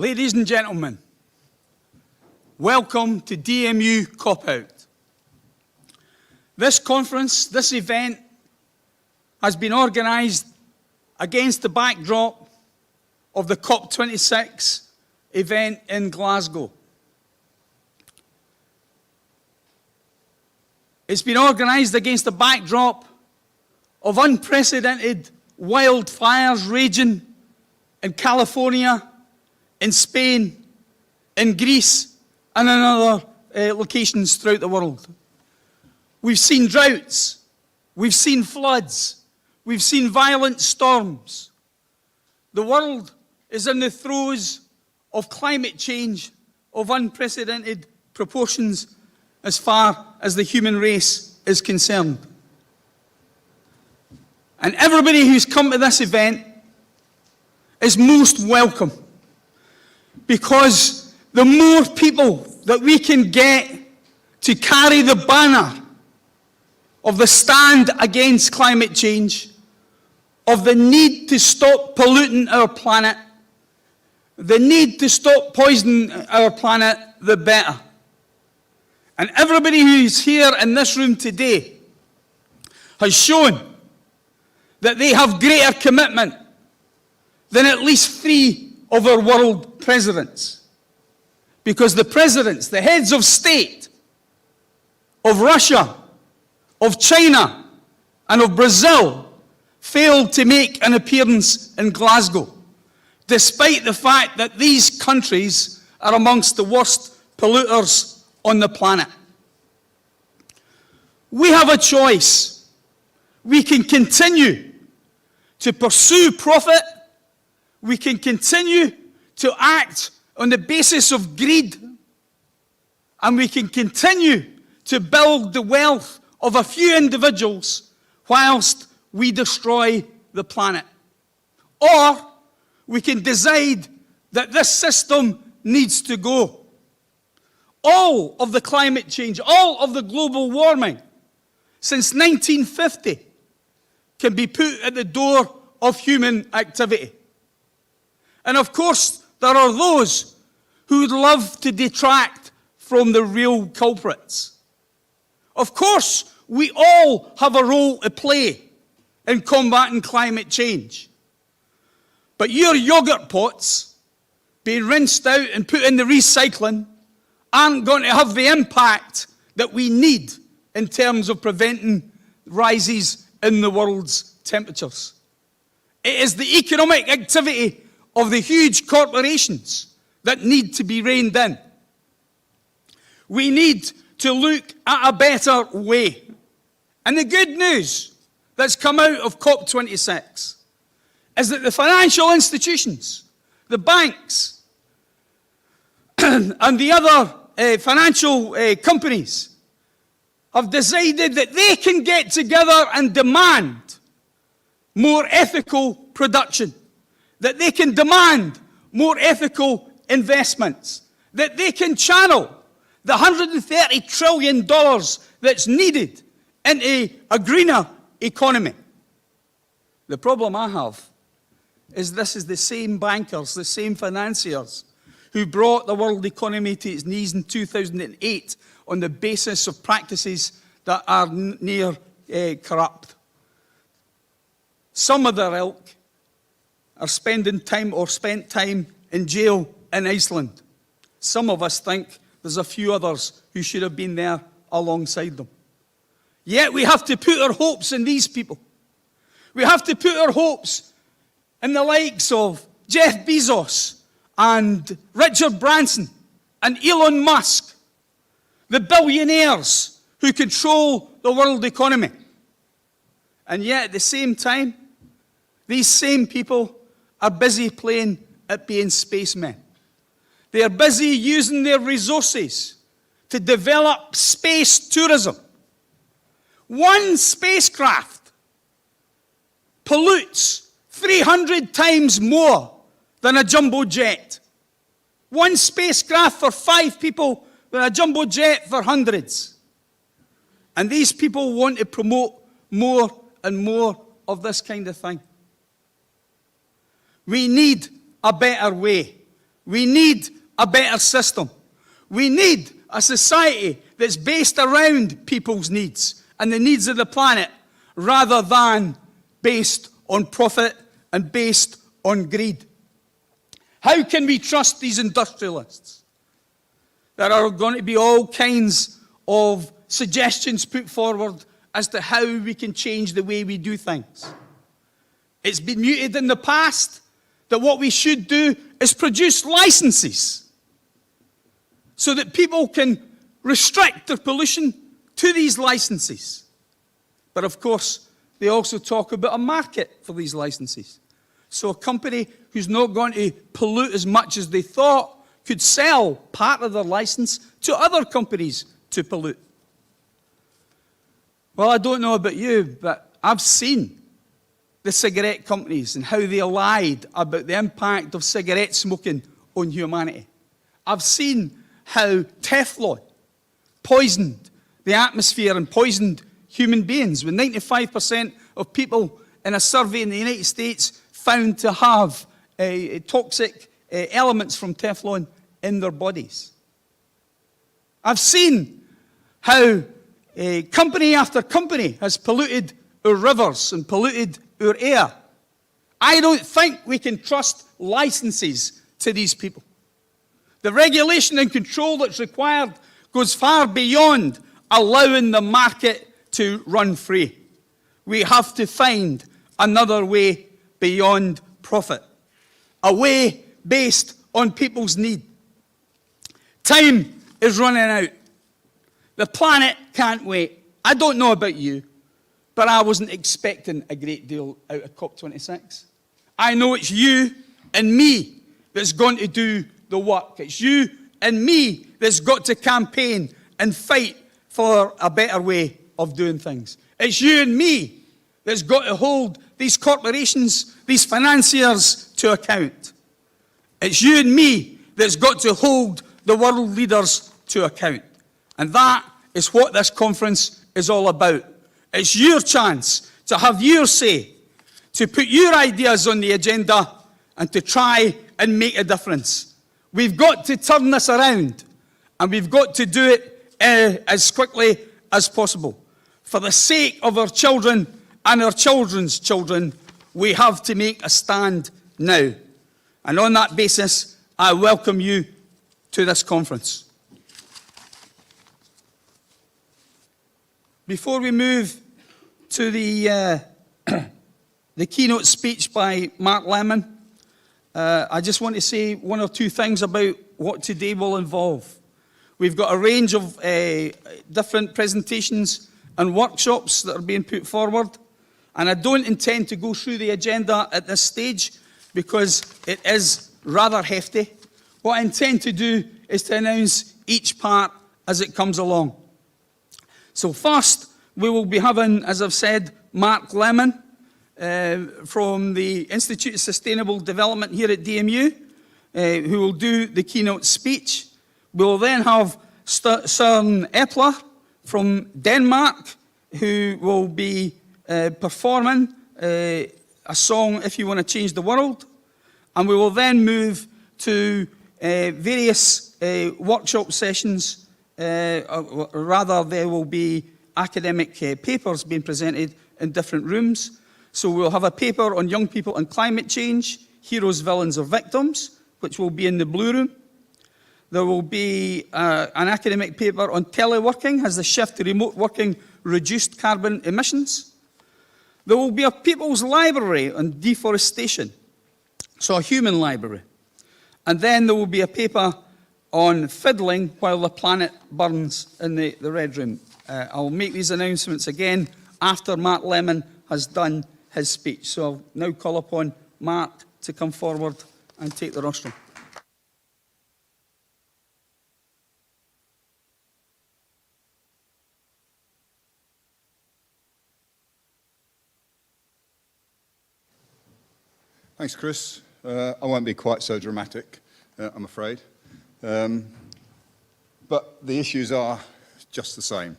Ladies and gentlemen, welcome to DMU COP26. This conference, this event, has been organised against the backdrop of the COP26 event in Glasgow. It's been organised against the backdrop of unprecedented wildfires raging in California, in Spain, in Greece, and in other locations throughout the world. We've seen droughts, we've seen floods, we've seen violent storms. The world is in the throes of climate change of unprecedented proportions as far as the human race is concerned. And everybody who's come to this event is most welcome, because the more people that we can get to carry the banner of the stand against climate change, of the need to stop polluting our planet, the need to stop poisoning our planet, the better. And everybody who's here in this room today has shown that they have greater commitment than at least 3 of our world presidents. Because the presidents, the heads of state of Russia, of China, and of Brazil failed to make an appearance in Glasgow, despite the fact that these countries are amongst the worst polluters on the planet. We have a choice. We can continue to pursue profit. We can continue to act on the basis of greed, and we can continue to build the wealth of a few individuals whilst we destroy the planet. Or we can decide that this system needs to go. All of the climate change, all of the global warming since 1950 can be put at the door of human activity. And of course, there are those who would love to detract from the real culprits. Of course, we all have a role to play in combating climate change. But your yogurt pots being rinsed out and put in the recycling aren't going to have the impact that we need in terms of preventing rises in the world's temperatures. It is the economic activity of the huge corporations that need to be reined in. We need to look at a better way. And the good news that's come out of COP26 is that the financial institutions, the banks, and the other financial companies have decided that they can get together and demand more ethical production, that they can demand more ethical investments, that they can channel the $130 trillion that's needed into a greener economy. The problem I have is this is the same bankers, the same financiers who brought the world economy to its knees in 2008 on the basis of practices that are near corrupt. Some of their ilk are spending time or spent time in jail in Iceland. Some of us think there's a few others who should have been there alongside them. Yet we have to put our hopes in these people. We have to put our hopes in the likes of Jeff Bezos and Richard Branson and Elon Musk, the billionaires who control the world economy. And yet at the same time, these same people are busy playing at being spacemen. They are busy using their resources to develop space tourism. One spacecraft pollutes 300 times more than a jumbo jet. One spacecraft for 5 people than a jumbo jet for hundreds. And these people want to promote more and more of this kind of thing. We need a better way. We need a better system. We need a society that's based around people's needs and the needs of the planet, rather than based on profit and based on greed. How can we trust these industrialists? There are going to be all kinds of suggestions put forward as to how we can change the way we do things. It's been mooted in the past that what we should do is produce licenses so that people can restrict their pollution to these licenses. But of course, they also talk about a market for these licenses. So a company who's not going to pollute as much as they thought could sell part of their license to other companies to pollute. Well, I don't know about you, but I've seen the cigarette companies and how they lied about the impact of cigarette smoking on humanity. I've seen how Teflon poisoned the atmosphere and poisoned human beings, when 95% of people in a survey in the United States found to have toxic elements from Teflon in their bodies. I've seen how company after company has polluted our rivers and polluted our air. I don't think we can trust licenses to these people. The regulation and control that's required goes far beyond allowing the market to run free. We have to find another way beyond profit, a way based on people's need. Time is running out. The planet can't wait. I don't know about you, but I wasn't expecting a great deal out of COP26. I know it's you and me that's going to do the work. It's you and me that's got to campaign and fight for a better way of doing things. It's you and me that's got to hold these corporations, these financiers to account. It's you and me that's got to hold the world leaders to account. And that is what this conference is all about. It's your chance to have your say, to put your ideas on the agenda and to try and make a difference. We've got to turn this around, and we've got to do it as quickly as possible. For the sake of our children and our children's children, we have to make a stand now. And on that basis, I welcome you to this conference. Before we move to the keynote speech by Mark Lemon, I just want to say one or two things about what today will involve. We've got a range of different presentations and workshops that are being put forward, and I don't intend to go through the agenda at this stage because it is rather hefty. What I intend to do is to announce each part as it comes along. So first, we will be having, as I've said, Mark Lemon from the Institute of Sustainable Development here at DMU, who will do the keynote speech. We will then have Søren Epler from Denmark, who will be performing a song, If You Want to Change the World. And we will then move to various workshop sessions. Rather, there will be academic papers being presented in different rooms. So we'll have a paper on young people and climate change, heroes, villains, or victims, which will be in the blue room. There will be an academic paper on teleworking, has the shift to remote working reduced carbon emissions. There will be a people's library on deforestation, so a human library. And then there will be a paper on fiddling while the planet burns in the red room. I'll make these announcements again after Mark Lemon has done his speech. So I'll now call upon Mark to come forward and take the rostrum. Thanks, Chris. I won't be quite so dramatic, I'm afraid. But the issues are just the same.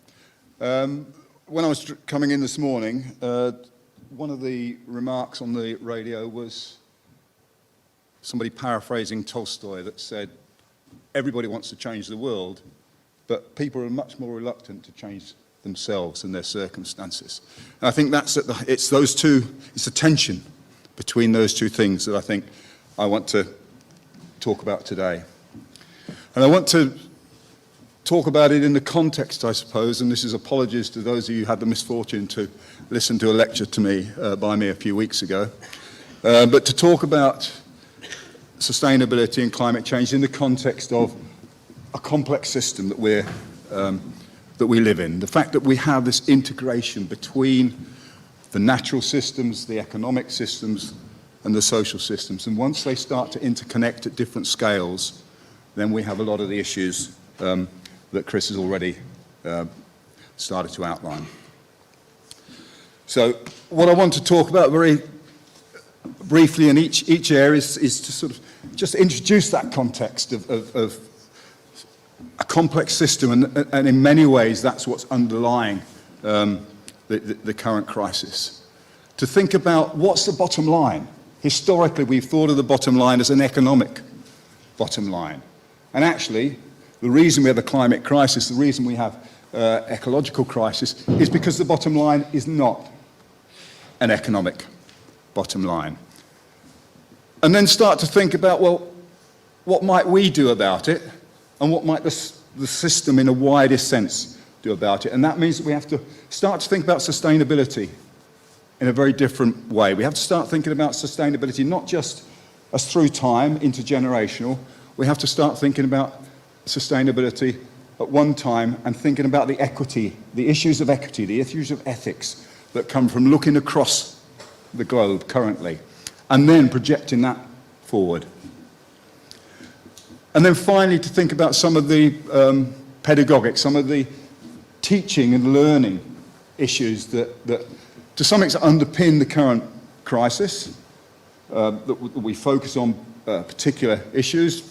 When I was coming in this morning, one of the remarks on the radio was, somebody paraphrasing Tolstoy that said, everybody wants to change the world, but people are much more reluctant to change themselves and their circumstances. And I think it's the tension between those two things that I think I want to talk about today. And I want to talk about it in the context, I suppose, and this is apologies to those of you who had the misfortune to listen to a lecture to me by me a few weeks ago, but to talk about sustainability and climate change in the context of a complex system that we live in. The fact that we have this integration between the natural systems, the economic systems, and the social systems. And once they start to interconnect at different scales, then we have a lot of the issues that Chris has already started to outline. So what I want to talk about very briefly in each area is to sort of just introduce that context of a complex system, and in many ways that's what's underlying the current crisis. To think about what's the bottom line. Historically, we've thought of the bottom line as an economic bottom line. And actually, the reason we have a climate crisis, the reason we have ecological crisis, is because the bottom line is not an economic bottom line. And then start to think about, well, what might we do about it, and what might the system in a wider sense do about it? And that means that we have to start to think about sustainability in a very different way. We have to start thinking about sustainability not just as through time, intergenerational. We have to start thinking about sustainability at one time and thinking about the equity, the issues of equity, the issues of ethics that come from looking across the globe currently, and then projecting that forward. And then finally to think about some of the pedagogic, some of the teaching and learning issues that to some extent underpin the current crisis, that we focus on particular issues,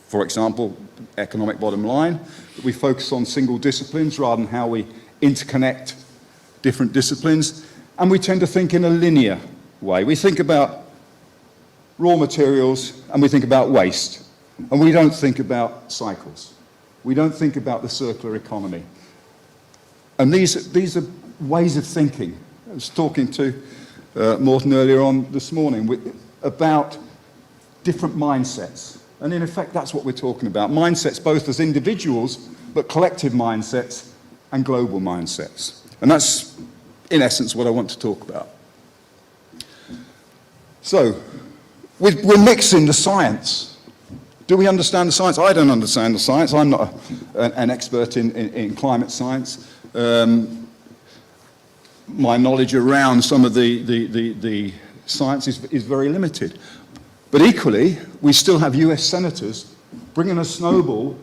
for example, economic bottom line, that we focus on single disciplines rather than how we interconnect different disciplines, and we tend to think in a linear way. We think about raw materials and we think about waste, and we don't think about cycles. We don't think about the circular economy. And these are ways of thinking. I was talking to Morten earlier on this morning about different mindsets. And in effect, that's what we're talking about. Mindsets both as individuals, but collective mindsets and global mindsets. And that's, in essence, what I want to talk about. So, we're mixing the science. Do we understand the science? I don't understand the science. I'm not an expert in climate science. My knowledge around some of the science is very limited. But equally, we still have US senators bringing a snowball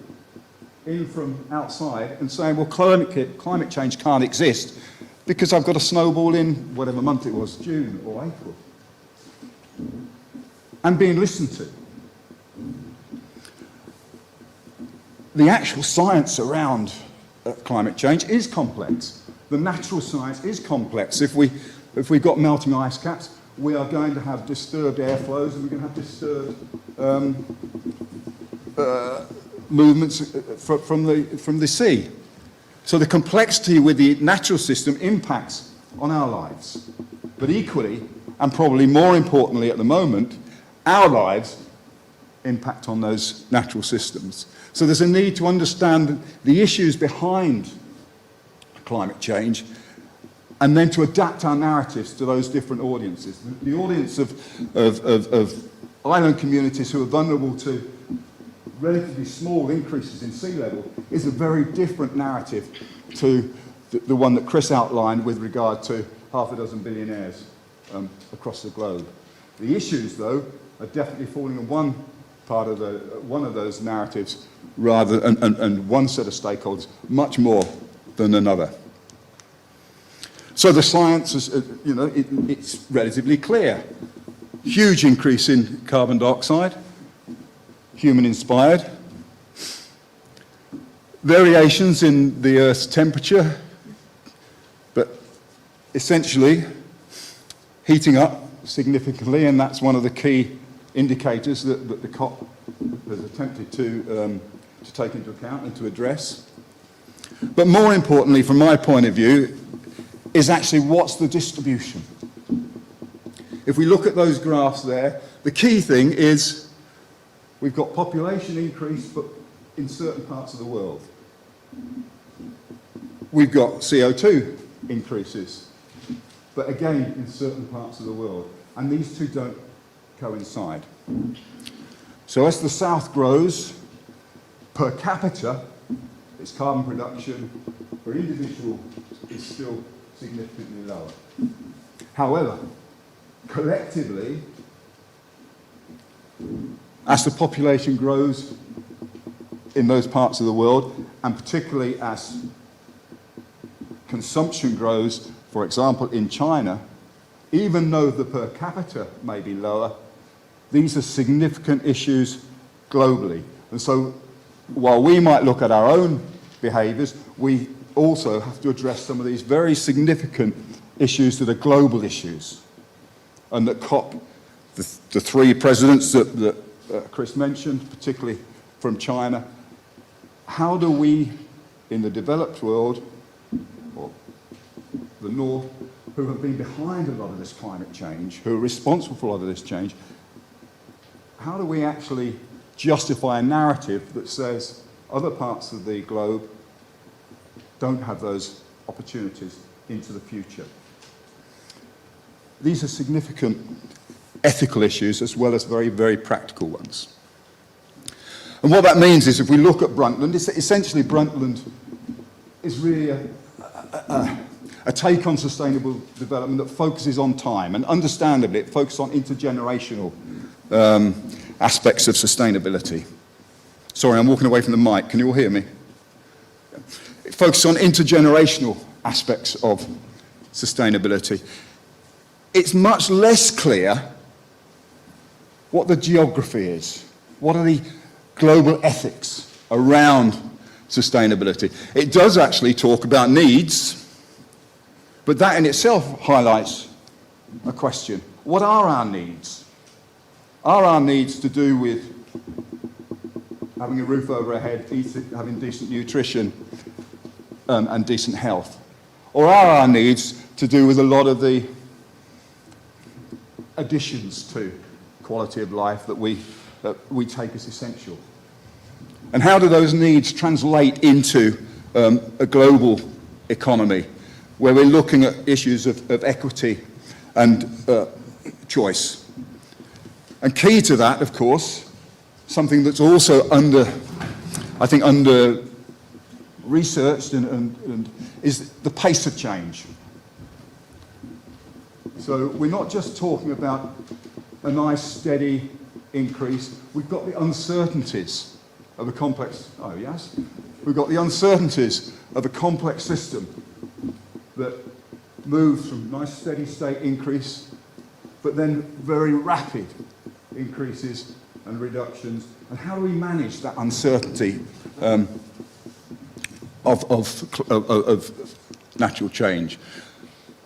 in from outside and saying, well, climate change can't exist because I've got a snowball in whatever month it was, June or April, and being listened to. The actual science around climate change is complex. The natural science is complex. If we've got melting ice caps, we are going to have disturbed airflows, and we're going to have disturbed movements from the sea. So the complexity with the natural system impacts on our lives. But equally, and probably more importantly at the moment, our lives impact on those natural systems. So there's a need to understand the issues behind climate change, and then to adapt our narratives to those different audiences. The audience of island communities who are vulnerable to relatively small increases in sea level is a very different narrative to the one that Chris outlined with regard to 6 billionaires across the globe. The issues, though, are definitely falling on one part of one of those narratives rather and one set of stakeholders much more than another. So the science is, it's relatively clear. Huge increase in carbon dioxide, human-inspired. Variations in the Earth's temperature, but essentially heating up significantly, and that's one of the key indicators that the COP has attempted to take into account and to address. But more importantly, from my point of view, is actually what's the distribution. If we look at those graphs there, the key thing is we've got population increase, but in certain parts of the world. We've got CO2 increases, but again, in certain parts of the world. And these two don't coincide. So as the South grows, per capita, its carbon production per individual is still significantly lower. However, collectively, as the population grows in those parts of the world, and particularly as consumption grows, for example, in China, even though the per capita may be lower, these are significant issues globally. And so while we might look at our own behaviours, we also have to address some of these very significant issues that are global issues. And that COP, the three presidents that Chris mentioned, particularly from China, how do we, in the developed world, or the North, who have been behind a lot of this climate change, who are responsible for a lot of this change, how do we actually justify a narrative that says other parts of the globe don't have those opportunities into the future? These are significant ethical issues as well as very, very practical ones. And what that means is if we look at Brundtland, essentially Brundtland is really a take on sustainable development that focuses on time, and understandably it focuses on intergenerational aspects of sustainability. Sorry, I'm walking away from the mic. Can you all hear me? It focuses on intergenerational aspects of sustainability. It's much less clear what the geography is. What are the global ethics around sustainability? It does actually talk about needs, but that in itself highlights a question. What are our needs? Are our needs to do with having a roof over our head, having decent nutrition and decent health? Or are our needs to do with a lot of the additions to quality of life that we take as essential? And how do those needs translate into a global economy where we're looking at issues of equity and choice? And key to that, of course, something that's also under researched and is the pace of change. So we're not just talking about a nice steady increase. We've got the uncertainties of a complex, we've got the uncertainties of a complex system that moves from nice steady state increase, but then very rapid increases and reductions. And how do we manage that uncertainty of natural change?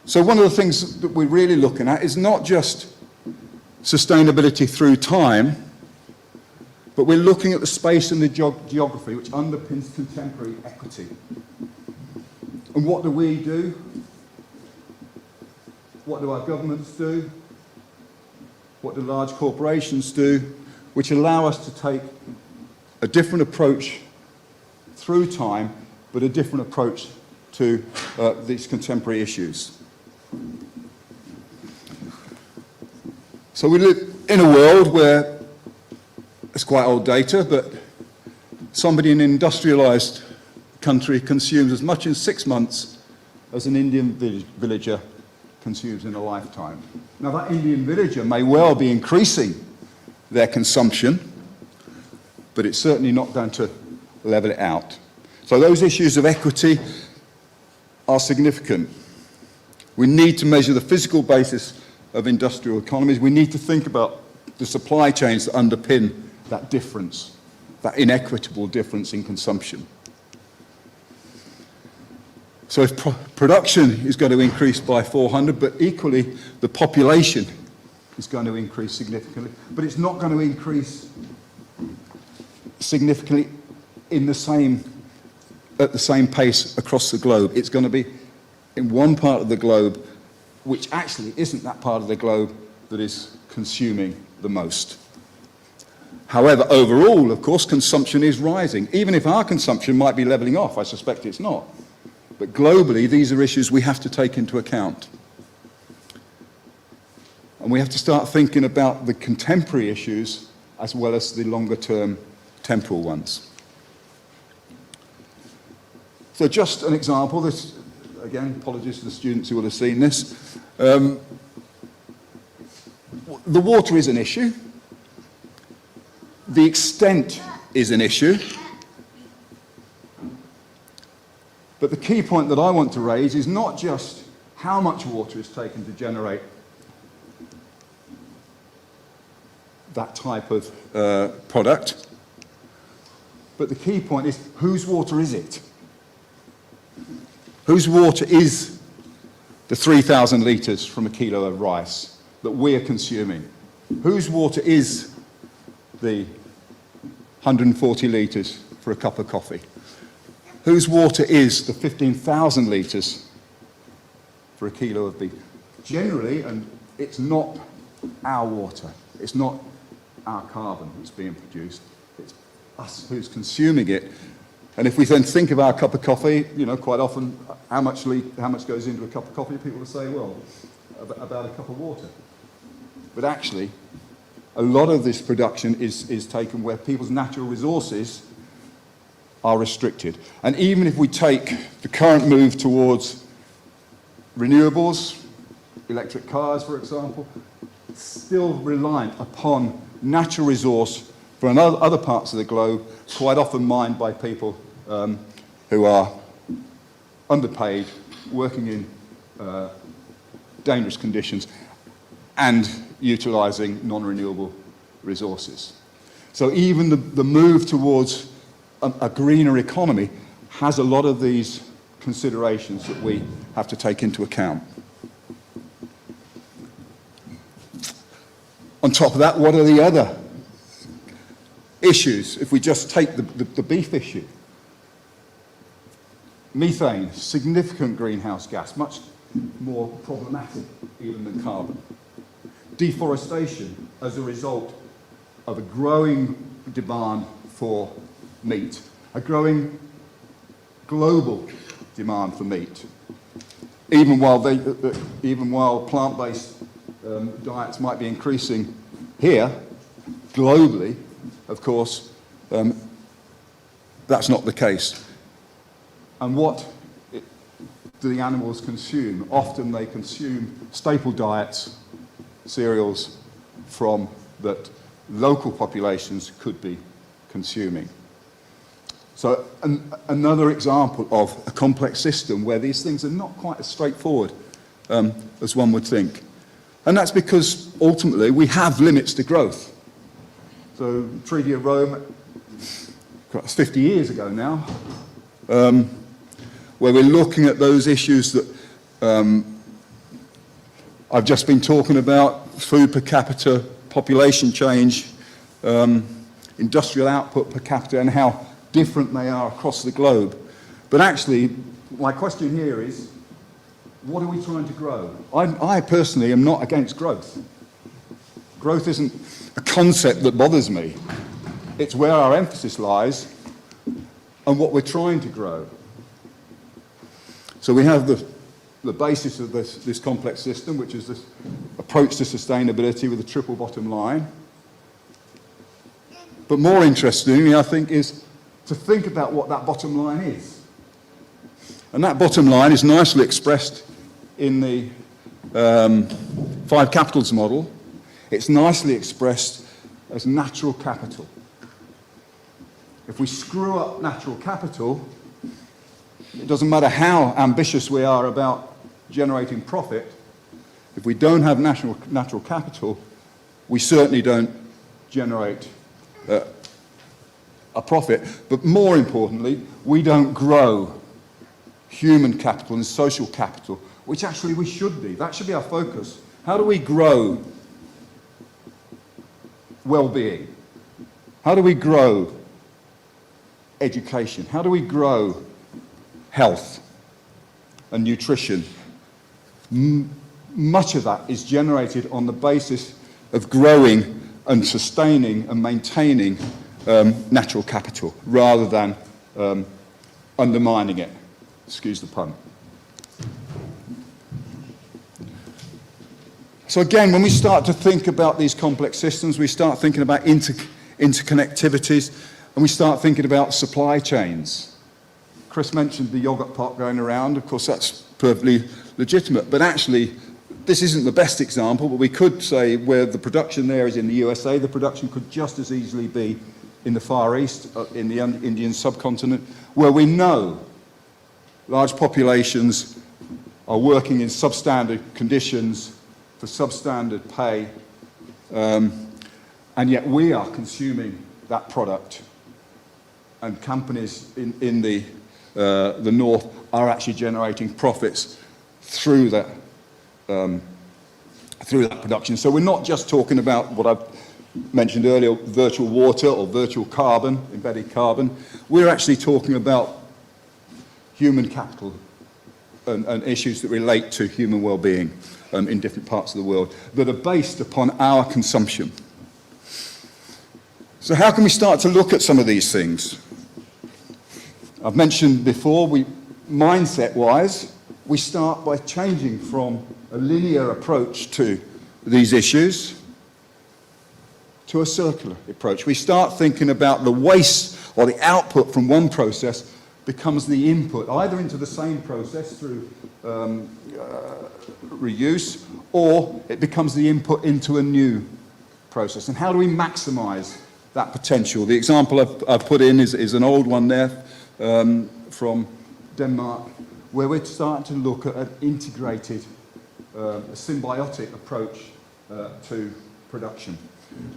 So one of the things that we're really looking at is not just sustainability through time, but we're looking at the space and the geography which underpins contemporary equity. And what do we do? What do our governments do? What do large corporations do? Which allow us to take a different approach through time, but a different approach to these contemporary issues. So we live in a world where it's quite old data, but somebody in an industrialized country consumes as much in 6 months as an Indian villager consumes in a lifetime. Now that Indian villager may well be increasing their consumption, but it's certainly not going to level it out. So those issues of equity are significant. We need to measure the physical basis of industrial economies. We need to think about the supply chains that underpin that difference, that inequitable difference in consumption. So if production is going to increase by 400, but equally the population is going to increase significantly, but it's not going to increase significantly at the same pace across the globe. It's going to be in one part of the globe, which actually isn't that part of the globe that is consuming the most. However, overall, of course, consumption is rising. Even if our consumption might be levelling off, I suspect it's not. But globally, these are issues we have to take into account. And we have to start thinking about the contemporary issues as well as the longer-term temporal ones. So just an example, this, again, apologies to the students who will have seen this. The water is an issue. The extent is an issue. But the key point that I want to raise is not just how much water is taken to generate that type of product, but the key point is whose water is it? Whose water is the 3,000 litres from a kilo of rice that we are consuming? Whose water is the 140 litres for a cup of coffee? Whose water is the 15,000 litres for a kilo of beef? Generally, and it's not our water, it's not our carbon that's being produced, it's us who's consuming it. And if we then think of our cup of coffee, you know, quite often, how much goes into a cup of coffee? People will say, well, about a cup of water. But actually, a lot of this production is taken where people's natural resources are restricted. And even if we take the current move towards renewables, electric cars, for example, it's still reliant upon natural resource from other parts of the globe, quite often mined by people who are underpaid, working in dangerous conditions, and utilising non-renewable resources. So even the move towards a greener economy has a lot of these considerations that we have to take into account. On top of that, what are the other issues? If we just take the beef issue, methane, significant greenhouse gas, much more problematic even than carbon. Deforestation as a result of a growing demand for meat, a growing global demand for meat. Even while plant-based diets might be increasing here, globally, of course, that's not the case. And what do the animals consume? Often they consume staple diets, cereals from that local populations could be consuming. So another example of a complex system where these things are not quite as straightforward as one would think. And that's because ultimately we have limits to growth. So Treaty of Rome, 50 years ago now, where we're looking at those issues that I've just been talking about, food per capita, population change, industrial output per capita, and how different they are across the globe. But actually, my question here is, what are we trying to grow? I personally am not against growth. Growth isn't a concept that bothers me. It's where our emphasis lies and what we're trying to grow. So we have the basis of this complex system, which is this approach to sustainability with a triple bottom line. But more interestingly, I think, is to think about what that bottom line is. And that bottom line is nicely expressed in the 5 capitals model. It's nicely expressed as natural capital. If we screw up natural capital, it doesn't matter how ambitious we are about generating profit, if we don't have natural capital, we certainly don't generate a profit. But more importantly, we don't grow human capital and social capital, which actually we should be. That should be our focus. How do we grow well-being? How do we grow education? How do we grow health and nutrition? Much of that is generated on the basis of growing and sustaining and maintaining natural capital rather than undermining it. Excuse the pun. So again, when we start to think about these complex systems, we start thinking about interconnectivities, and we start thinking about supply chains. Chris mentioned the yogurt pot going around. Of course, that's perfectly legitimate, but actually, this isn't the best example, but we could say where the production there is in the USA, the production could just as easily be in the Far East, in the Indian subcontinent, where we know large populations are working in substandard conditions for substandard pay, and yet we are consuming that product, and companies in the north are actually generating profits through that production. So we're not just talking about what I've mentioned earlier, virtual water or virtual carbon, embedded carbon. We're actually talking about human capital and issues that relate to human well-being in different parts of the world that are based upon our consumption. So how can we start to look at some of these things? I've mentioned before, mindset-wise, we start by changing from a linear approach to these issues to a circular approach. We start thinking about the waste or the output from one process becomes the input, either into the same process through reuse, or it becomes the input into a new process. And how do we maximize that potential? The example I've put in is an old one there from Denmark, where we're starting to look at an integrated, symbiotic approach to production,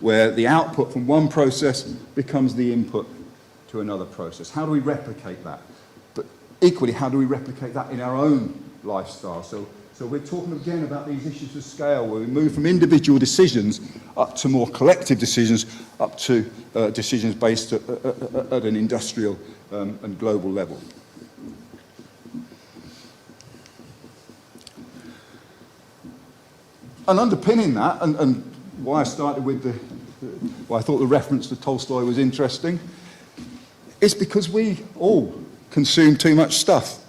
where the output from one process becomes the input to another process. How do we replicate that? But equally, how do we replicate that in our own lifestyle? So we're talking again about these issues of scale, where we move from individual decisions up to more collective decisions, up to decisions based at an industrial and global level. And underpinning that, and why I started with why I thought the reference to Tolstoy was interesting, is because we all consume too much stuff.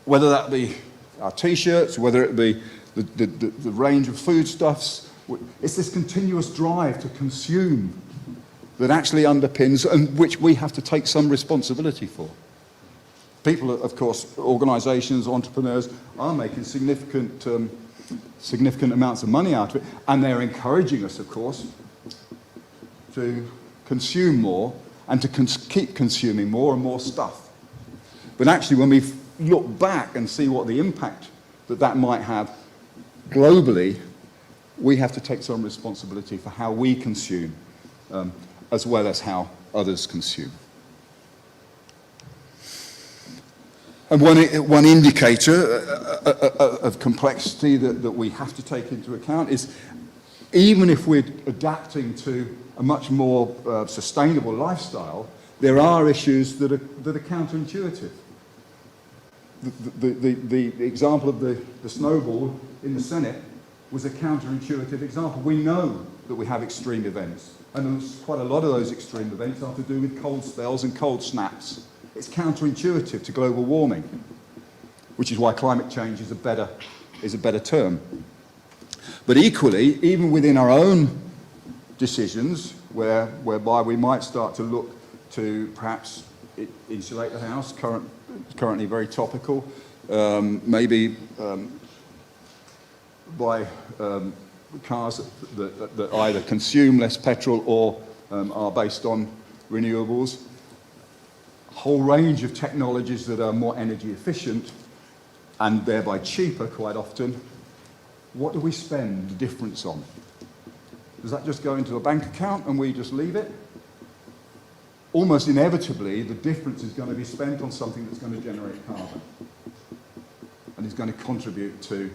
Whether that be our T-shirts, whether it be the range of foodstuffs, it's this continuous drive to consume that actually underpins and which we have to take some responsibility for. People, of course, organisations, entrepreneurs are making significant amounts of money out of it, and they're encouraging us, of course, to consume more and to keep consuming more and more stuff. But actually, when we look back and see what the impact that might have globally, we have to take some responsibility for how we consume, as well as how others consume. And one indicator of complexity that we have to take into account is, even if we're adapting to a much more sustainable lifestyle, there are issues that are counterintuitive. The example of the snowball in the Senate was a counterintuitive example. We know that we have extreme events, and there's quite a lot of those extreme events are to do with cold spells and cold snaps. It's counterintuitive to global warming, which is why climate change is a better term. But equally, even within our own decisions, whereby we might start to look to perhaps insulate the house, currently very topical, maybe buy cars that either consume less petrol or are based on renewables, a whole range of technologies that are more energy efficient and thereby cheaper quite often. What do we spend the difference on? Does that just go into a bank account and we just leave it? Almost inevitably, the difference is going to be spent on something that's going to generate carbon and is going to contribute to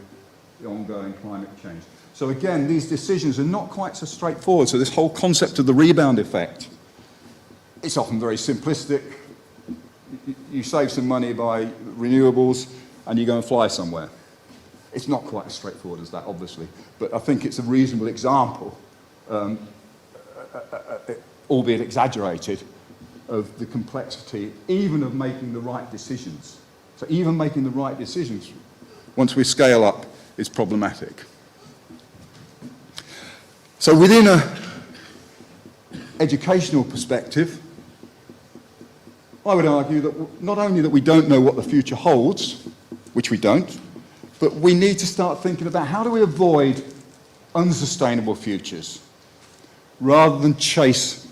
the ongoing climate change. So again, these decisions are not quite so straightforward. So this whole concept of the rebound effect, it's often very simplistic. You save some money by renewables and you go and fly somewhere. It's not quite as straightforward as that, obviously, but I think it's a reasonable example, albeit exaggerated, of the complexity, even of making the right decisions. So even making the right decisions, once we scale up, is problematic. So within an educational perspective, I would argue that not only that we don't know what the future holds, which we don't, but we need to start thinking about how do we avoid unsustainable futures rather than chase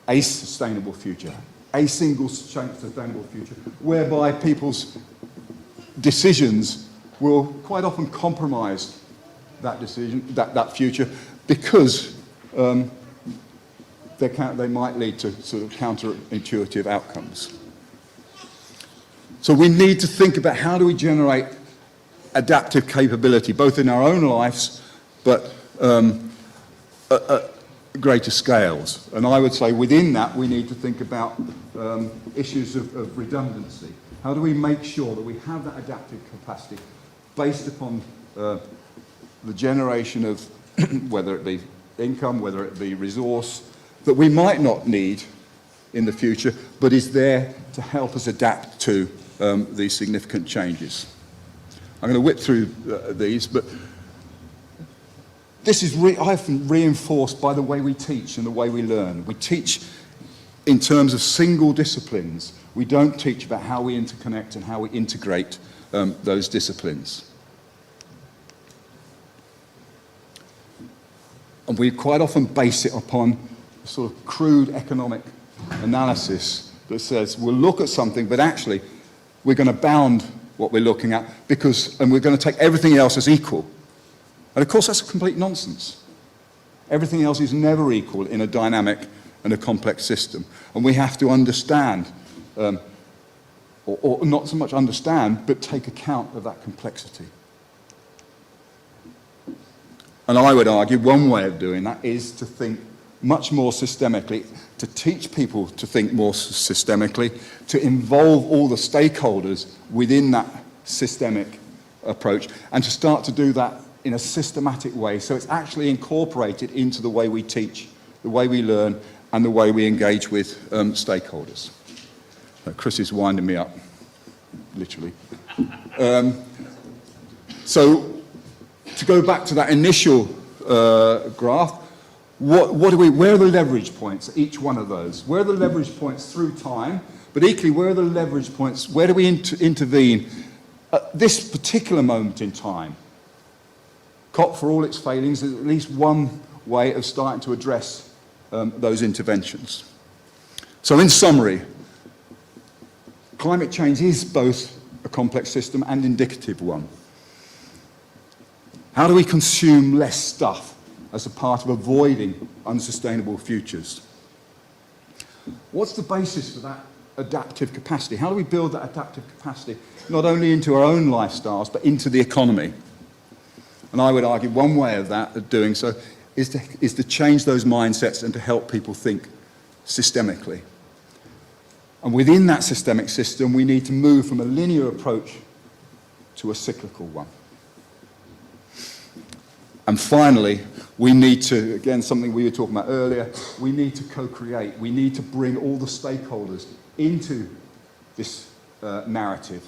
a sustainable future, a single sustainable future, whereby people's decisions will quite often compromise that decision, that future, because they might lead to sort of counterintuitive outcomes. So we need to think about how do we generate adaptive capability, both in our own lives, but at greater scales. And I would say within that, we need to think about issues of redundancy. How do we make sure that we have that adaptive capacity based upon the generation of, whether it be income, whether it be resource, that we might not need in the future, but is there to help us adapt to these significant changes. I'm going to whip through these, but this is often reinforced by the way we teach and the way we learn. We teach in terms of single disciplines. We don't teach about how we interconnect and how we integrate those disciplines. And we quite often base it upon a sort of crude economic analysis that says we'll look at something, but actually we're going to bound what we're looking at and we're going to take everything else as equal. And of course that's complete nonsense. Everything else is never equal in a dynamic and a complex system. And we have to understand, or not so much understand, but take account of that complexity. And I would argue one way of doing that is to think much more systemically, to teach people to think more systemically, to involve all the stakeholders within that systemic approach, and to start to do that in a systematic way, so it's actually incorporated into the way we teach, the way we learn, and the way we engage with stakeholders. Chris is winding me up, literally. So, to go back to that initial graph, where are the leverage points, each one of those? Where are the leverage points through time, but equally, where are the leverage points, where do we intervene at this particular moment in time? COP, for all its failings, is at least one way of starting to address those interventions. So in summary, climate change is both a complex system and indicative one. How do we consume less stuff as a part of avoiding unsustainable futures? What's the basis for that adaptive capacity? How do we build that adaptive capacity, not only into our own lifestyles, but into the economy? And I would argue one way of that, of doing so, is to change those mindsets and to help people think systemically. And within that systemic system, we need to move from a linear approach to a cyclical one. And finally, we need to, again, something we were talking about earlier, we need to co-create. We need to bring all the stakeholders into this narrative.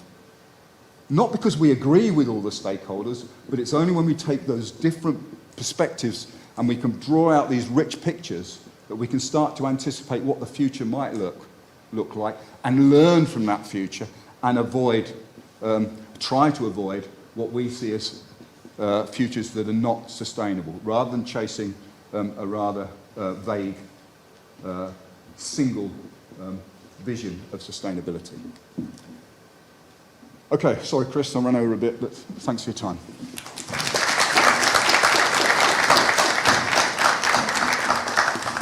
Not because we agree with all the stakeholders, but it's only when we take those different perspectives and we can draw out these rich pictures that we can start to anticipate what the future might look like and learn from that future and try to avoid what we see as futures that are not sustainable, rather than chasing a rather vague single vision of sustainability. Okay, sorry Chris, I ran over a bit, but thanks for your time.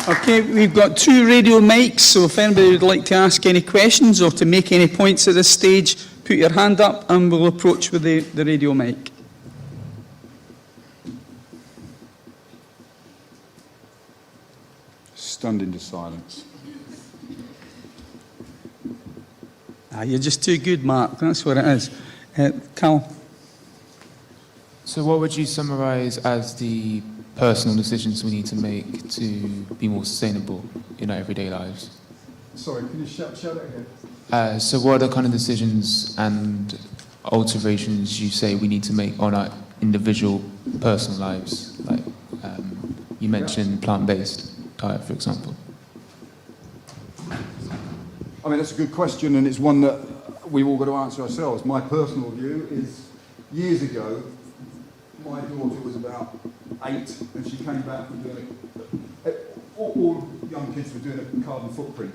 Okay, we've got 2 radio mics, so if anybody would like to ask any questions or to make any points at this stage, put your hand up and we'll approach with the radio mic. Stunned into silence. You're just too good, Mark. That's what it is. Cal? So what would you summarise as the personal decisions we need to make to be more sustainable in our everyday lives? Sorry, can you shout it again? So what are the kind of decisions and alterations you say we need to make on our individual personal lives? Like you mentioned plant-based diet, for example. I mean, that's a good question, and it's one that we've all got to answer ourselves. My personal view is, years ago, my daughter was about 8, and she came back from doing all young kids were doing a carbon footprint.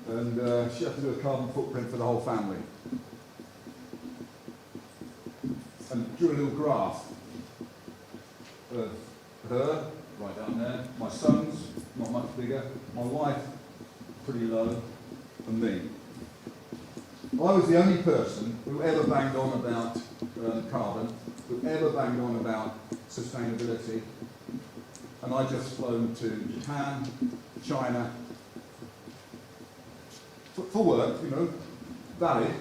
And she had to do a carbon footprint for the whole family. And drew a little graph of her, right down there, my sons, not much bigger, my wife, pretty low, and me. I was the only person who ever banged on about carbon, who ever banged on about sustainability, and I just flown to Japan, China, for work, you know, valid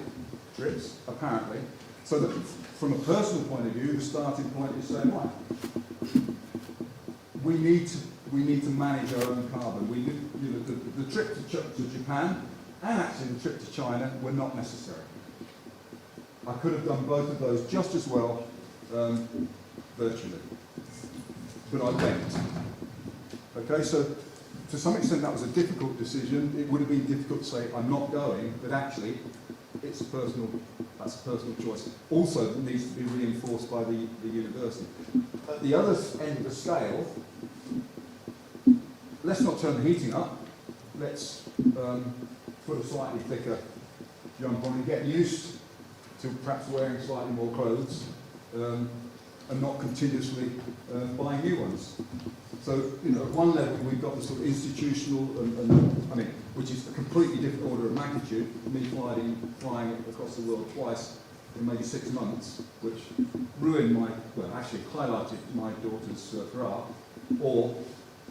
trips, apparently. So that from a personal point of view, the starting point is saying, right, we need to manage our own carbon. We need, you know, the trip to Japan and actually the trip to China were not necessary. I could have done both of those just as well virtually, but I went. Okay, so to some extent that was a difficult decision. It would have been difficult to say I'm not going, but actually that's a personal choice. Also, it needs to be reinforced by the university. At the other end of the scale, let's not turn the heating up. Let's put a slightly thicker jump on and get used to perhaps wearing slightly more clothes and not continuously buying new ones. So, you know, at one level we've got the sort of institutional, I mean, which is a completely different order of magnitude. Me flying across the world twice in maybe 6 months, which ruined actually highlighted my daughter's graph, or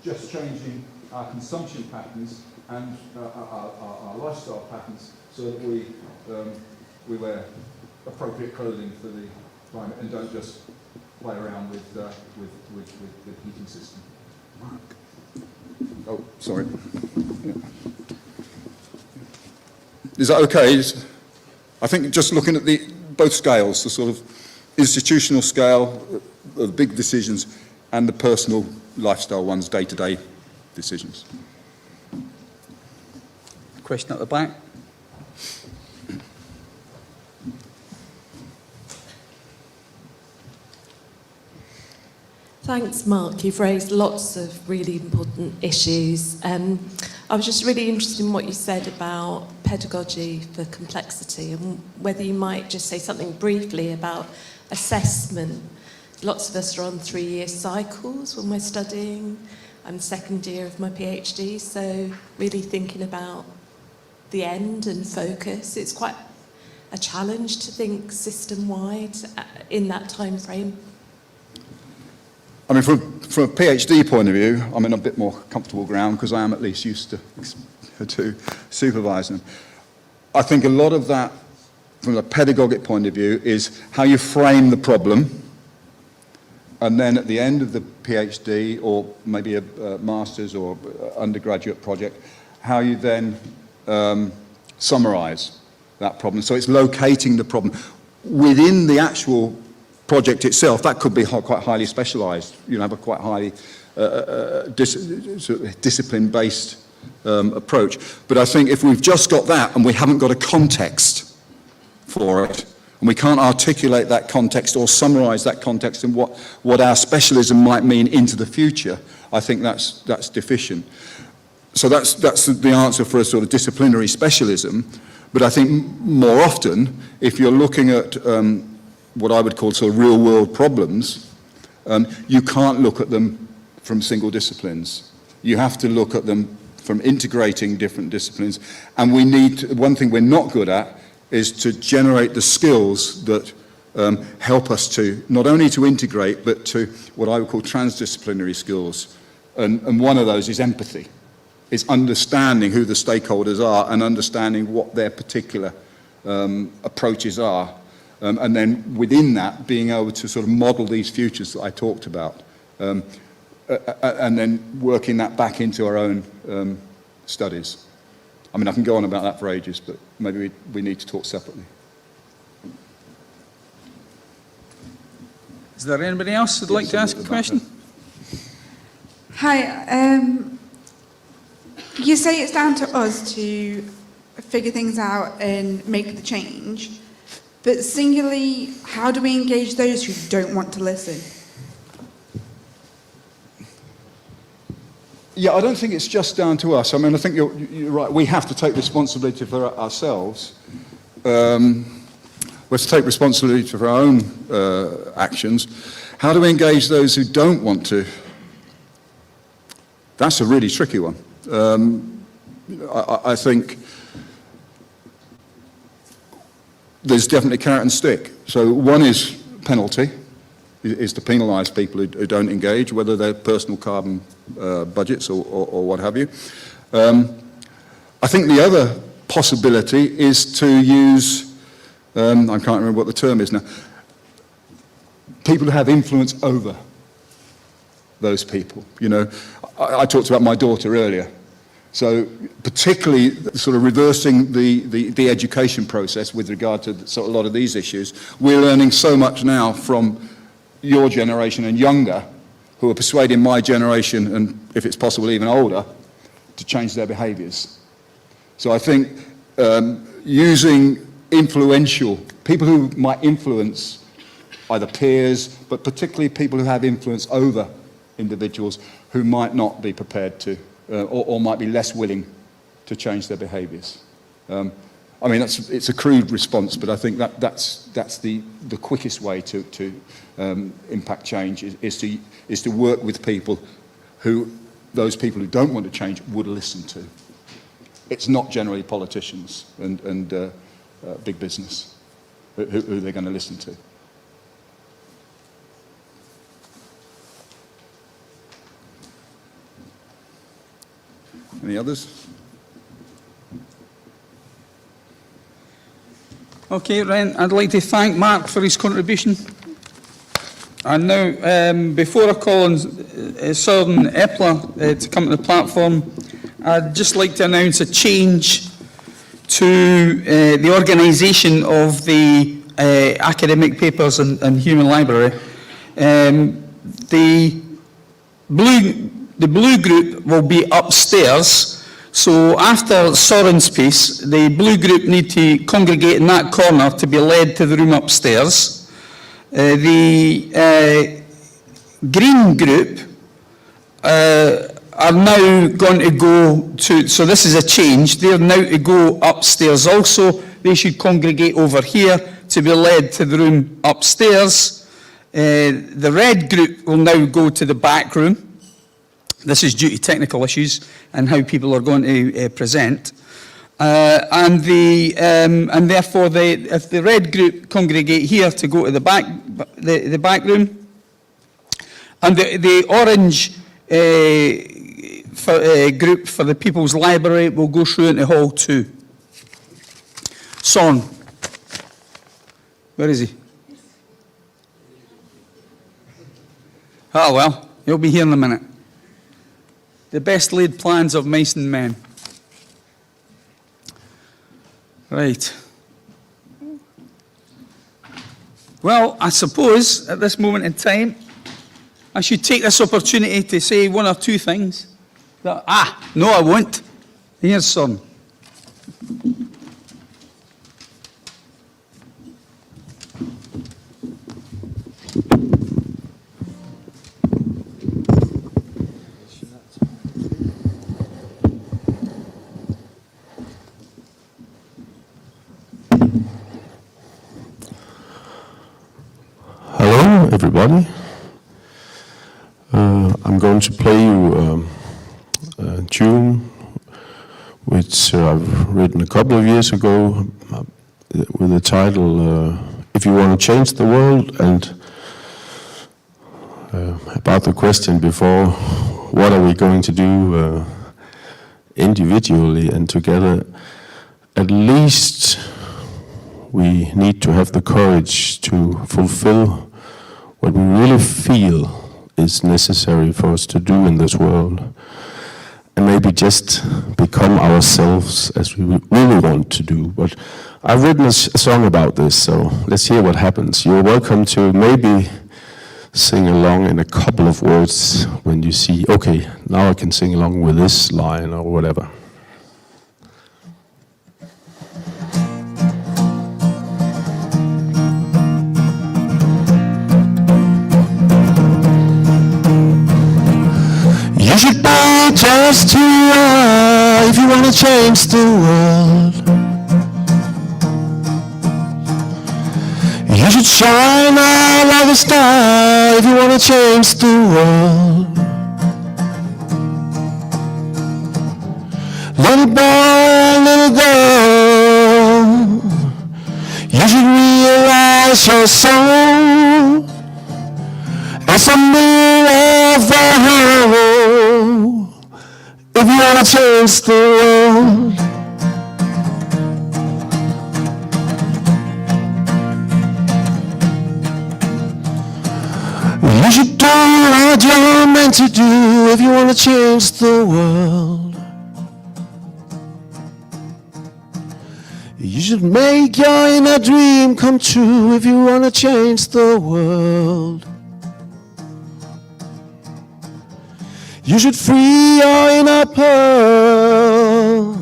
just changing our consumption patterns and our lifestyle patterns so that we wear appropriate clothing for the climate and don't just play around with the heating system. Mark. Oh, sorry. Yeah. Is that okay? I think just looking at both scales, the sort of institutional scale, the big decisions, and the personal lifestyle ones, day-to-day decisions. Question at the back. Thanks, Mark. You've raised lots of really important issues. I was just really interested in what you said about pedagogy for complexity and whether you might just say something briefly about assessment. Lots of us are on 3-year cycles when we're studying. I'm second year of my PhD, so really thinking about the end and focus. It's quite a challenge to think system-wide in that time frame. I mean, from a PhD point of view, I'm in a bit more comfortable ground because I am at least used to supervising. I think a lot of that, from a pedagogic point of view, is how you frame the problem, and then at the end of the PhD, or maybe a master's or undergraduate project, how you then summarize that problem. So it's locating the problem within the actual project itself. That could be quite highly specialized, you know, have a quite highly discipline-based approach. But I think if we've just got that and we haven't got a context for it, and we can't articulate that context or summarize that context and what our specialism might mean into the future, I think that's deficient. So that's the answer for a sort of disciplinary specialism. But I think more often, if you're looking at what I would call sort of real-world problems, you can't look at them from single disciplines. You have to look at them from integrating different disciplines. And one thing we're not good at is to generate the skills that help us to not only to integrate, but to what I would call transdisciplinary skills. And one of those is empathy. It's understanding who the stakeholders are and understanding what their particular approaches are. And then within that, being able to sort of model these futures that I talked about. And then working that back into our own studies. I mean, I can go on about that for ages, but maybe we need to talk separately. Is there anybody else who'd like to ask a question? Hi. You say it's down to us to figure things out and make the change, but singularly, how do we engage those who don't want to listen? Yeah, I don't think it's just down to us. I mean, I think you're right. We have to take responsibility for ourselves. We have to take responsibility for our own actions. How do we engage those who don't want to? That's a really tricky one. I think there's definitely carrot and stick. So one is penalty, is to penalise people who don't engage, whether they're personal carbon budgets or what have you. I think the other possibility is to use, I can't remember what the term is now, people who have influence over those people. You know, I talked about my daughter earlier. So particularly sort of reversing the education process with regard to sort of a lot of these issues. We're learning so much now from your generation and younger who are persuading my generation, and if it's possible even older, to change their behaviours. So I think using influential, people who might influence either peers, but particularly people who have influence over individuals who might not be prepared to, or might be less willing to change their behaviours. I mean, it's a crude response, but I think that's the quickest way to impact change is to work with people who those people who don't want to change would listen to. It's not generally politicians and big business who they're going to listen to. Any others? Okay, Ryan, I'd like to thank Mark for his contribution. And now, before I call on Søren Epler to come to the platform, I'd just like to announce a change to the organisation of the academic papers and human library. The blue group will be upstairs. So after Søren's piece, the blue group need to congregate in that corner to be led to the room upstairs. The green group are now going to go to, so this is a change, they're now to go upstairs also. They should congregate over here to be led to the room upstairs. The red group will now go to the back room. This is due to technical issues and how people are going to present. And therefore, if the red group congregate here to go to the back room, and the orange group for the People's Library will go through into Hall 2. Son, where is he? Oh well, he'll be here in a minute. The best laid plans of mice and men. Right. Well, I suppose at this moment in time, I should take this opportunity to say one or two things. No, I won't. Here's some. Hello, everybody. I'm going to play you a tune which I've written a couple of years ago with the title "If You Want to Change the World," and about the question before, what are we going to do individually and together? At least we need to have the courage to fulfill what we really feel is necessary for us to do in this world, and maybe just become ourselves as we really want to do. But I've written a song about this, so let's hear what happens. You're welcome to maybe sing along in a couple of words when you see, okay, now I can sing along with this line or whatever. You should be just who you are if you want to change the world. You should shine out like a star if you want to change the world. Little boy, little girl, you should realize your soul as a mirror of the whole if you want to change the world. You should do what you're meant to do if you want to change the world. You should make your inner dream come true if you want to change the world. You should free your inner pearl,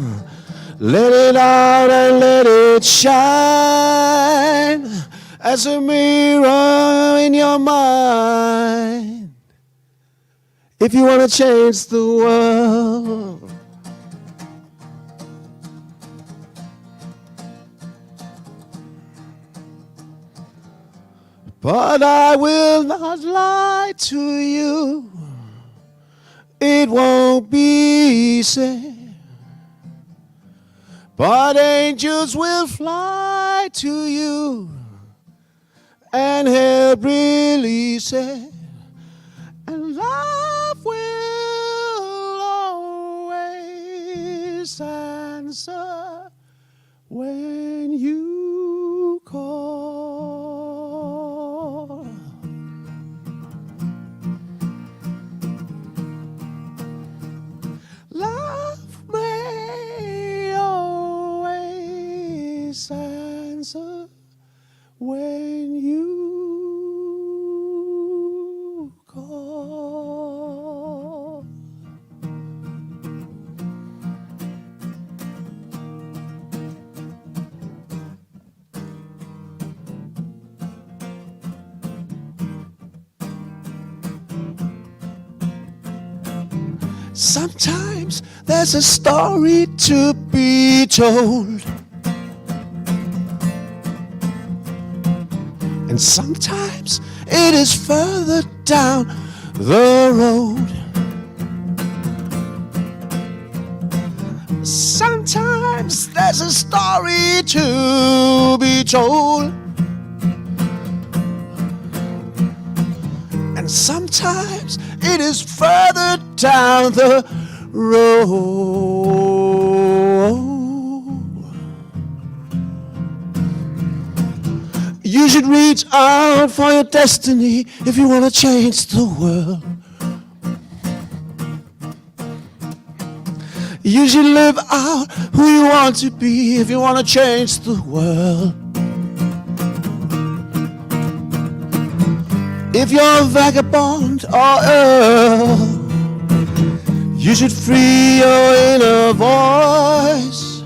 let it out and let it shine as a mirror in your mind if you want to change the world. But I will not lie to you, it won't be easy. But angels will fly to you and help release it. And love will always answer when you call. Love may always answer when you call. Sometimes there's a story to be told, and sometimes it is further down the road. Sometimes there's a story to be told, and sometimes it is further down the road. You should reach out for your destiny if you want to change the world. You should live out who you want to be if you want to change the world. If you're a vagabond or earl, you should free your inner voice.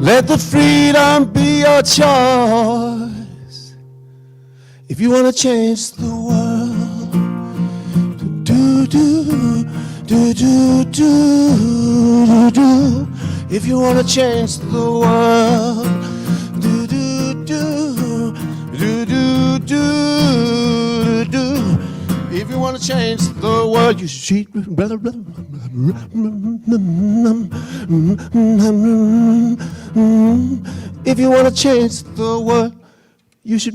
Let the freedom be your choice. If you want to change the world, do do do do do do. If you want to change the world, do do do do do do do. If you want to change the world, you should treat blah, blah, if you want to change the world, you should.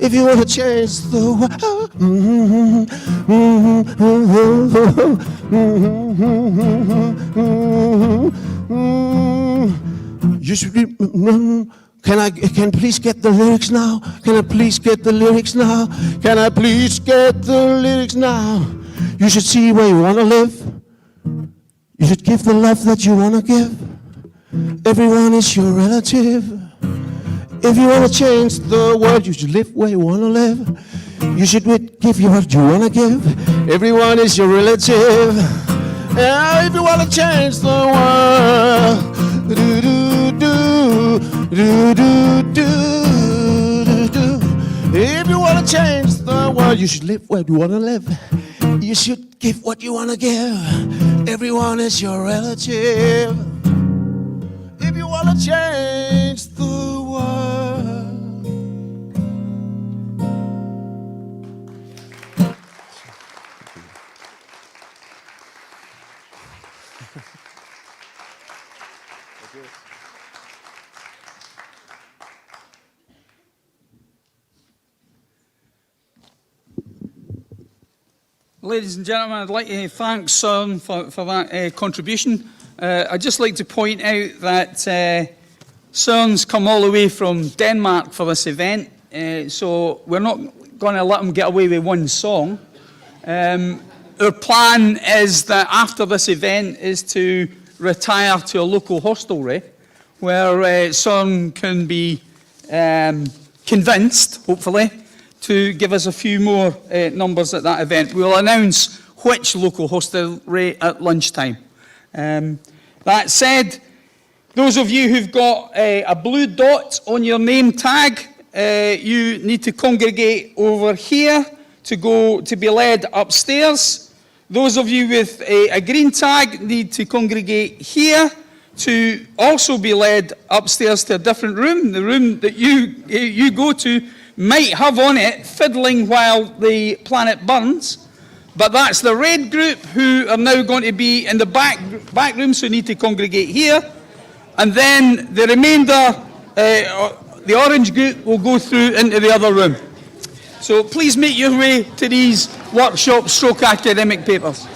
If you want to change the world, you should be. Can please get the lyrics now? Can I please get the lyrics now? Can I please get the lyrics now? You should see where you want to live. You should give the love that you want to give. Everyone is your relative. If you want to change the world, you should live where you want to live. You should give you what you want to give. Everyone is your relative. Yeah, if you want to change the world, if you want to change the world, you should live where you want to live. You should give what you want to give. Everyone is your relative. If you want to change the world. Ladies and gentlemen, I'd like to thank Søren for that contribution. I'd just like to point out that Søren's come all the way from Denmark for this event, so we're not going to let him get away with one song. Our plan is that after this event is to retire to a local hostelry where Søren can be convinced, hopefully, to give us a few more numbers at that event. We'll announce which local hostelry at lunchtime. That said, those of you who've got a blue dot on your name tag, you need to congregate over here to be led upstairs. Those of you with a green tag need to congregate here to also be led upstairs to a different room. The room that you go to might have on it fiddling while the planet burns, but that's the red group who are now going to be in the back room, so need to congregate here. And then the remainder, the orange group, will go through into the other room. So please make your way to these workshop / academic papers.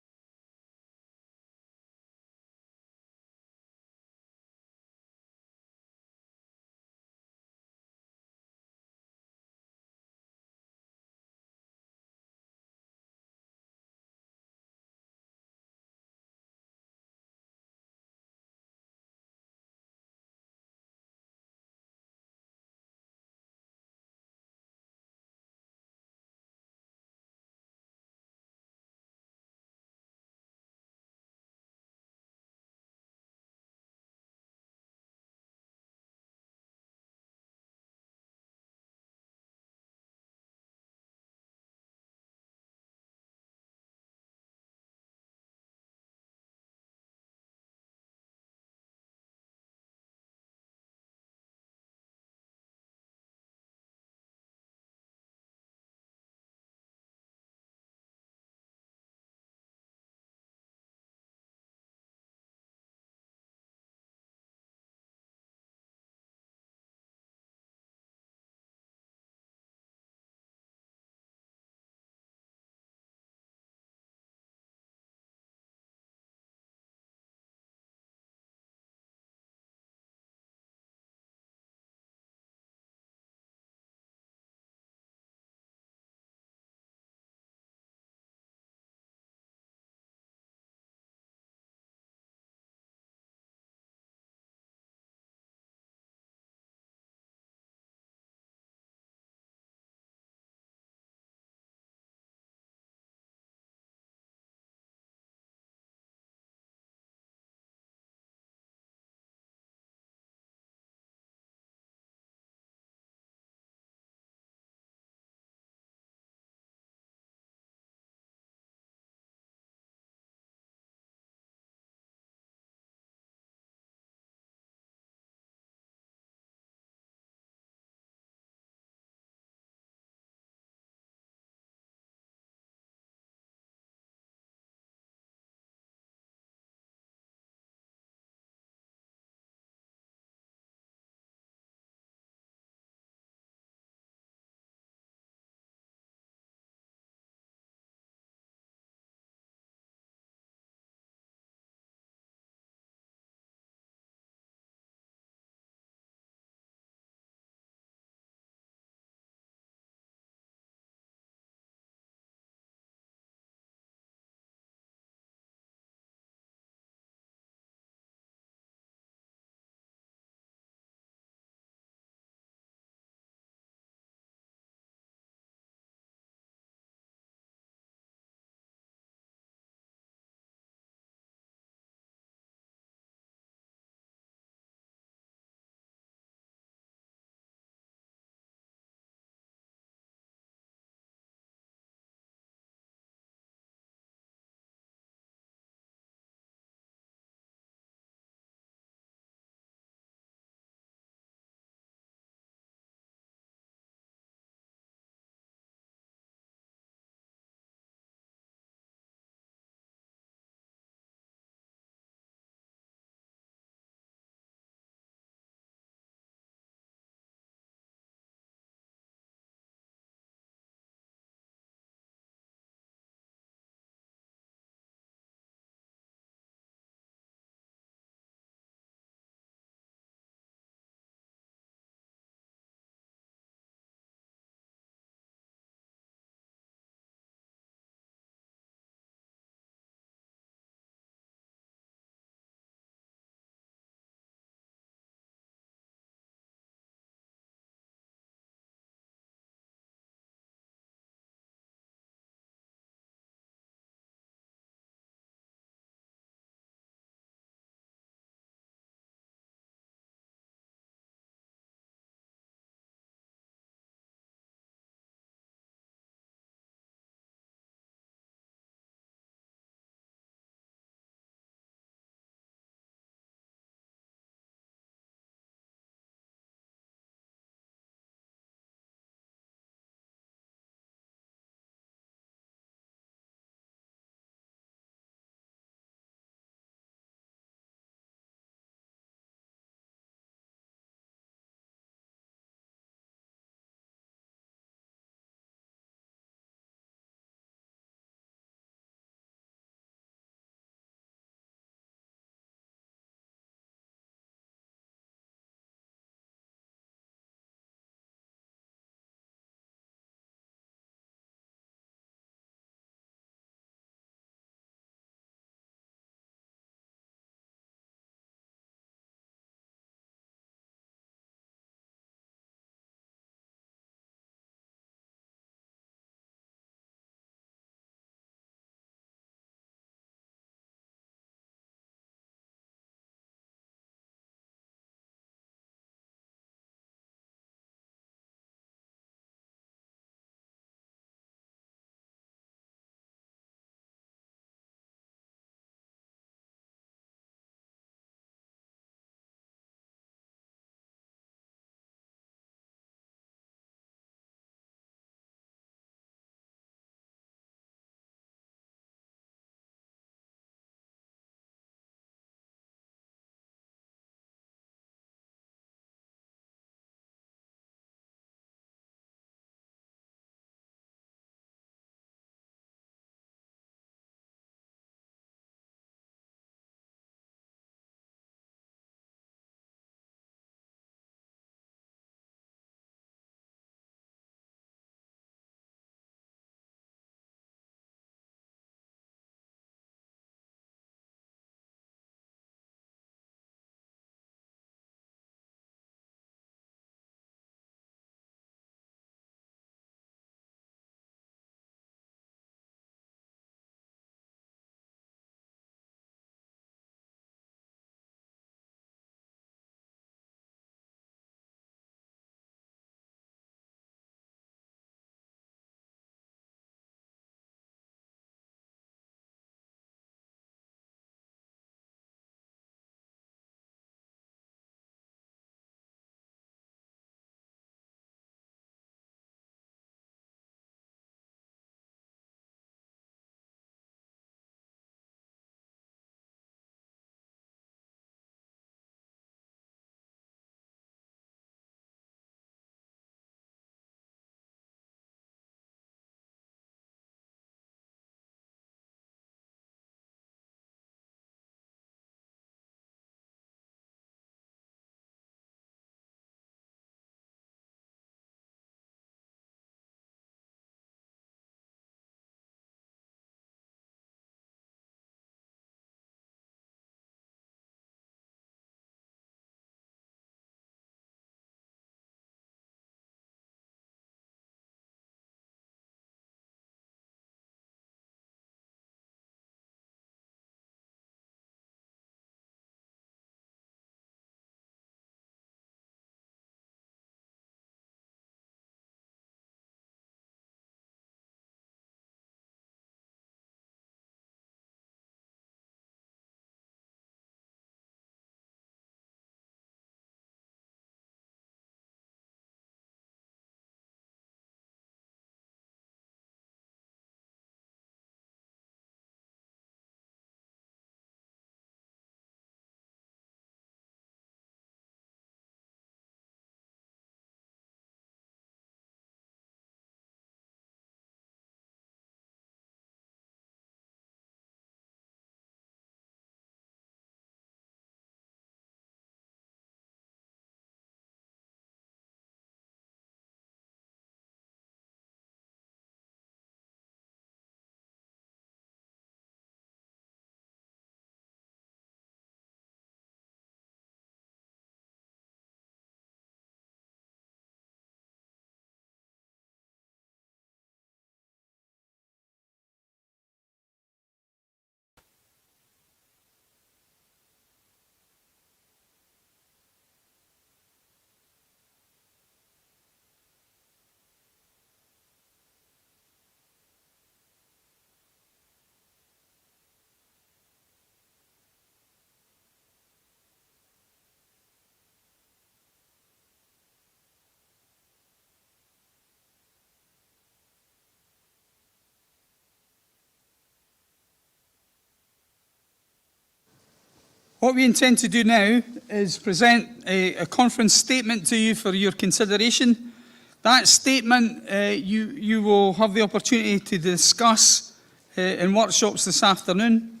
What we intend to do now is present a conference statement to you for your consideration. That statement you will have the opportunity to discuss in workshops this afternoon.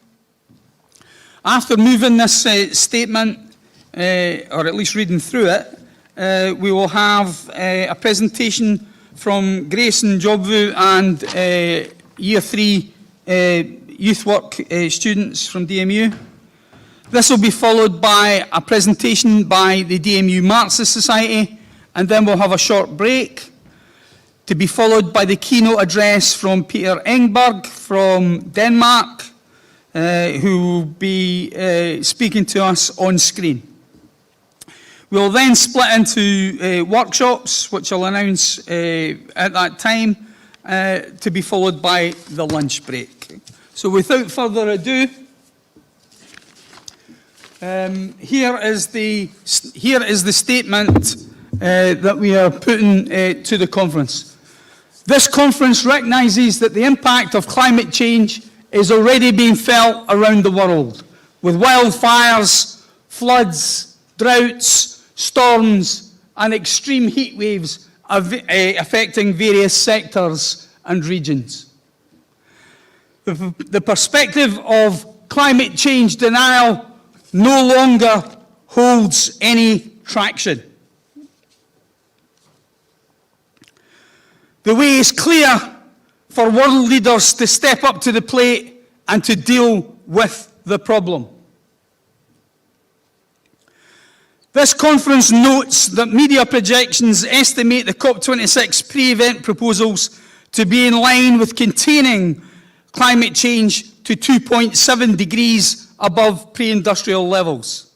After moving this statement, or at least reading through it, we will have a presentation from Grayson Jobvu and Year 3 youth work students from DMU. This will be followed by a presentation by the DMU Marxist Society, and then we'll have a short break, to be followed by the keynote address from Peter Engberg from Denmark, who will be speaking to us on screen. We'll then split into workshops, which I'll announce at that time, to be followed by the lunch break. So without further ado, here is the statement that we are putting to the conference. This conference recognises that the impact of climate change is already being felt around the world, with wildfires, floods, droughts, storms, and extreme heat waves affecting various sectors and regions. The perspective of climate change denial no longer holds any traction. The way is clear for world leaders to step up to the plate and to deal with the problem. This conference notes that media projections estimate the COP26 pre-event proposals to be in line with containing climate change to 2.7 degrees above pre-industrial levels.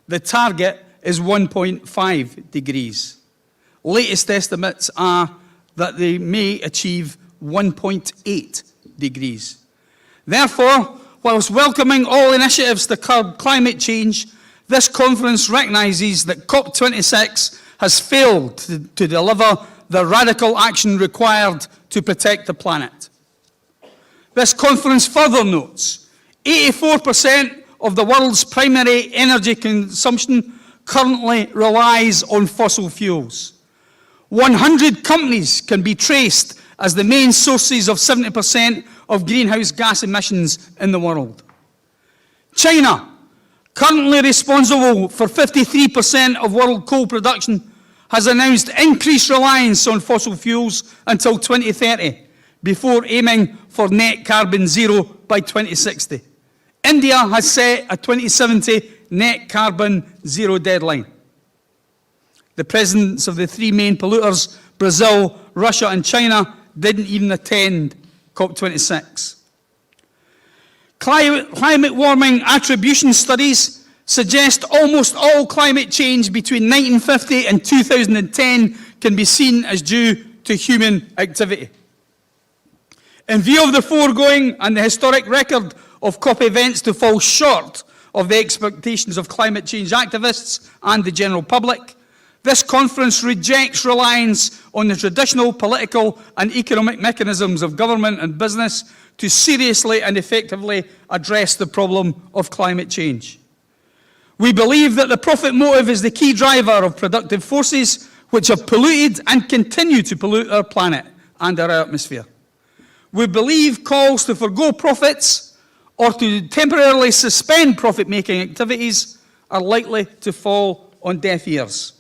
The target is 1.5 degrees. Latest estimates are that they may achieve 1.8 degrees. Therefore, whilst welcoming all initiatives to curb climate change, this conference recognises that COP26 has failed to deliver the radical action required to protect the planet. This conference further notes 84% of the world's primary energy consumption currently relies on fossil fuels. 100 companies can be traced as the main sources of 70% of greenhouse gas emissions in the world. China, currently responsible for 53% of world coal production, has announced increased reliance on fossil fuels until 2030, before aiming for net carbon zero by 2060. India has set a 2070 net carbon zero deadline. The presidents of the three main polluters, Brazil, Russia and China, didn't even attend COP26. Climate warming attribution studies suggest almost all climate change between 1950 and 2010 can be seen as due to human activity. In view of the foregoing and the historic record of COP events to fall short of the expectations of climate change activists and the general public, this conference rejects reliance on the traditional political and economic mechanisms of government and business to seriously and effectively address the problem of climate change. We believe that the profit motive is the key driver of productive forces which have polluted and continue to pollute our planet and our atmosphere. We believe calls to forgo profits or to temporarily suspend profit-making activities are likely to fall on deaf ears.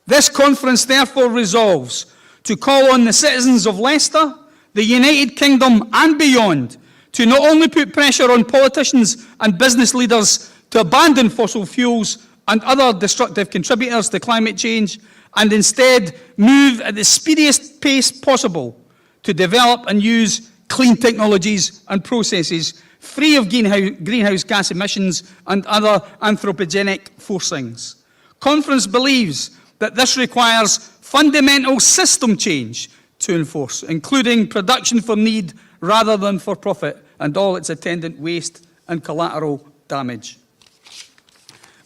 This conference therefore resolves to call on the citizens of Leicester, the United Kingdom and beyond to not only put pressure on politicians and business leaders to abandon fossil fuels and other destructive contributors to climate change, and instead move at the speediest pace possible to develop and use clean technologies and processes free of greenhouse gas emissions and other anthropogenic forcings. Conference believes that this requires fundamental system change to enforce, including production for need rather than for profit, and all its attendant waste and collateral damage.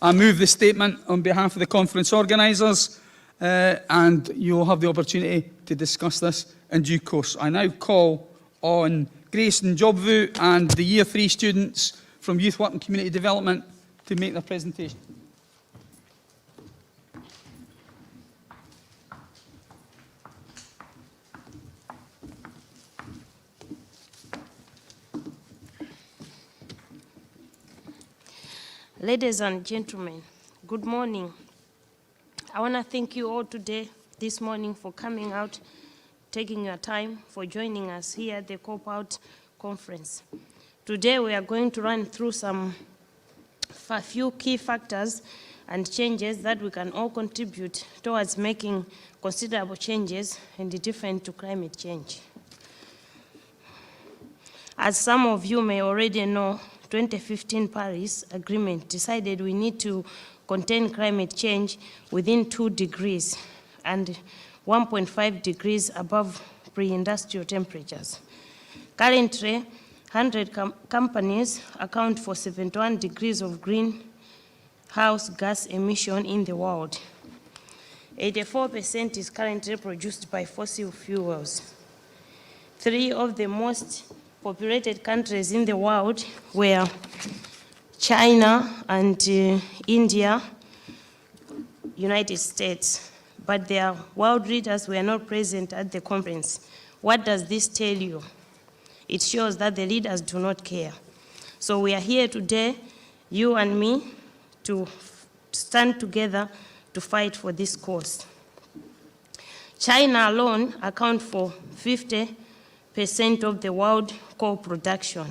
I move the statement on behalf of the conference organisers, and you will have the opportunity to discuss this in due course. I now call on Grayson Jobvu and the Year 3 students from Youth Work and Community Development to make their presentation. Ladies and gentlemen, good morning. I want to thank you all today, this morning, for coming out, taking your time, for joining us here at the COP Out conference. Today we are going to run through a few key factors and changes that we can all contribute towards making considerable changes and different to climate change. As some of you may already know, 2015 Paris Agreement decided we need to contain climate change within 2 degrees and 1.5 degrees above pre-industrial temperatures. Currently, 100 companies account for 71 degrees of greenhouse gas emission in the world. 84% is currently produced by fossil fuels. 3 of the most populated countries in the world were China and India, United States, but their world leaders were not present at the conference. What does this tell you? It shows that the leaders do not care. So we are here today, you and me, to stand together to fight for this cause. China alone accounts for 50% of the world coal production,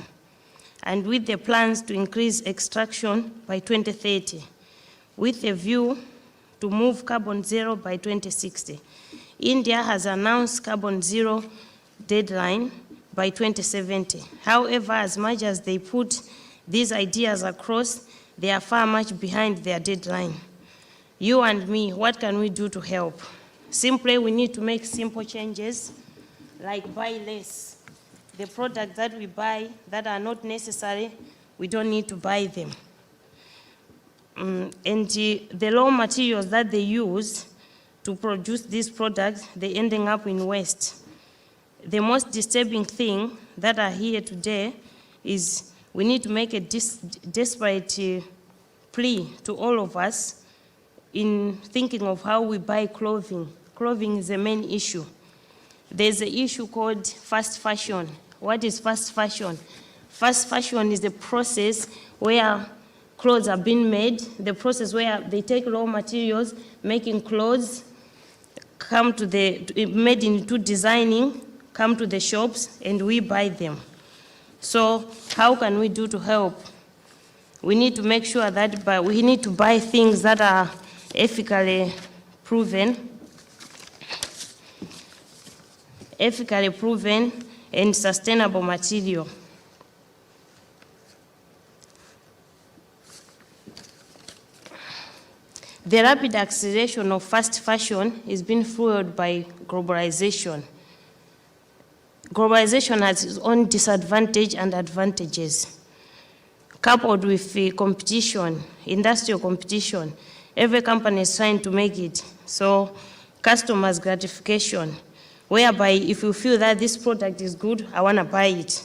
and with the plans to increase extraction by 2030, with a view to move carbon zero by 2060. India has announced carbon zero deadline by 2070. However, as much as they put these ideas across, they are far much behind their deadline. You and me, what can we do to help? Simply, we need to make simple changes, like buy less. The products that we buy that are not necessary, we don't need to buy them. And the raw materials that they use to produce these products, they're ending up in waste. The most disturbing thing that are here today is we need to make a desperate plea to all of us in thinking of how we buy clothing. Clothing is the main issue. There's an issue called fast fashion. What is fast fashion? Fast fashion is the process where clothes are being made, the process where they take raw materials, making clothes, made into designing, come to the shops, and we buy them. So how can we do to help? We need to make sure that we need to buy things that are ethically proven and sustainable material. The rapid acceleration of fast fashion is being fueled by globalization. Globalization has its own disadvantages and advantages. Coupled with competition, industrial competition, every company is trying to make it. So customers' gratification, whereby if you feel that this product is good, I want to buy it.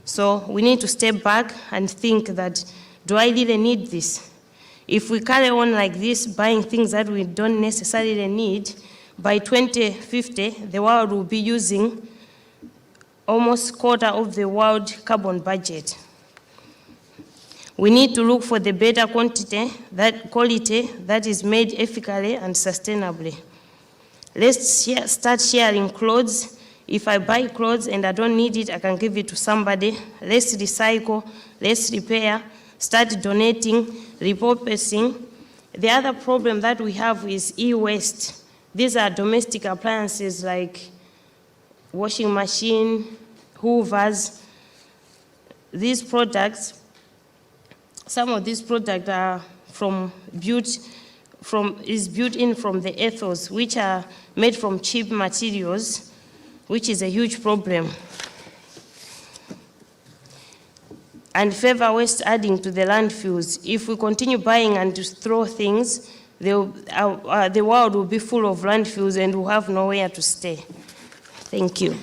So we need to step back and think that, do I really need this? If we carry on like this, buying things that we don't necessarily need, by 2050, the world will be using almost a quarter of the world carbon budget. We need to look for the better quality that is made ethically and sustainably. Let's start sharing clothes. If I buy clothes and I don't need it, I can give it to somebody. Let's recycle, let's repair, start donating, repurposing. The other problem that we have is e-waste. These are domestic appliances like washing machine, hoovers. These products, some of these products are built in from the ethos, which are made from cheap materials, which is a huge problem. And favor waste adding to the landfills. If we continue buying and just throw things, the world will be full of landfills and we'll have nowhere to stay. Thank you.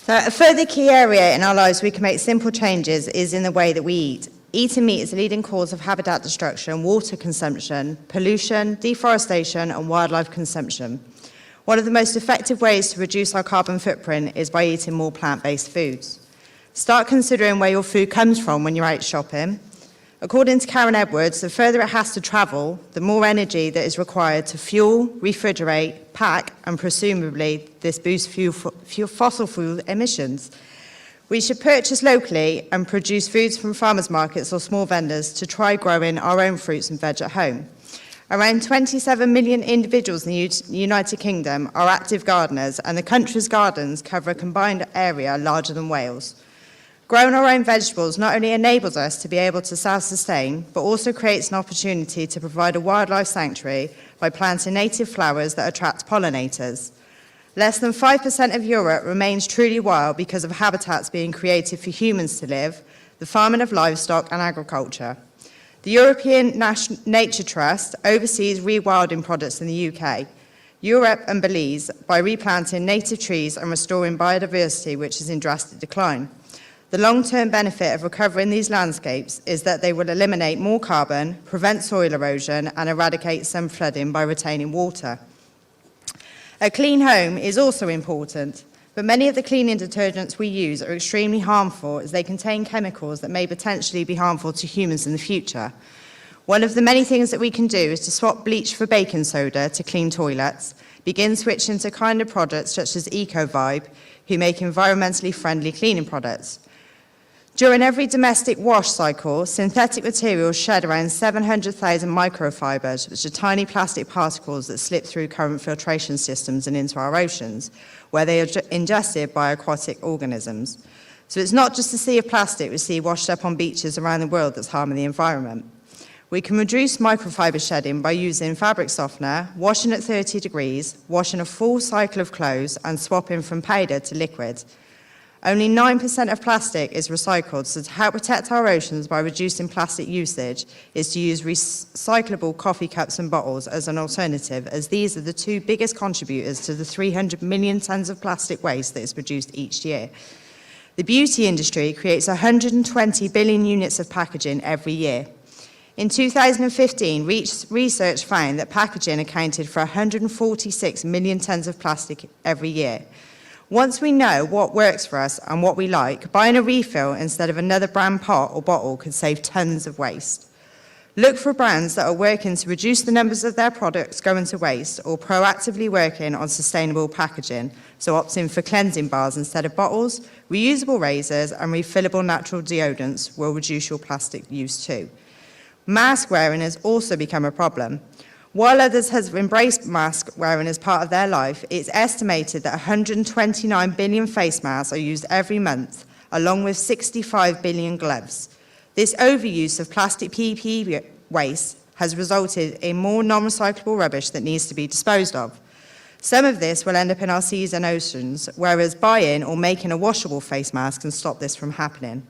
So a further key area in our lives we can make simple changes is in the way that we eat. Eating meat is a leading cause of habitat destruction, water consumption, pollution, deforestation and wildlife consumption. One of the most effective ways to reduce our carbon footprint is by eating more plant-based foods. Start considering where your food comes from when you're out shopping. According to Karen Edwards, the further it has to travel, the more energy that is required to fuel, refrigerate, pack, and presumably this boosts fossil fuel emissions. We should purchase locally and produce foods from farmers markets or small vendors to try growing our own fruits and veg at home. Around 27 million individuals in the United Kingdom are active gardeners, and the country's gardens cover a combined area larger than Wales. Growing our own vegetables not only enables us to be able to self-sustain, but also creates an opportunity to provide a wildlife sanctuary by planting native flowers that attract pollinators. Less than 5% of Europe remains truly wild because of habitats being created for humans to live, the farming of livestock and agriculture. The European Nature Trust oversees rewilding projects in the UK, Europe and Belize by replanting native trees and restoring biodiversity which is in drastic decline. The long-term benefit of recovering these landscapes is that they will eliminate more carbon, prevent soil erosion and eradicate some flooding by retaining water. A clean home is also important, but many of the cleaning detergents we use are extremely harmful as they contain chemicals that may potentially be harmful to humans in the future. One of the many things that we can do is to swap bleach for baking soda to clean toilets, begin switching to kinder products such as EcoVibe, who make environmentally friendly cleaning products. During every domestic wash cycle, synthetic materials shed around 700,000 microfibers, which are tiny plastic particles that slip through current filtration systems and into our oceans, where they are ingested by aquatic organisms. So it's not just the sea of plastic we see washed up on beaches around the world that's harming the environment. We can reduce microfiber shedding by using fabric softener, washing at 30 degrees, washing a full cycle of clothes, and swapping from powder to liquid. Only 9% of plastic is recycled, so to help protect our oceans by reducing plastic usage is to use recyclable coffee cups and bottles as an alternative, as these are the two biggest contributors to the 300 million tonnes of plastic waste that is produced each year. The beauty industry creates 120 billion units of packaging every year. In 2015, research found that packaging accounted for 146 million tonnes of plastic every year. Once we know what works for us and what we like, buying a refill instead of another brand pot or bottle could save tons of waste. Look for brands that are working to reduce the numbers of their products going to waste or proactively working on sustainable packaging, so opting for cleansing bars instead of bottles, reusable razors and refillable natural deodorants will reduce your plastic use too. Mask wearing has also become a problem. While others have embraced mask wearing as part of their life, it's estimated that 129 billion face masks are used every month, along with 65 billion gloves. This overuse of plastic PPE waste has resulted in more non-recyclable rubbish that needs to be disposed of. Some of this will end up in our seas and oceans, whereas buying or making a washable face mask can stop this from happening.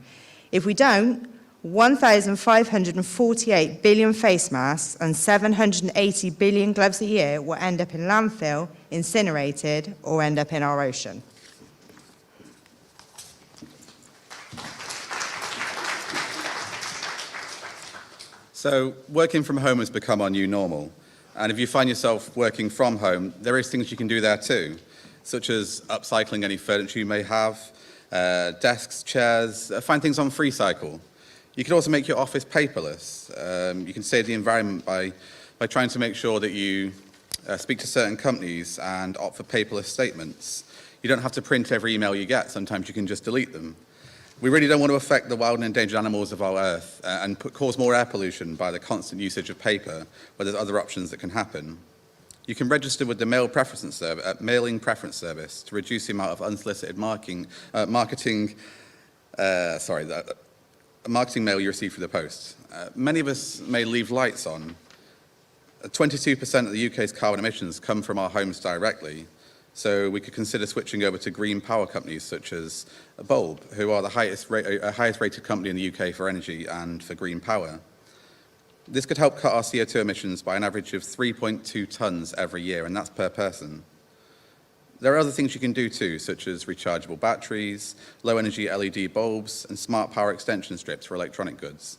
If we don't, 1,548 billion face masks and 780 billion gloves a year will end up in landfill, incinerated, or end up in our ocean. So working from home has become our new normal. And if you find yourself working from home, there is things you can do there too, such as upcycling any furniture you may have, desks, chairs, find things on FreeCycle. You can also make your office paperless. You can save the environment by trying to make sure that you speak to certain companies and opt for paperless statements. You don't have to print every email you get. Sometimes you can just delete them. We really don't want to affect the wild and endangered animals of our Earth and cause more air pollution by the constant usage of paper, where there's other options that can happen. You can register with the mailing preference service to reduce the amount of unsolicited marketing mail you receive through the post. Many of us may leave lights on. 22% of the UK's carbon emissions come from our homes directly, so we could consider switching over to green power companies such as Bulb, who are the highest rated company in the UK for energy and for green power. This could help cut our CO2 emissions by an average of 3.2 tonnes every year, and that's per person. There are other things you can do too, such as rechargeable batteries, low-energy LED bulbs, and smart power extension strips for electronic goods.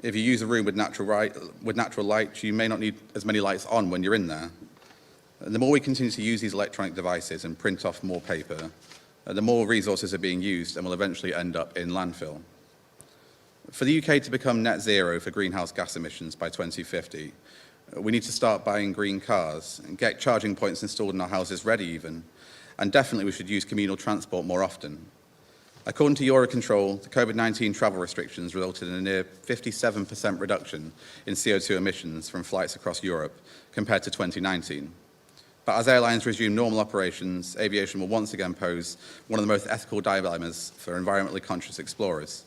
If you use a room with natural light, you may not need as many lights on when you're in there. And the more we continue to use these electronic devices and print off more paper, the more resources are being used and will eventually end up in landfill. For the UK to become net zero for greenhouse gas emissions by 2050, we need to start buying green cars and get charging points installed in our houses ready even. And definitely we should use communal transport more often. According to Eurocontrol, the COVID-19 travel restrictions resulted in a near 57% reduction in CO2 emissions from flights across Europe compared to 2019. But as airlines resume normal operations, aviation will once again pose one of the most ethical dilemmas for environmentally conscious explorers.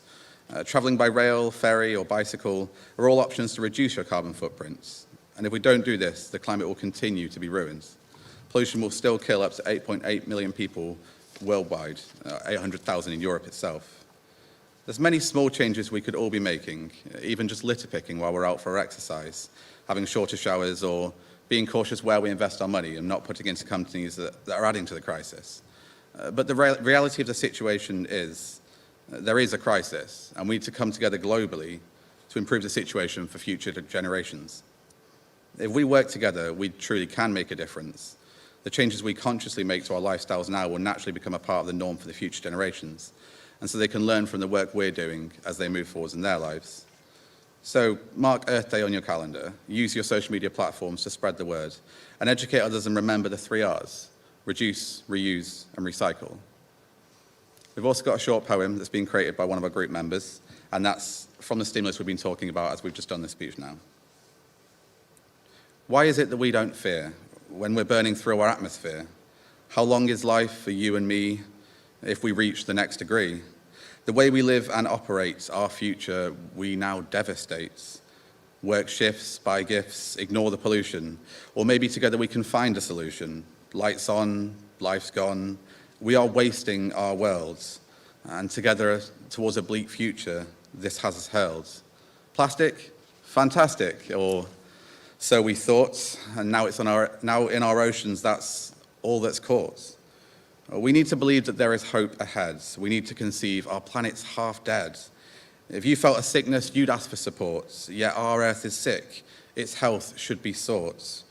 Travelling by rail, ferry or bicycle are all options to reduce your carbon footprints. And if we don't do this, the climate will continue to be ruined. Pollution will still kill up to 8.8 million people worldwide, 800,000 in Europe itself. There's many small changes we could all be making, even just litter picking while we're out for our exercise, having shorter showers, or being cautious where we invest our money and not putting into companies that are adding to the crisis. But the reality of the situation is there is a crisis, and we need to come together globally to improve the situation for future generations. If we work together, we truly can make a difference. The changes we consciously make to our lifestyles now will naturally become a part of the norm for the future generations, and so they can learn from the work we're doing as they move forwards in their lives. So mark Earth Day on your calendar, use your social media platforms to spread the word, and educate others and remember the 3 R's: reduce, reuse, and recycle. We've also got a short poem that's been created by one of our group members, and that's from the stimulus we've been talking about as we've just done this speech now. Why is it that we don't fear when we're burning through our atmosphere? How long is life for you and me if we reach the next degree? The way we live and operate, our future, we now devastate. Work shifts, buy gifts, ignore the pollution, or maybe together we can find a solution. Lights on, life's gone. We are wasting our worlds, and together towards a bleak future, this has us hurled. Plastic? Fantastic, or so we thought, and now it's now in our oceans, that's all that's caught. We need to believe that there is hope ahead. We need to conceive our planet's half dead. If you felt a sickness, you'd ask for support, yet our Earth is sick. Its health should be sought.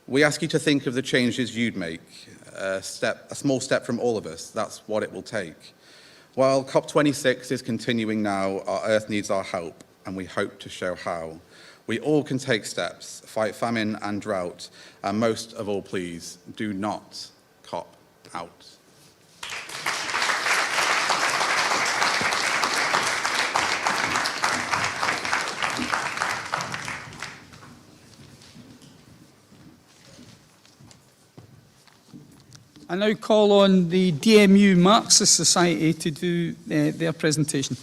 We ask you to think of the changes you'd make, a small step from all of us. That's what it will take. While COP26 is continuing now, our Earth needs our help, and we hope to show how. We all can take steps, fight famine and drought, and most of all, please, do not cop out. I now call on the DMU Marxist Society to do their presentation.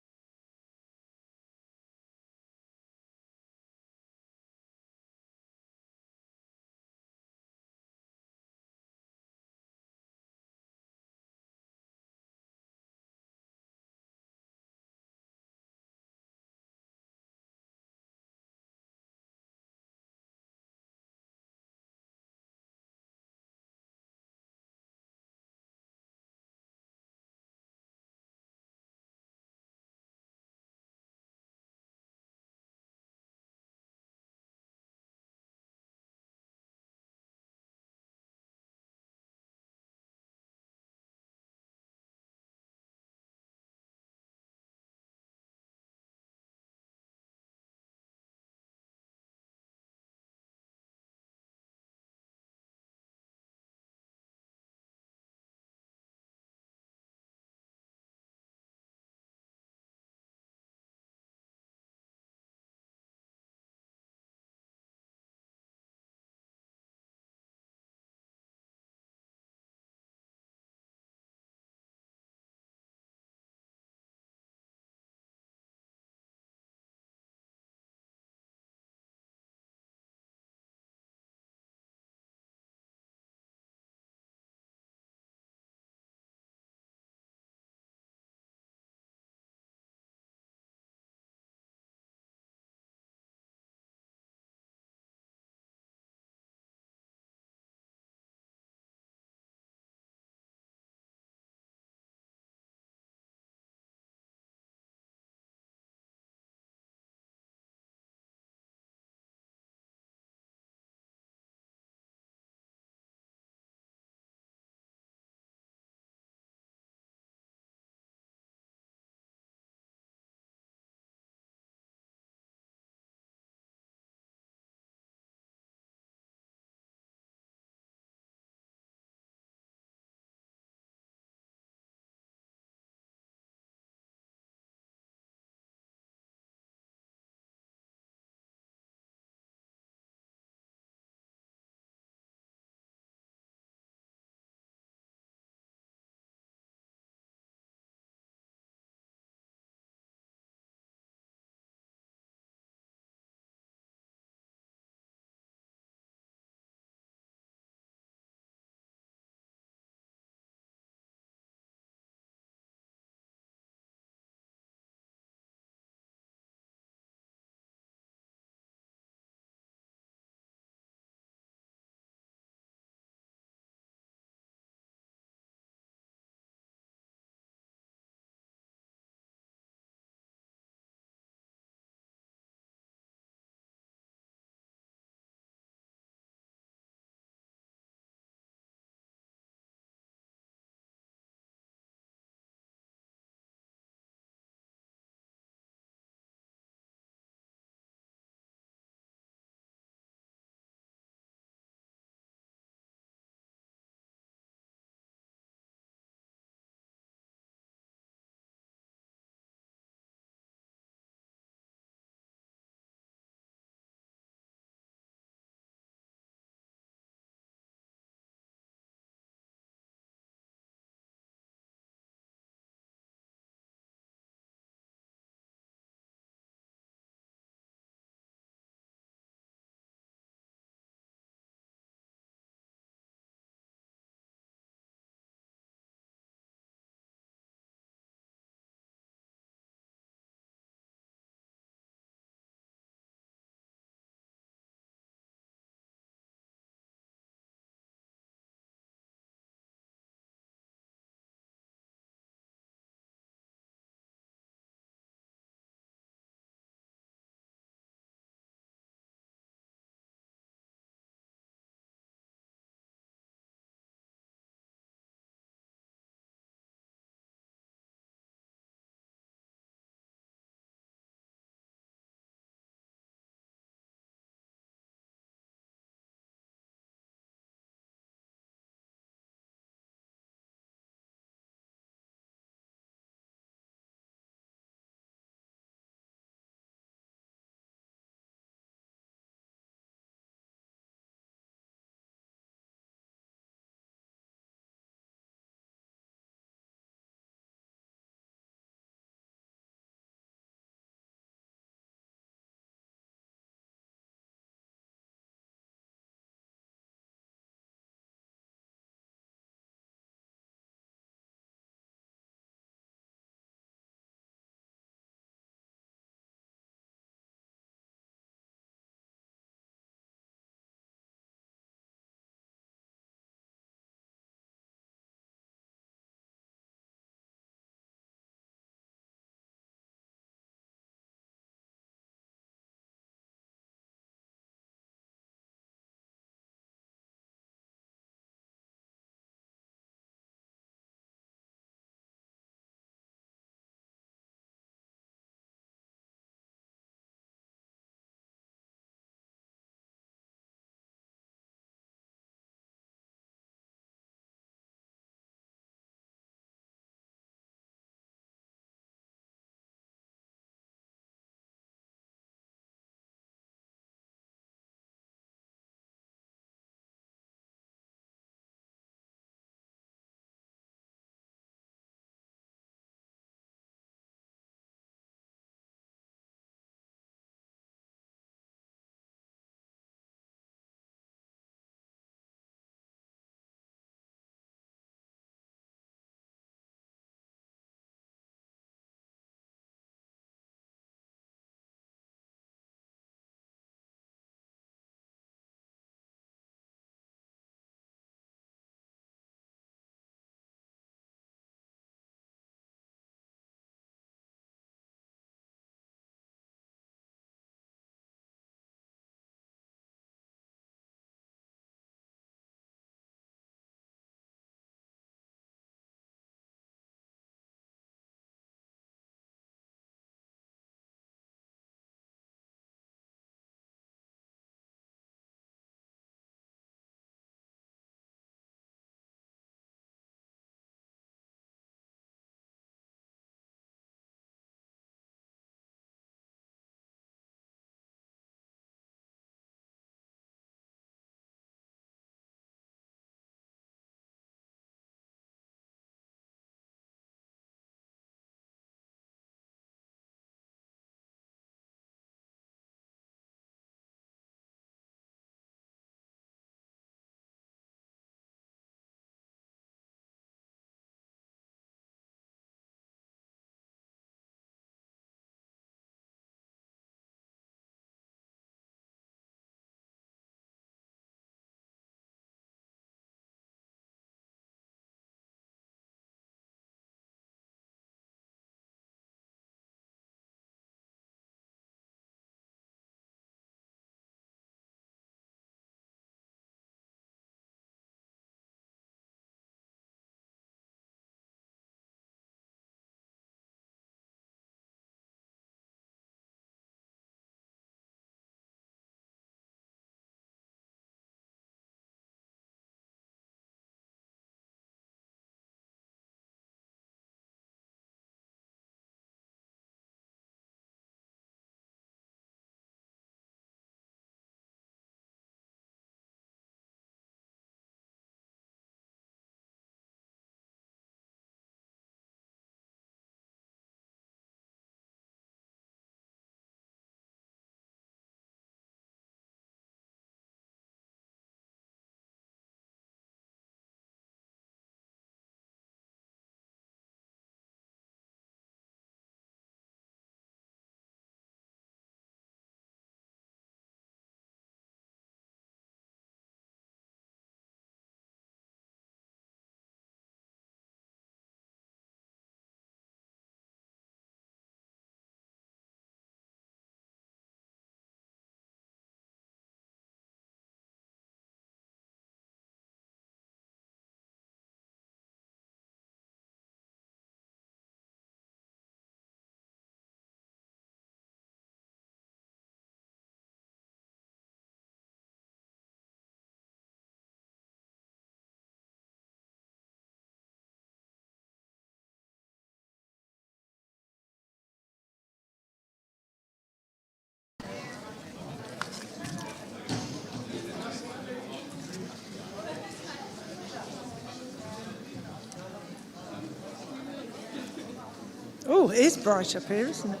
Oh, it is bright up here, isn't it?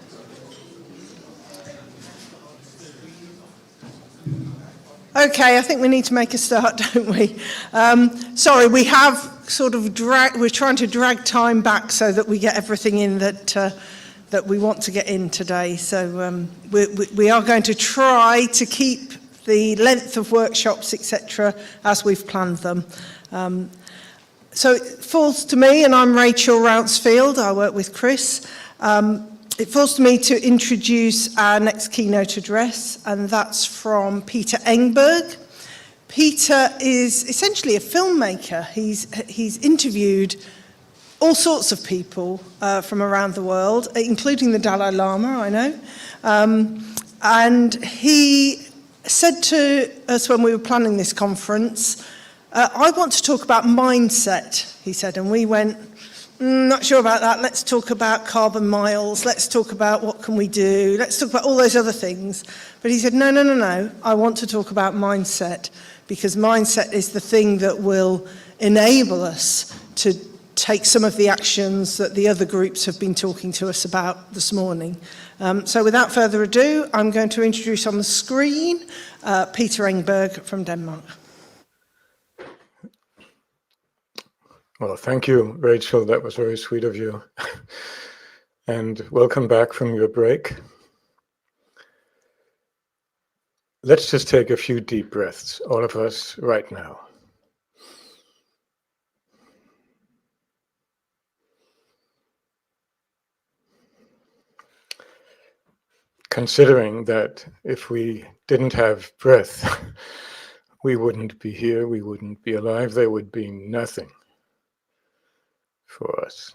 Okay, I think we need to make a start, don't we? Sorry, we have sort of we're trying to drag time back so that we get everything in that we want to get in today. So we are going to try to keep the length of workshops, etc., as we've planned them. So it falls to me, and I'm Rachel Rounsfield, I work with Chris. It falls to me to introduce our next keynote address, and that's from Peter Engberg. Peter is essentially a filmmaker. He's interviewed all sorts of people from around the world, including the Dalai Lama, I know. And he said to us when we were planning this conference, I want to talk about mindset, he said, and we went, not sure about that, let's talk about carbon miles, let's talk about what can we do, let's talk about all those other things. But he said, no, I want to talk about mindset, because mindset is the thing that will enable us to take some of the actions that the other groups have been talking to us about this morning. So without further ado, I'm going to introduce on the screen Peter Engberg from Denmark. Well, thank you, Rachel. That was very sweet of you. And welcome back from your break. Let's just take a few deep breaths, all of us, right now. Considering that if we didn't have breath, we wouldn't be here, we wouldn't be alive, there would be nothing for us.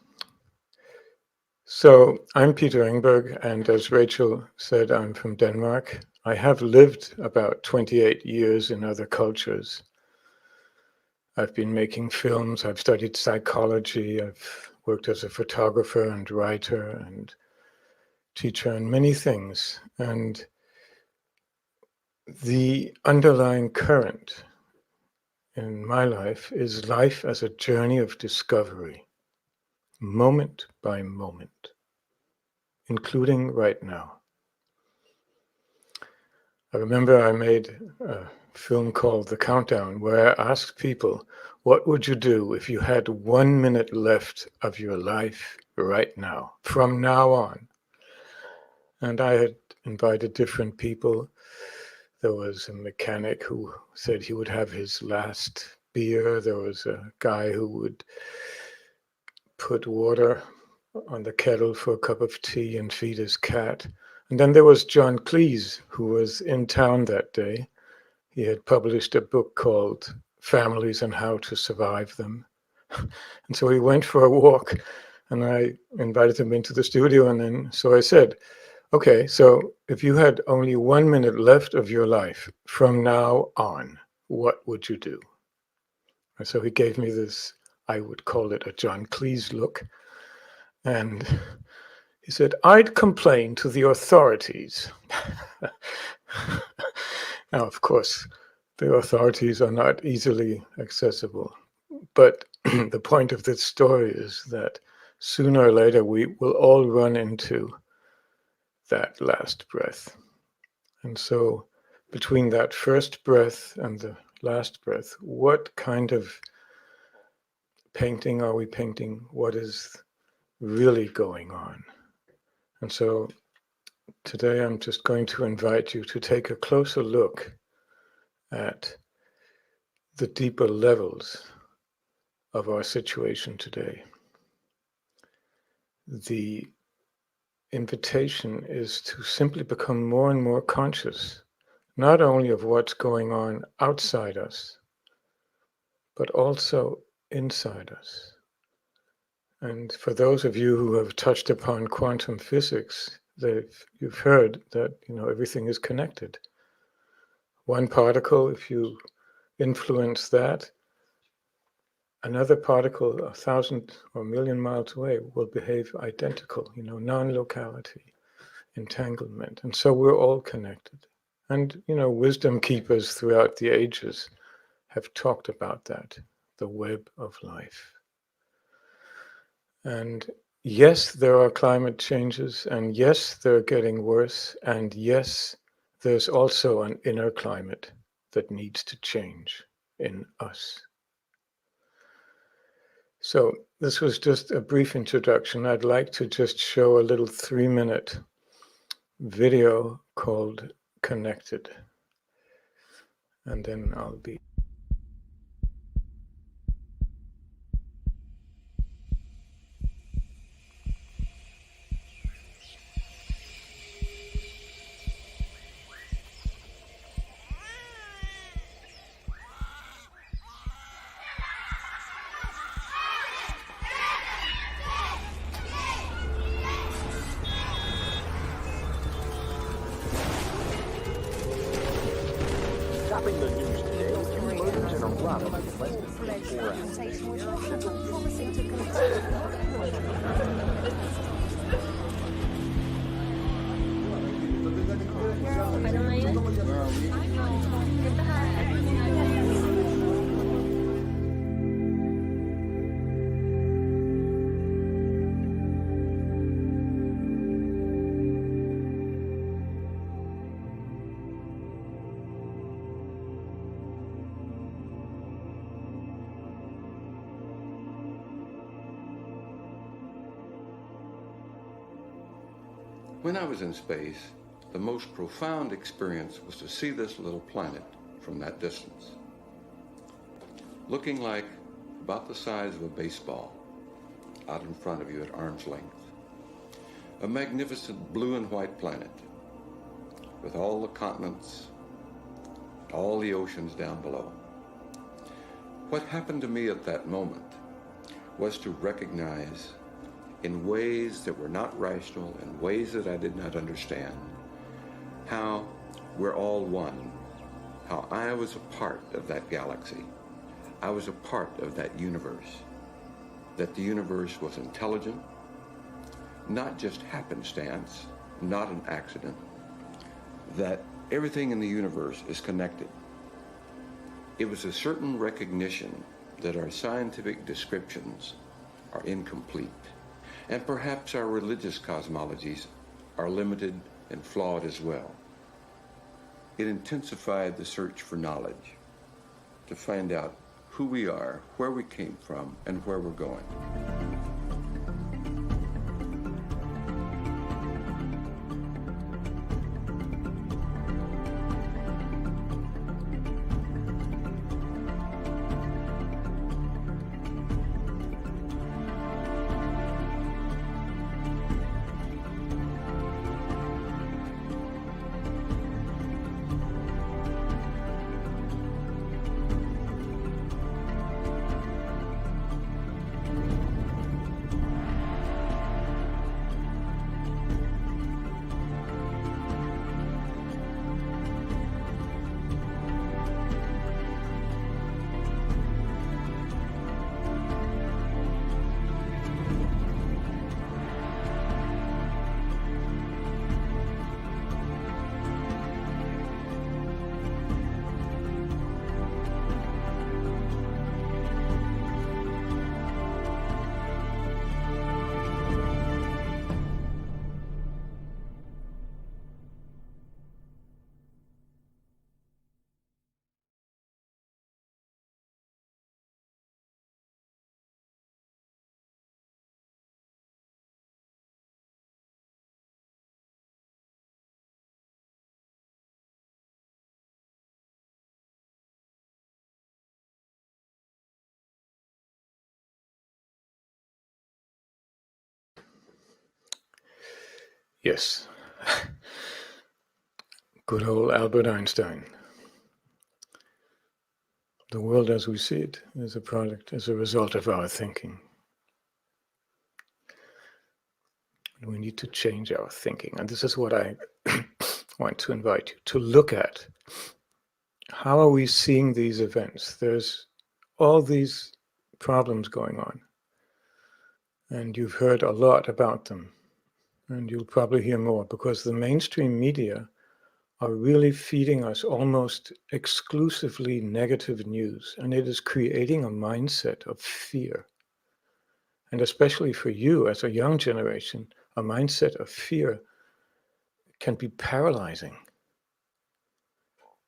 So I'm Peter Engberg, and as Rachel said, I'm from Denmark. I have lived about 28 years in other cultures. I've been making films, I've studied psychology, I've worked as a photographer and writer and teacher and many things. And the underlying current in my life is life as a journey of discovery, moment by moment, including right now. I remember I made a film called The Countdown, where I asked people, what would you do if you had 1 minute left of your life right now, from now on? And I had invited different people. There was a mechanic who said he would have his last beer. There was a guy who would put water on the kettle for a cup of tea and feed his cat. And then there was John Cleese, who was in town that day. He had published a book called Families and How to Survive Them. And so he went for a walk, and I invited him into the studio. And then, so I said, okay, so if you had only 1 minute left of your life from now on, what would you do? And so he gave me this, I would call it a John Cleese look. And he said, I'd complain to the authorities. Now, of course, the authorities are not easily accessible. But the point of this story is that sooner or later, we will all run into that last breath. And so between that first breath and the last breath, what kind of painting are we painting? What is really going on? And so today I'm just going to invite you to take a closer look at the deeper levels of our situation today. The invitation is to simply become more and more conscious, not only of what's going on outside us, but also inside us. And for those of you who have touched upon quantum physics, you've heard that everything is connected. One particle, if you influence that, another particle 1,000 or 1,000,000 miles away will behave identical, non-locality, entanglement. And so we're all connected. And, wisdom keepers throughout the ages have talked about that, the web of life. And yes, there are climate changes, and yes, they're getting worse, and yes, there's also an inner climate that needs to change in us. So this was just a brief introduction. I'd like to just show a little 3-minute video called Connected, and then I'll be Topping the news today, 2 murders in a robbery in less than 24 When I was in space, the most profound experience was to see this little planet from that distance, looking like about the size of a baseball out in front of you at arm's length. A magnificent blue and white planet with all the continents, all the oceans down below. What happened to me at that moment was to recognize in ways that were not rational, in ways that I did not understand, how we're all one, how I was a part of that galaxy. I was a part of that universe, that the universe was intelligent, not just happenstance, not an accident, that everything in the universe is connected. It was a certain recognition that our scientific descriptions are incomplete, and perhaps our religious cosmologies are limited and flawed as well. It intensified the search for knowledge, to find out who we are, where we came from, and where we're going. Yes. Good old Albert Einstein. The world as we see it is a result of our thinking. And we need to change our thinking. And this is what I want to invite you to look at. How are we seeing these events? There's all these problems going on. And you've heard a lot about them. And you'll probably hear more, because the mainstream media are really feeding us almost exclusively negative news, and it is creating a mindset of fear. And especially for you as a young generation, a mindset of fear can be paralyzing.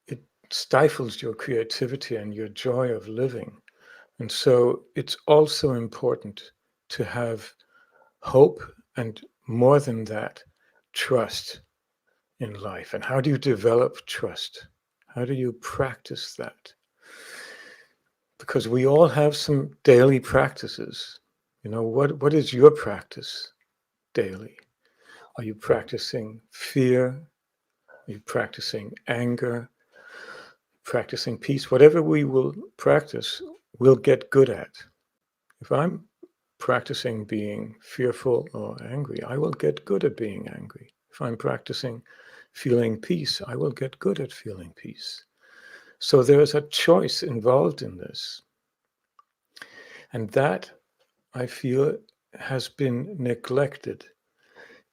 It stifles your creativity and your joy of living. And so it's also important to have hope and, more than that, trust in life. And how do you develop trust? How do you practice that? Because we all have some daily practices. You know, what is your practice daily? Are you practicing fear? Are you practicing anger? Practicing peace? Whatever we will practice, we'll get good at. If I'm practicing being fearful or angry, I will get good at being angry. If I'm practicing feeling peace, I will get good at feeling peace. So there is a choice involved in this. And that, I feel, has been neglected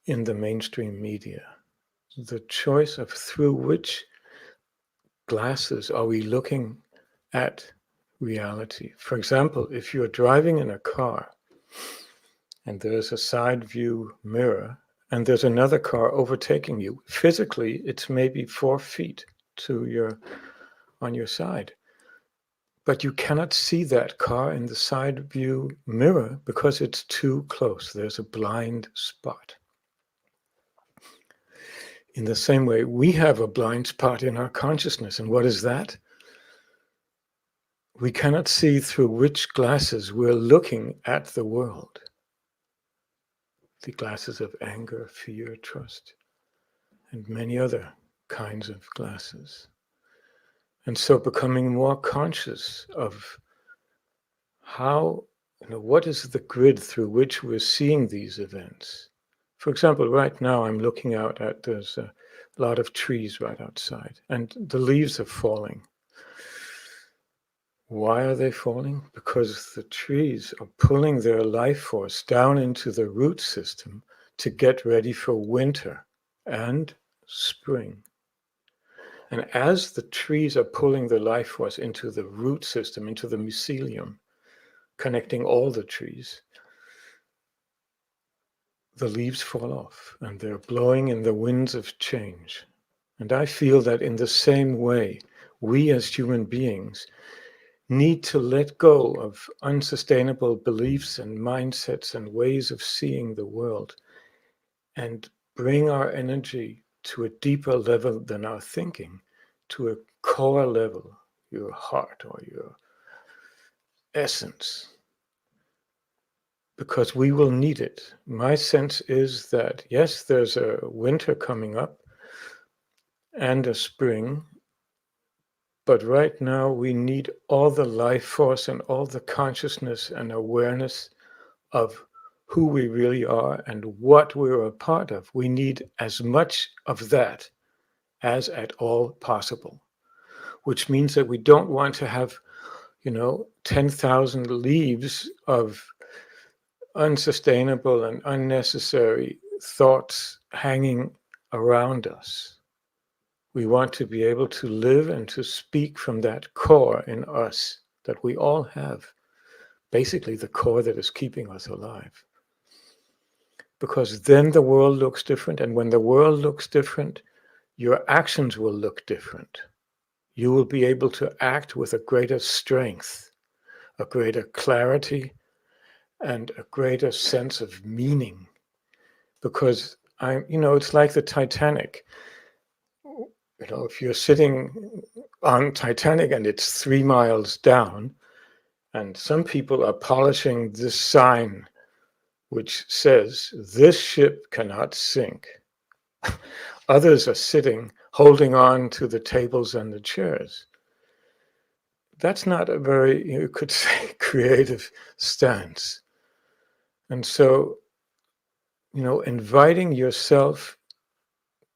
in the mainstream media. The choice of through which glasses are we looking at reality. For example, if you're driving in a car and there's a side view mirror and there's another car overtaking you, physically it's maybe 4 feet on your side. But you cannot see that car in the side view mirror because it's too close. There's a blind spot. In the same way, we have a blind spot in our consciousness. And what is that? We cannot see through which glasses we're looking at the world. The glasses of anger, fear, trust, and many other kinds of glasses. And so becoming more conscious of how, what is the grid through which we're seeing these events? For example, right now I'm looking out at, there's a lot of trees right outside, and the leaves are falling. Why are they falling? Because the trees are pulling their life force down into the root system to get ready for winter and spring. And as the trees are pulling the life force into the root system, into the mycelium, connecting all the trees, the leaves fall off and they're blowing in the winds of change. And I feel that in the same way, we as human beings need to let go of unsustainable beliefs and mindsets and ways of seeing the world and bring our energy to a deeper level than our thinking, to a core level, your heart or your essence, because we will need it. My sense is that, yes, there's a winter coming up and a spring, but right now we need all the life force and all the consciousness and awareness of who we really are and what we're a part of. We need as much of that as at all possible, which means that we don't want to have, 10,000 leaves of unsustainable and unnecessary thoughts hanging around us. We want to be able to live and to speak from that core in us that we all have, basically the core that is keeping us alive. Because then the world looks different, and when the world looks different, your actions will look different. You will be able to act with a greater strength, a greater clarity, and a greater sense of meaning. Because it's like the Titanic. If you're sitting on Titanic and it's 3 miles down, and some people are polishing this sign which says, "This ship cannot sink." Others are sitting, holding on to the tables and the chairs. That's not a very, you could say, creative stance. And so, inviting yourself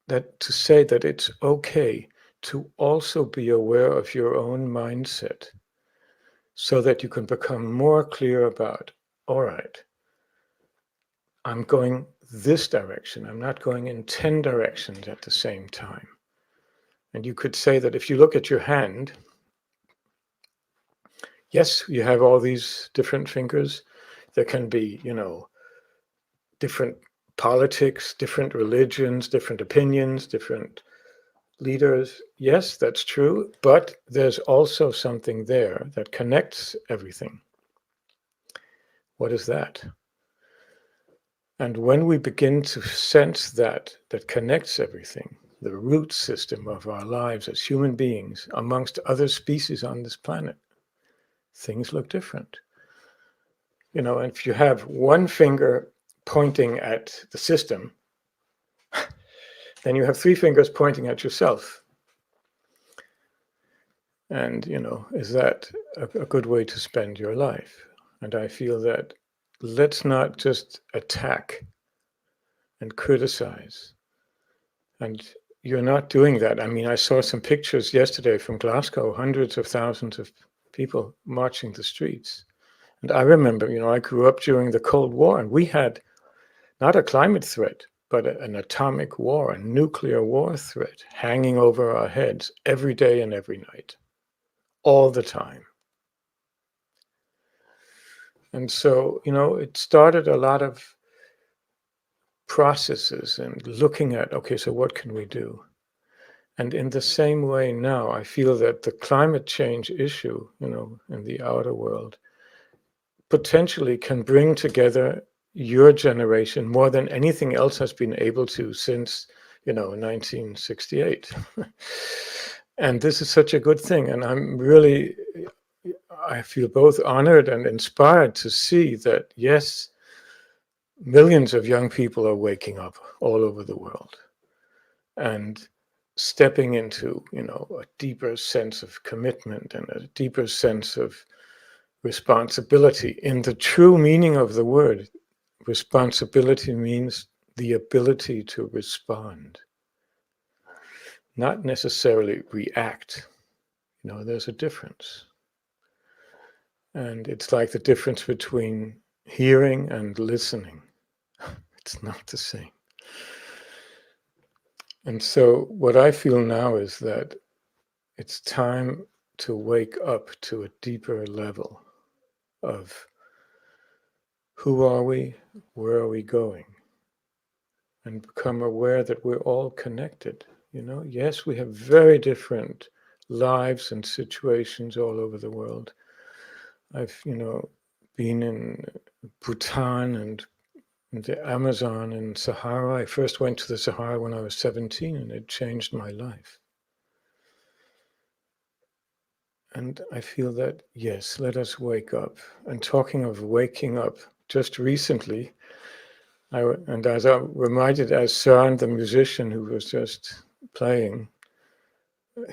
to say that it's okay to also be aware of your own mindset so that you can become more clear about, all right, I'm going this direction. I'm not going in 10 directions at the same time. And you could say that if you look at your hand, yes, you have all these different fingers, There can be, you know, different politics, different religions, different opinions, different leaders. Yes, that's true, but there's also something there that connects everything. What is that? And when we begin to sense that connects everything, the root system of our lives as human beings amongst other species on this planet, things look different. You know, if you have one finger pointing at the system, then you have three fingers pointing at yourself. And, you know, is that a good way to spend your life? And I feel that let's not just attack and criticize. And you're not doing that. I mean, I saw some pictures yesterday from Glasgow, hundreds of thousands of people marching the streets. And I remember, you know, I grew up during the Cold War, and we had not a climate threat, but an atomic war, a nuclear war threat hanging over our heads every day and every night, all the time. And so, you know, it started a lot of processes and looking at, okay, so what can we do? And in the same way now, I feel that the climate change issue, you know, in the outer world, potentially can bring together your generation more than anything else has been able to since, you know, 1968. And this is such a good thing. And I feel both honored and inspired to see that, yes, millions of young people are waking up all over the world and stepping into, you know, a deeper sense of commitment and a deeper sense of responsibility. In the true meaning of the word, responsibility means the ability to respond, not necessarily react. You know, there's a difference. And it's like the difference between hearing and listening. It's not the same. And so what I feel now is that it's time to wake up to a deeper level of who are we, where are we going, and become aware that we're all connected. You know, yes, we have very different lives and situations all over the world. I've, you know, been in Bhutan and the Amazon and Sahara. I first went to the Sahara when I was 17, and it changed my life. And I feel that, yes, let us wake up. And talking of waking up, just recently, and as I'm reminded, as Søren, the musician who was just playing,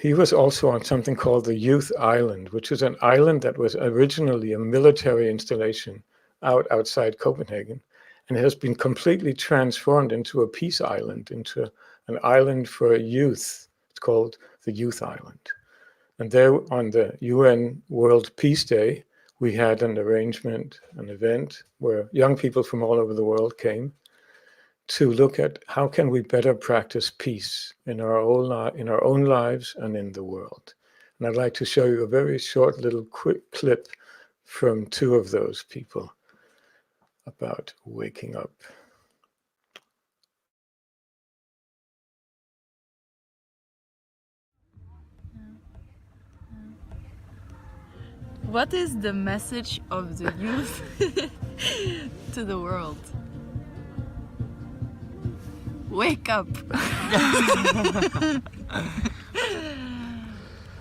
he was also on something called the Youth Island, which is an island that was originally a military installation outside Copenhagen. And it has been completely transformed into a peace island, into an island for youth. It's called the Youth Island. And there on the UN World Peace Day, we had an arrangement, an event where young people from all over the world came to look at how can we better practice peace in our own lives and in the world. And I'd like to show you a very short little quick clip from two of those people about waking up. What is the message of the youth to the world? Wake up!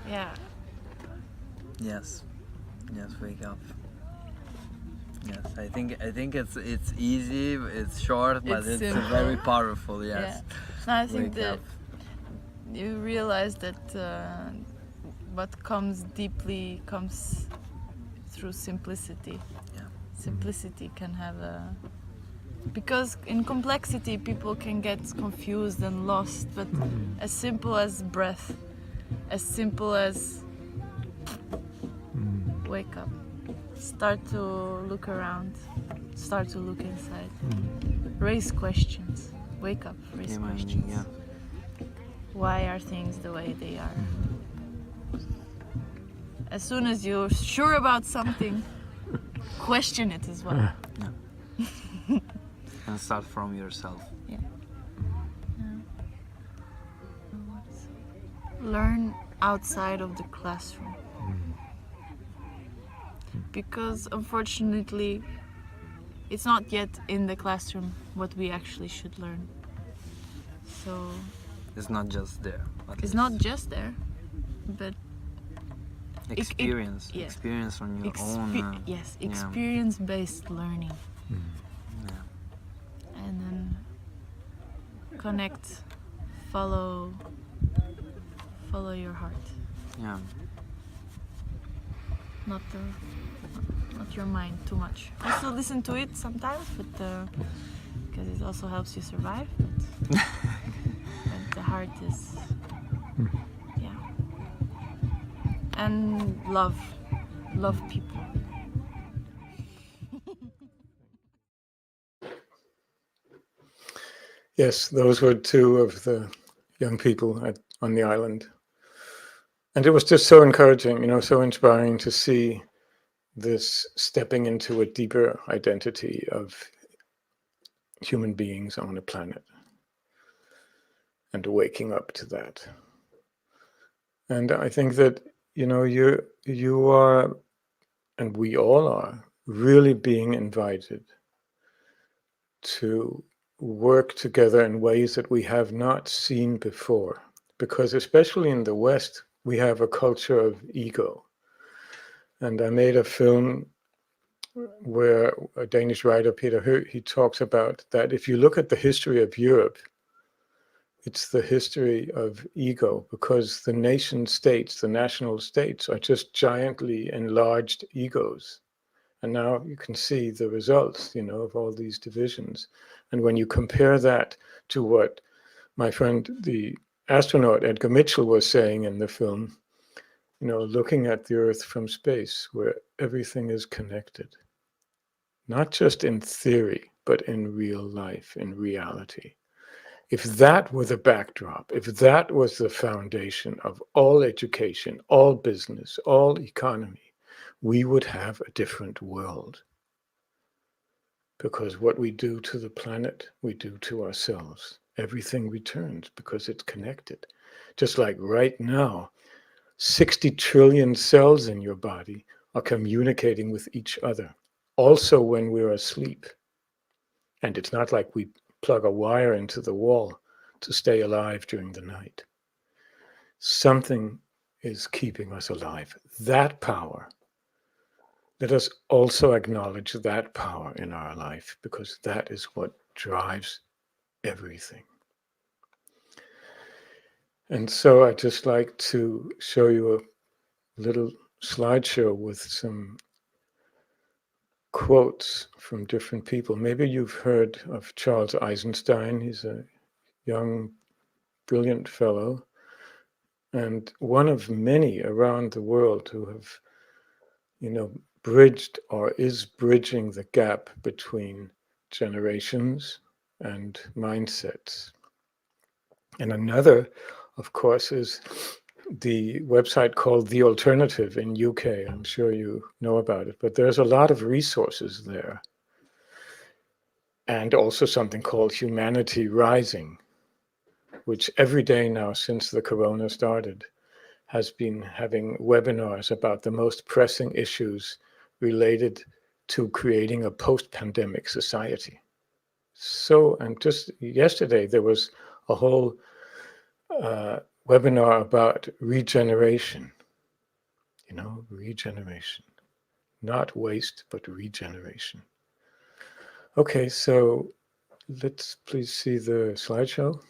Yeah. Yes, wake up. Yes, I think it's easy, it's short, but it's very powerful. Yes. Yeah. No, I think that you realize that what comes deeply comes through simplicity. Yeah. Simplicity can have because in complexity people can get confused and lost, but as simple as breath, as simple as wake up, start to look around, start to look inside, raise questions, wake up, raise questions. Yeah. Why are things the way they are? As soon as you're sure about something, question it as well. and start from yourself. Yeah. Learn outside of the classroom. Because unfortunately, it's not yet in the classroom what we actually should learn. So It's not just there. it's not just there, but Experience. yeah. Experience on your own. Yes, yeah. experience-based learning. Yeah. And then connect, follow your heart. Yeah. Not your mind too much. Also listen to it sometimes, but because it also helps you survive. But, but the heart is, yeah. And love people. Yes, those were two of the young people on the island. And it was just so encouraging, so inspiring to see this stepping into a deeper identity of human beings on a planet and waking up to that. And I think that, you are, and we all are, really being invited to work together in ways that we have not seen before. Because especially in the West, we have a culture of ego. And I made a film where a Danish writer, Peter Høeg, he talks about that if you look at the history of Europe, it's the history of ego, because the nation states, the national states, are just giantly enlarged egos. And now you can see the results, of all these divisions. And when you compare that to what my friend, the astronaut Edgar Mitchell, was saying in the film, looking at the Earth from space, where everything is connected, not just in theory, but in real life, in reality. If that were the backdrop, if that was the foundation of all education, all business, all economy, we would have a different world. Because what we do to the planet, we do to ourselves. Everything returns because it's connected. Just like right now, 60 trillion cells in your body are communicating with each other, also when we're asleep. And it's not like we plug a wire into the wall to stay alive during the night. Something is keeping us alive. That power. Let us also acknowledge that power in our life, because that is what drives everything. And so I'd just like to show you a little slideshow with some quotes from different people. Maybe you've heard of Charles Eisenstein. He's a young, brilliant fellow, and one of many around the world who have, bridged or is bridging the gap between generations and mindsets. And another, of course, is the website called The Alternative in UK. I'm sure you know about it, but there's a lot of resources there. And also something called Humanity Rising, which every day now since the corona started has been having webinars about the most pressing issues related to creating a post-pandemic society. So, and just yesterday there was a whole webinar about regeneration. Regeneration. Not waste, but regeneration. Okay, so let's please see the slideshow.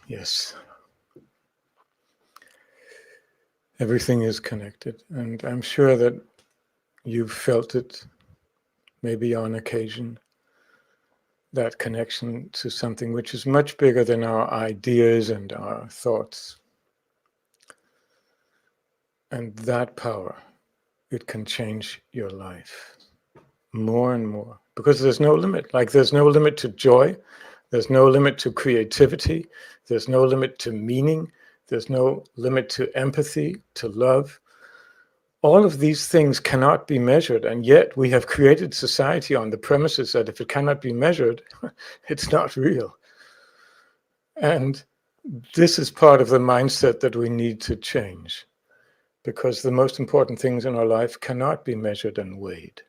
Yes. Everything is connected, and I'm sure that you've felt it, maybe on occasion, that connection to something which is much bigger than our ideas and our thoughts. And that power, it can change your life more and more, because there's no limit. Like there's no limit to joy, there's no limit to creativity, there's no limit to meaning, there's no limit to empathy, to love. All of these things cannot be measured, and yet we have created society on the premises that if it cannot be measured, it's not real. And this is part of the mindset that we need to change, because the most important things in our life cannot be measured and weighed.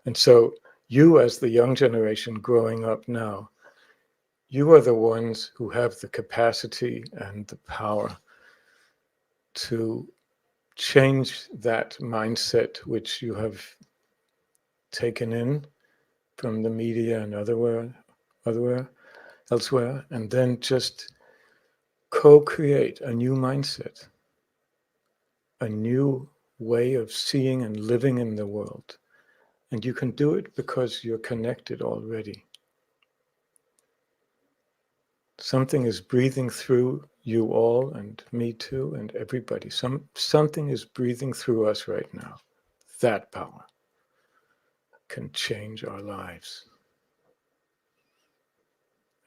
And so you, as the young generation growing up now, you are the ones who have the capacity and the power to change that mindset which you have taken in from the media and elsewhere, and then just co-create a new mindset, a new way of seeing and living in the world. And you can do it because you're connected already. Something is breathing through you all, and me too, and everybody. Something is breathing through us right now. That power can change our lives.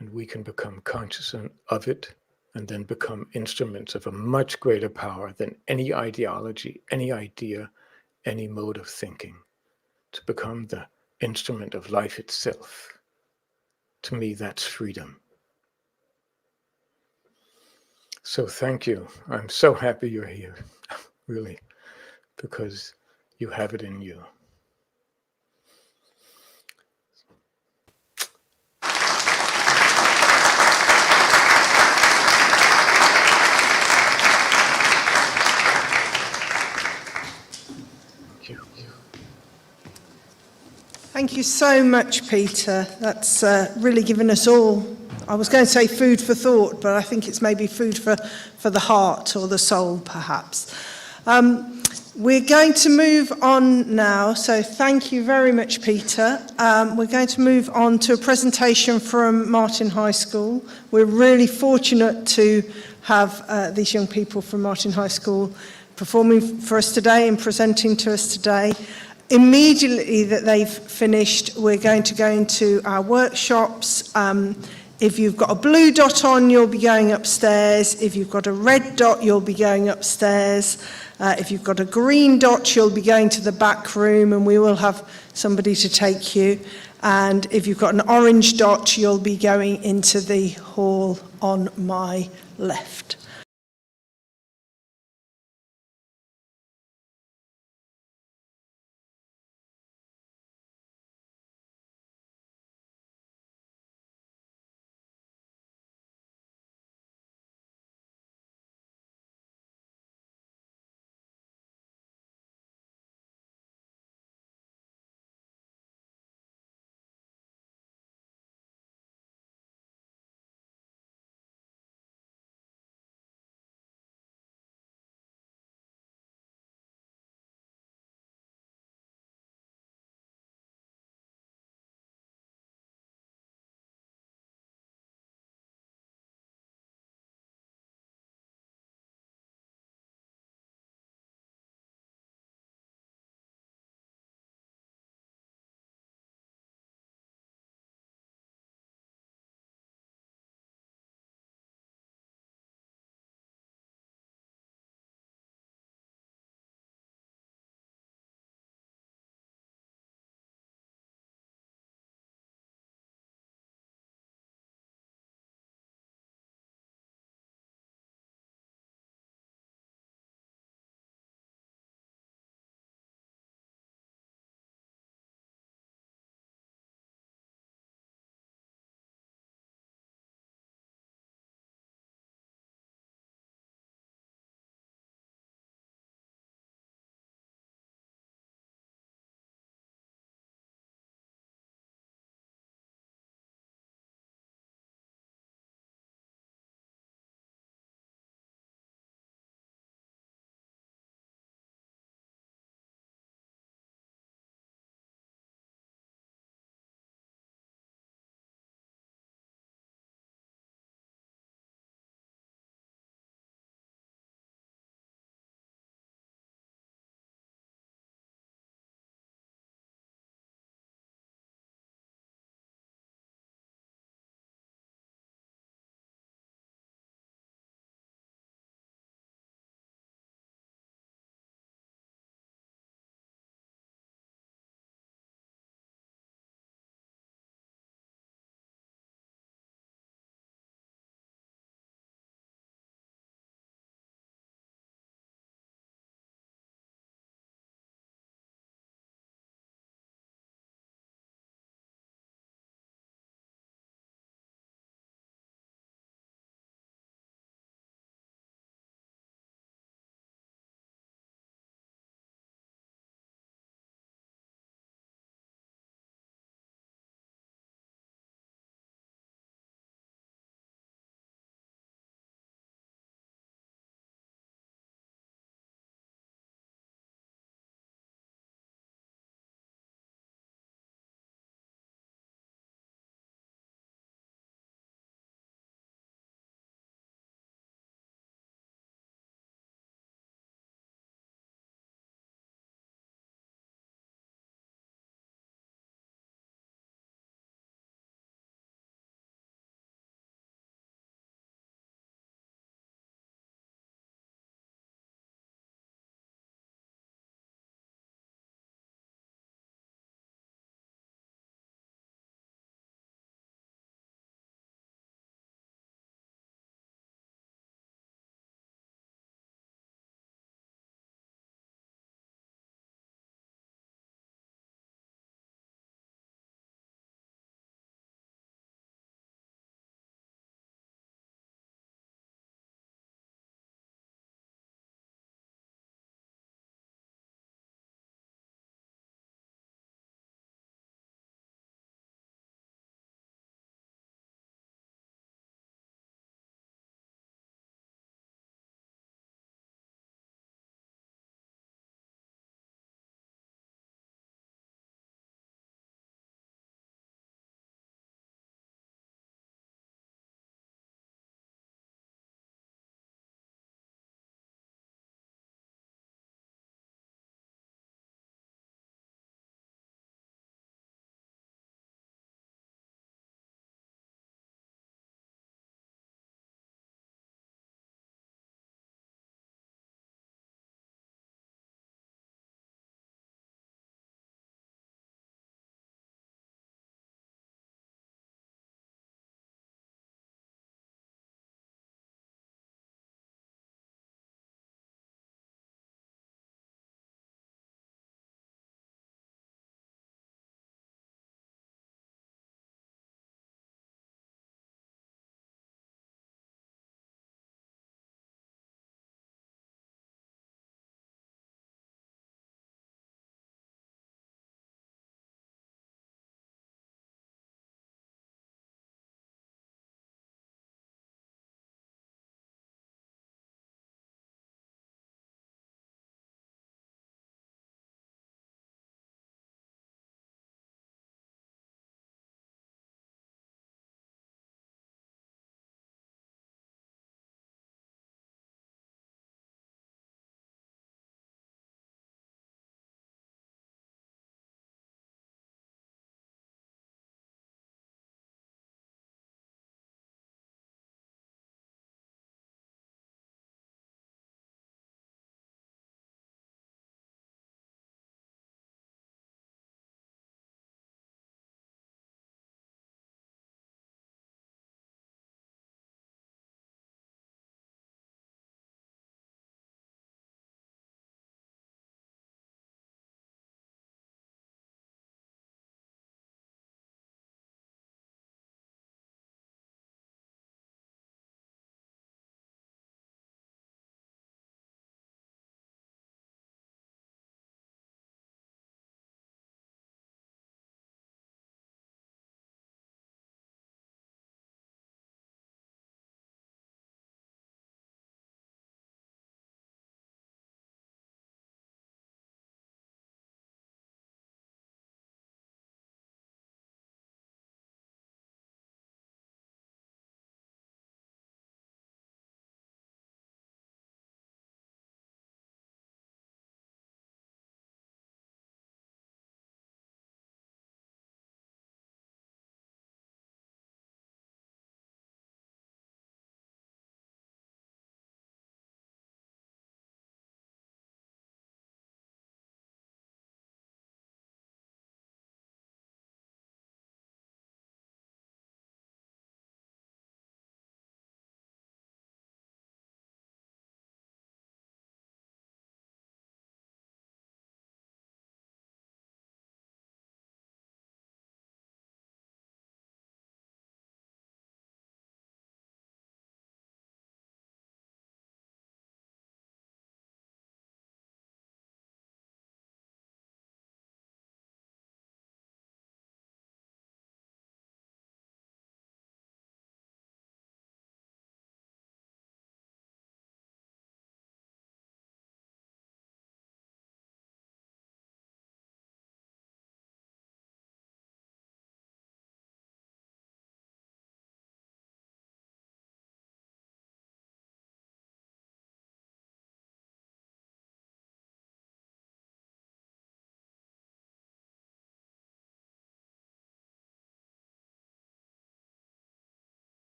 And we can become conscious of it, and then become instruments of a much greater power than any ideology, any idea, any mode of thinking, to become the instrument of life itself. To me, that's freedom. So thank you. I'm so happy you're here, really, because you have it in you. Thank you so much, Peter. That's really given us all, I was going to say food for thought, but I think it's maybe food for the heart or the soul, perhaps. We're going to move on now, so thank you very much, Peter. We're going to move on to a presentation from Martin High School. We're really fortunate to have these young people from Martin High School performing for us today and presenting to us today. Immediately that they've finished, we're going to go into our workshops. If you've got a blue dot on, you'll be going upstairs. If you've got a red dot, you'll be going upstairs. If you've got a green dot, you'll be going to the back room, and we will have somebody to take you. And if you've got an orange dot, you'll be going into the hall on my left.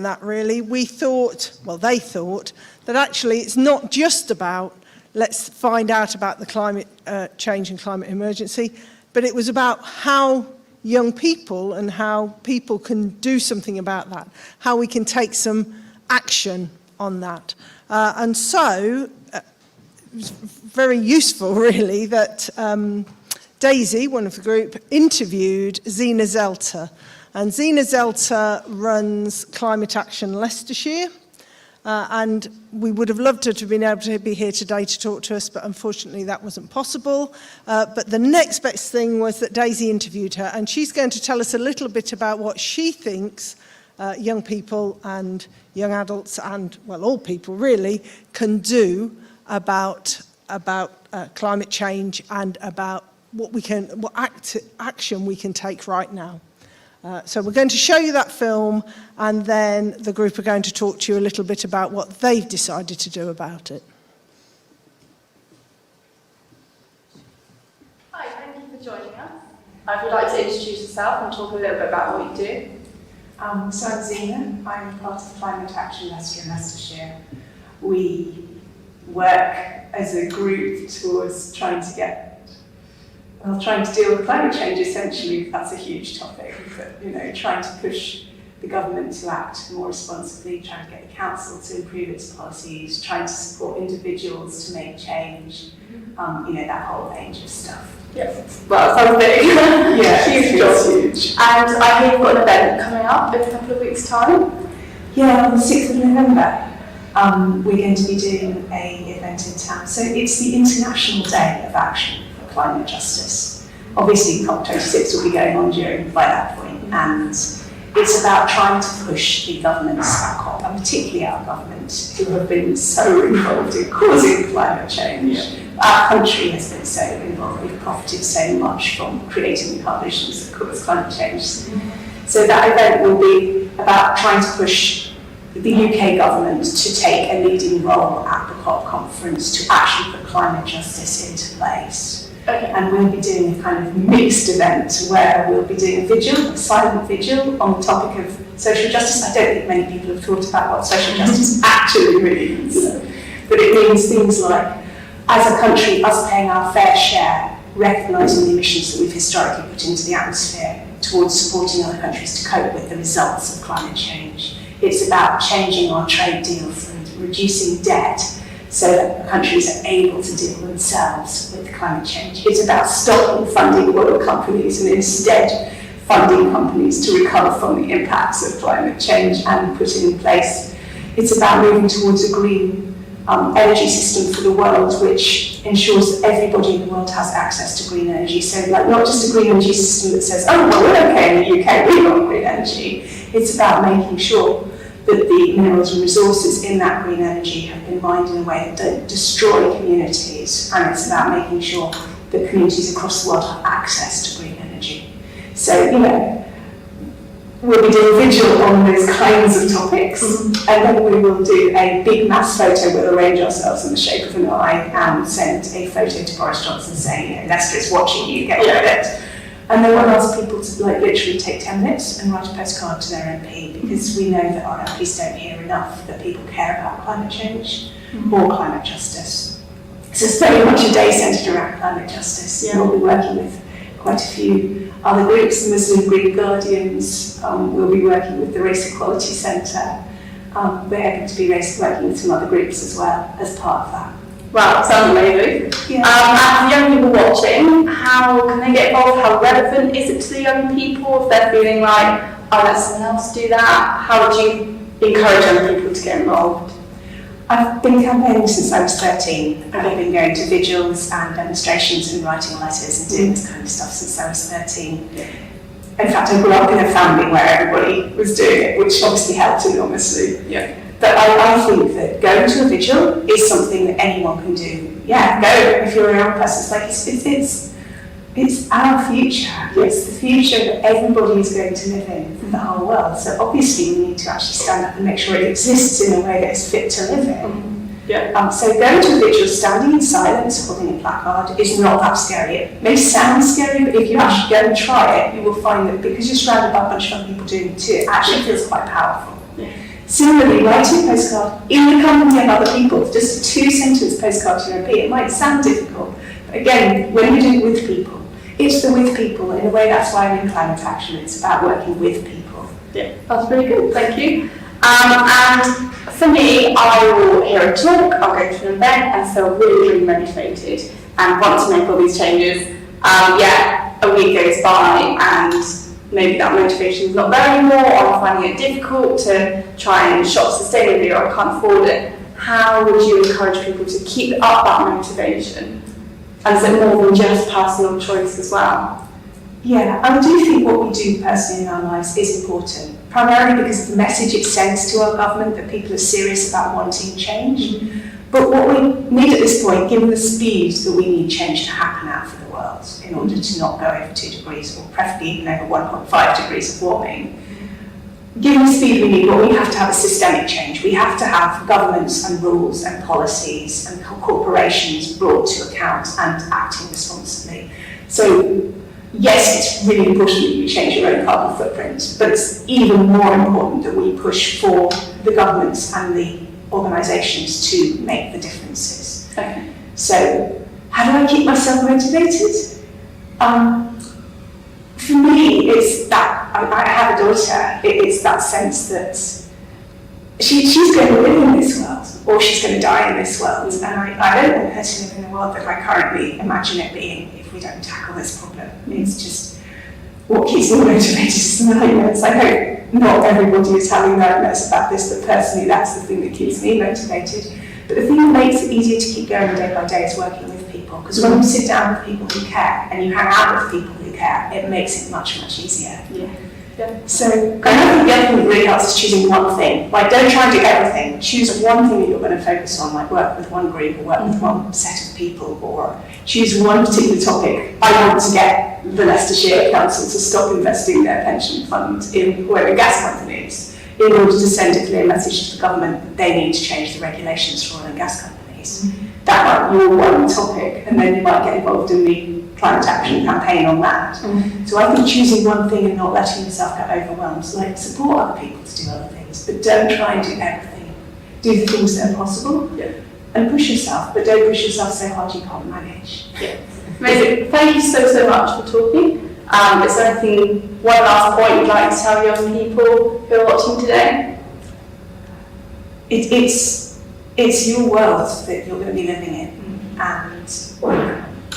that really. We thought, well, they thought, that actually it's not just about let's find out about the climate change and climate emergency, but it was about how young people and how people can do something about that, how we can take some action on that. And so it was very useful, really, that Daisy, one of the group, interviewed Zena Zelter. And Zena Zelter runs Climate Action Leicestershire. And we would have loved her to have been able to be here today to talk to us, but unfortunately that wasn't possible. But the next best thing was that Daisy interviewed her, and she's going to tell us a little bit about what she thinks young people and young adults and, well, all people really, can do about climate change and about what action we can take right now. So we're going to show you that film, and then the group are going to talk to you a little bit about what they've decided to do about it. Hi, thank you for joining us. I would like to introduce yourself and talk a little bit about what you do. So I'm Zena. I'm part of Climate Action Leicester in Leicestershire. We work as a group towards trying to deal with climate change. Essentially, that's a huge topic, but trying to push the government to act more responsibly, trying to get the council to improve its policies, trying to support individuals to make change, that whole range of stuff. Yes. Well, it sounds big. Yeah, huge job. And I hear you've got an event coming up in a couple of weeks' time. Yeah, on the 6th of November, we're going to be doing an event in town. So it's the International Day of Action for Climate Justice. Obviously, COP26 will be going on by that point, and it's about trying to push the governments at COP, and particularly our government, who have been so involved in causing climate change. Yeah. Our country has been so involved, we've profited so much from creating the conditions that cause climate change. So that event will be about trying to push the UK government to take a leading role at the COP conference to actually put climate justice into place. Okay. And we'll be doing a kind of mixed event where we'll be doing a vigil, a silent vigil on the topic of social justice. I don't think many people have thought about what social justice actually means. But it means things like, as a country, us paying our fair share, recognising the emissions that we've historically put into the atmosphere towards supporting other countries to cope with the results of climate change. It's about changing our trade deals and reducing debt so that countries are able to deal themselves with climate change. It's about stopping funding oil companies and instead funding companies to recover from the impacts of climate change and putting in place. It's about moving towards a green energy system for the world, which ensures that everybody in the world has access to green energy. So not just a green energy system that says, oh, well, we're okay in the UK, we've got green energy. It's about making sure that the minerals and resources in that green energy have been mined in a way that don't destroy communities. And it's about making sure that communities across the world have access to green energy. So, we'll be doing a vigil on those kinds of topics, and then we will do a big mass photo. We'll arrange ourselves in the shape of an eye and send a photo to Boris Johnson saying, Leicester is watching you, get rid of it. And then we'll ask people to literally take 10 minutes and write a postcard to their MP, because we know that our MPs don't hear enough that people care about climate change or climate justice. So it's very much a day centred around climate justice. Yeah. We'll be working with quite a few other groups, the Muslim Green Guardians. We'll be working with the Race Equality Centre. We're hoping to be working with some other groups as well as part of that. Wow, sounds amazing. Yeah. And for young people watching, how can they get involved? How relevant is it to the young people if they're feeling like, oh, let someone else do that? How would you encourage young people to get involved? I've been campaigning since I was 13, and I've been going to vigils and demonstrations and writing letters and doing this kind of stuff since I was 13. In fact, I grew up in a family where everybody was doing it, which obviously helped enormously. Yeah. But I think that going to a vigil is something that anyone can do. Yeah, go if you're a young person. It's our future. It's the future that everybody is going to live in for the whole world. So obviously we need to actually stand up and make sure it exists in a way that is fit to live in. Yeah. So going to a vigil, standing in silence, holding a placard, is not that scary. It may sound scary, but if you actually go and try it, you will find that because you're surrounded by a bunch of other people doing it too, it actually feels quite powerful. Yeah. Similarly, writing a postcard in the company of other people, just a 2-sentence postcard to your MP, it might sound difficult, but again, when you do it with people, it's the with people. In a way, that's why I'm in climate action. It's about working with people. Yeah, that's really good, thank you. And for me, I will hear a talk, I'll go to an event and feel really, really motivated and want to make all these changes. A week goes by and maybe that motivation is not there anymore, or I'm finding it difficult to try and shop sustainably, or I can't afford it. How would you encourage people to keep up that motivation? And is it more than just personal choice as well? Yeah, I do think what we do personally in our lives is important, primarily because of the message it sends to our government that people are serious about wanting change. But what we need at this point, given the speed that we need change to happen out for the world in order to not go over 2 degrees, or preferably even over 1.5 degrees of warming, given the speed we need, what we have to have is systemic change. We have to have governments and rules and policies and corporations brought to account and acting responsibly. So yes, it's really important that you change your own carbon footprint, but it's even more important that we push for the governments and the organisations to make the differences. Okay. So, how do I keep myself motivated? For me, it's that, I have a daughter, it's that sense that she's going to live in this world, or she's going to die in this world, and I don't want her to live in the world that I currently imagine it being if we don't tackle this problem. It's just what keeps me motivated is the nightmares. I hope not everybody is having nightmares about this, but personally that's the thing that keeps me motivated. But the thing that makes it easier to keep going day by day is working with people, because when you sit down with people who care and you hang out with people who care, it makes it much, much easier. Yeah. So, and I think the other thing that really helps is choosing one thing. Like, don't try and do everything. Choose one thing that you're going to focus on, like work with one group or work with one set of people, or choose one particular topic. I want to get the Leicestershire Council to stop investing their pension fund in oil and gas companies in order to send a clear message to the government that they need to change the regulations for oil and gas companies. That might be your one topic, and then you might get involved in the climate action campaign on that. So I think choosing one thing and not letting yourself get overwhelmed, like support other people to do other things, but don't try and do everything. Do the things that are possible, and push yourself, but don't push yourself so hard you can't manage. Yeah. Amazing. Thank you so much for talking. Is there anything, one last point you'd like to tell young people who are watching today? It's your world that you're going to be living in, and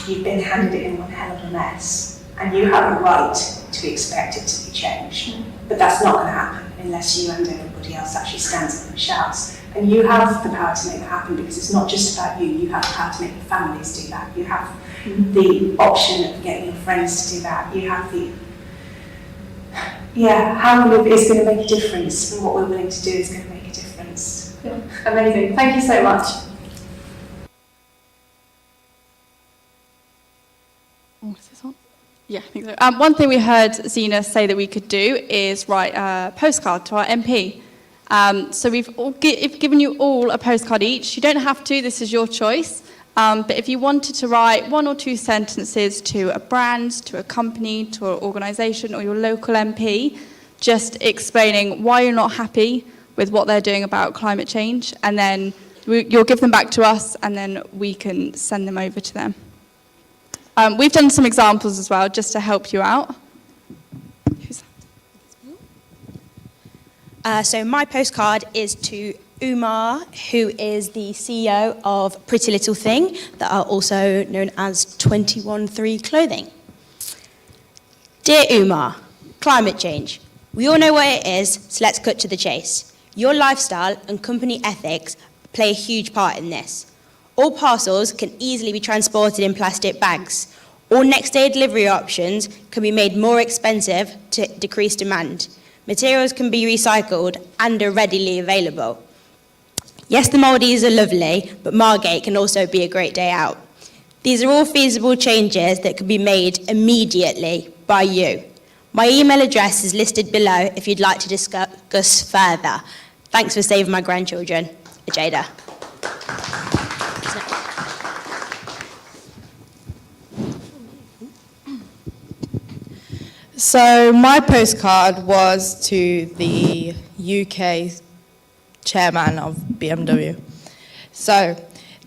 you've been handed it in one hell of a mess, and you have a right to expect it to be changed. But that's not going to happen unless you and everybody else actually stands up and shouts. And you have the power to make that happen, because it's not just about you. You have the power to make your families do that. You have the option of getting your friends to do that. You have the, how we live is going to make a difference, and what we're willing to do is going to make a difference. Yeah. Amazing. Thank you so much. Is this on? Yeah, I think so. One thing we heard Zena say that we could do is write a postcard to our MP. So we've given you all a postcard each. You don't have to, this is your choice. But if you wanted to write 1 or 2 sentences to a brand, to a company, to an organisation or your local MP, just explaining why you're not happy with what they're doing about climate change, and then you'll give them back to us, and then we can send them over to them. We've done some examples as well, just to help you out. So my postcard is to Umar, who is the CEO of Pretty Little Thing, that are also known as 213 Clothing. Dear Umar, climate change. We all know what it is, so let's cut to the chase. Your lifestyle and company ethics play a huge part in this. All parcels can easily be transported in plastic bags. All next-day delivery options can be made more expensive to decrease demand. Materials can be recycled and are readily available. Yes, the Maldives are lovely, but Margate can also be a great day out. These are all feasible changes that can be made immediately by you. My email address is listed below if you'd like to discuss further. Thanks for saving my grandchildren. Ajada. So my postcard was to the UK chairman of BMW. So,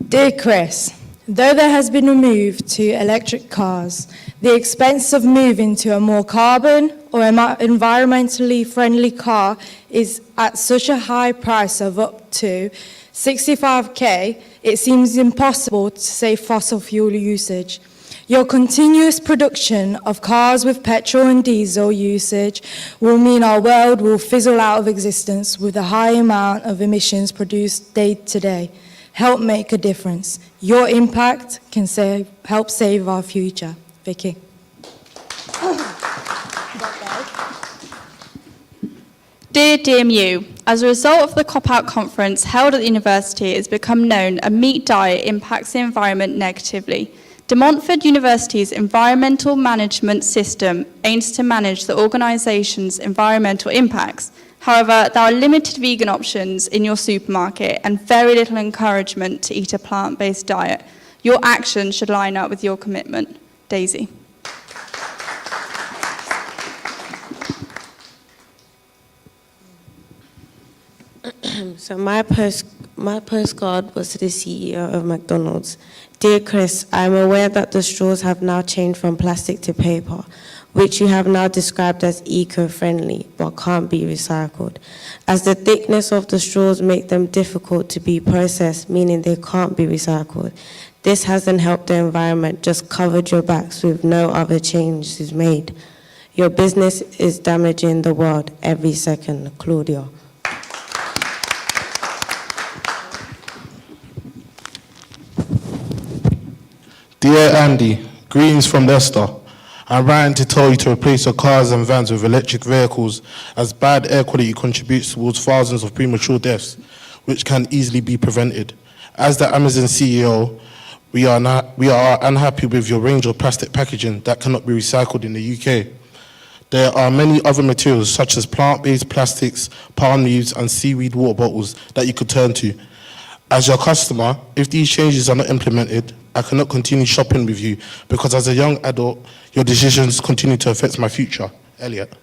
dear Chris, though there has been a move to electric cars, the expense of moving to a more carbon or environmentally friendly car is at such a high price of up to 65k, it seems impossible to save fossil fuel usage. Your continuous production of cars with petrol and diesel usage will mean our world will fizzle out of existence with a high amount of emissions produced day to day. Help make a difference. Your impact can help save our future. Vicky. Dear DMU, as a result of the COP conference held at the university, it has become known a meat diet impacts the environment negatively. De Montfort University's environmental management system aims to manage the organisation's environmental impacts. However, there are limited vegan options in your supermarket and very little encouragement to eat a plant-based diet. Your action should line up with your commitment. Daisy. So my postcard was to the CEO of McDonald's. Dear Chris, I'm aware that the straws have now changed from plastic to paper, which you have now described as eco-friendly, but can't be recycled. As the thickness of the straws make them difficult to be processed, meaning they can't be recycled. This hasn't helped the environment, just covered your backs with no other changes made. Your business is damaging the world every second. Claudia. Dear Andy, greetings from Leicester. I'm writing to tell you to replace your cars and vans with electric vehicles, as bad air quality contributes towards thousands of premature deaths, which can easily be prevented. As the Amazon CEO, we are unhappy with your range of plastic packaging that cannot be recycled in the UK. There are many other materials such as plant-based plastics, palm leaves and seaweed water bottles that you could turn to. As your customer, if these changes are not implemented, I cannot continue shopping with you because as a young adult, your decisions continue to affect my future. Elliot.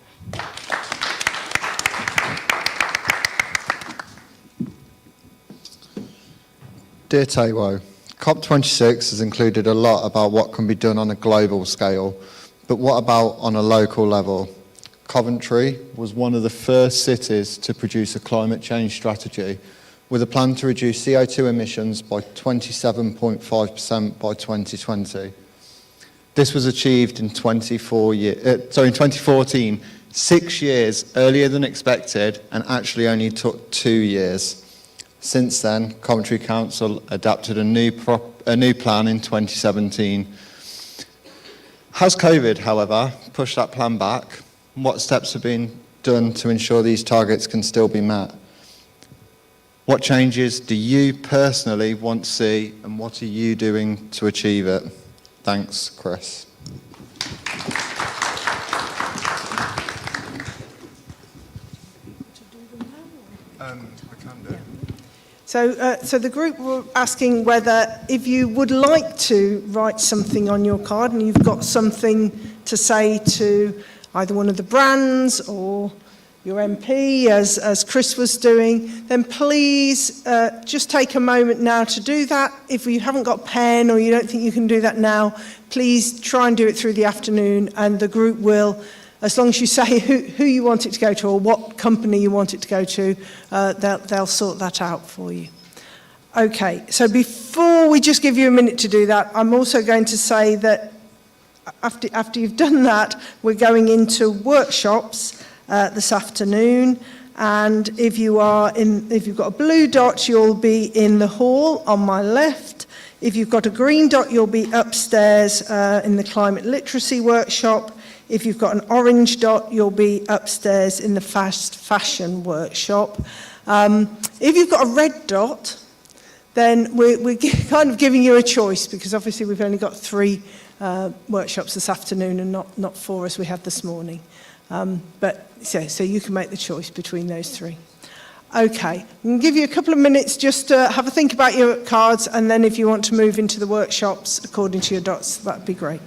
Dear Taiwo, COP26 has included a lot about what can be done on a global scale, but what about on a local level? Coventry was one of the first cities to produce a climate change strategy with a plan to reduce CO2 emissions by 27.5% by 2020. This was achieved in 2014, 6 years earlier than expected, and actually only took 2 years. Since then, Coventry Council adapted a new plan in 2017. Has COVID, however, pushed that plan back? What steps have been done to ensure these targets can still be met? What changes do you personally want to see, and what are you doing to achieve it? Thanks, Chris. So the group were asking whether if you would like to write something on your card and you've got something to say to either one of the brands or your MP, as Chris was doing, then please just take a moment now to do that. If you haven't got a pen or you don't think you can do that now, please try and do it through the afternoon, and the group will, as long as you say who you want it to go to or what company you want it to go to, they'll sort that out for you. Okay, so before we just give you a minute to do that, I'm also going to say that after you've done that, we're going into workshops this afternoon, and if you've got a blue dot, you'll be in the hall on my left. If you've got a green dot, you'll be upstairs in the climate literacy workshop. If you've got an orange dot, you'll be upstairs in the fast fashion workshop. If you've got a red dot, then we're kind of giving you a choice, because obviously we've only got 3 workshops this afternoon and not 4 as we had this morning. So you can make the choice between those 3. Okay, I'm going to give you a couple of minutes just to have a think about your cards, and then if you want to move into the workshops according to your dots, that'd be great.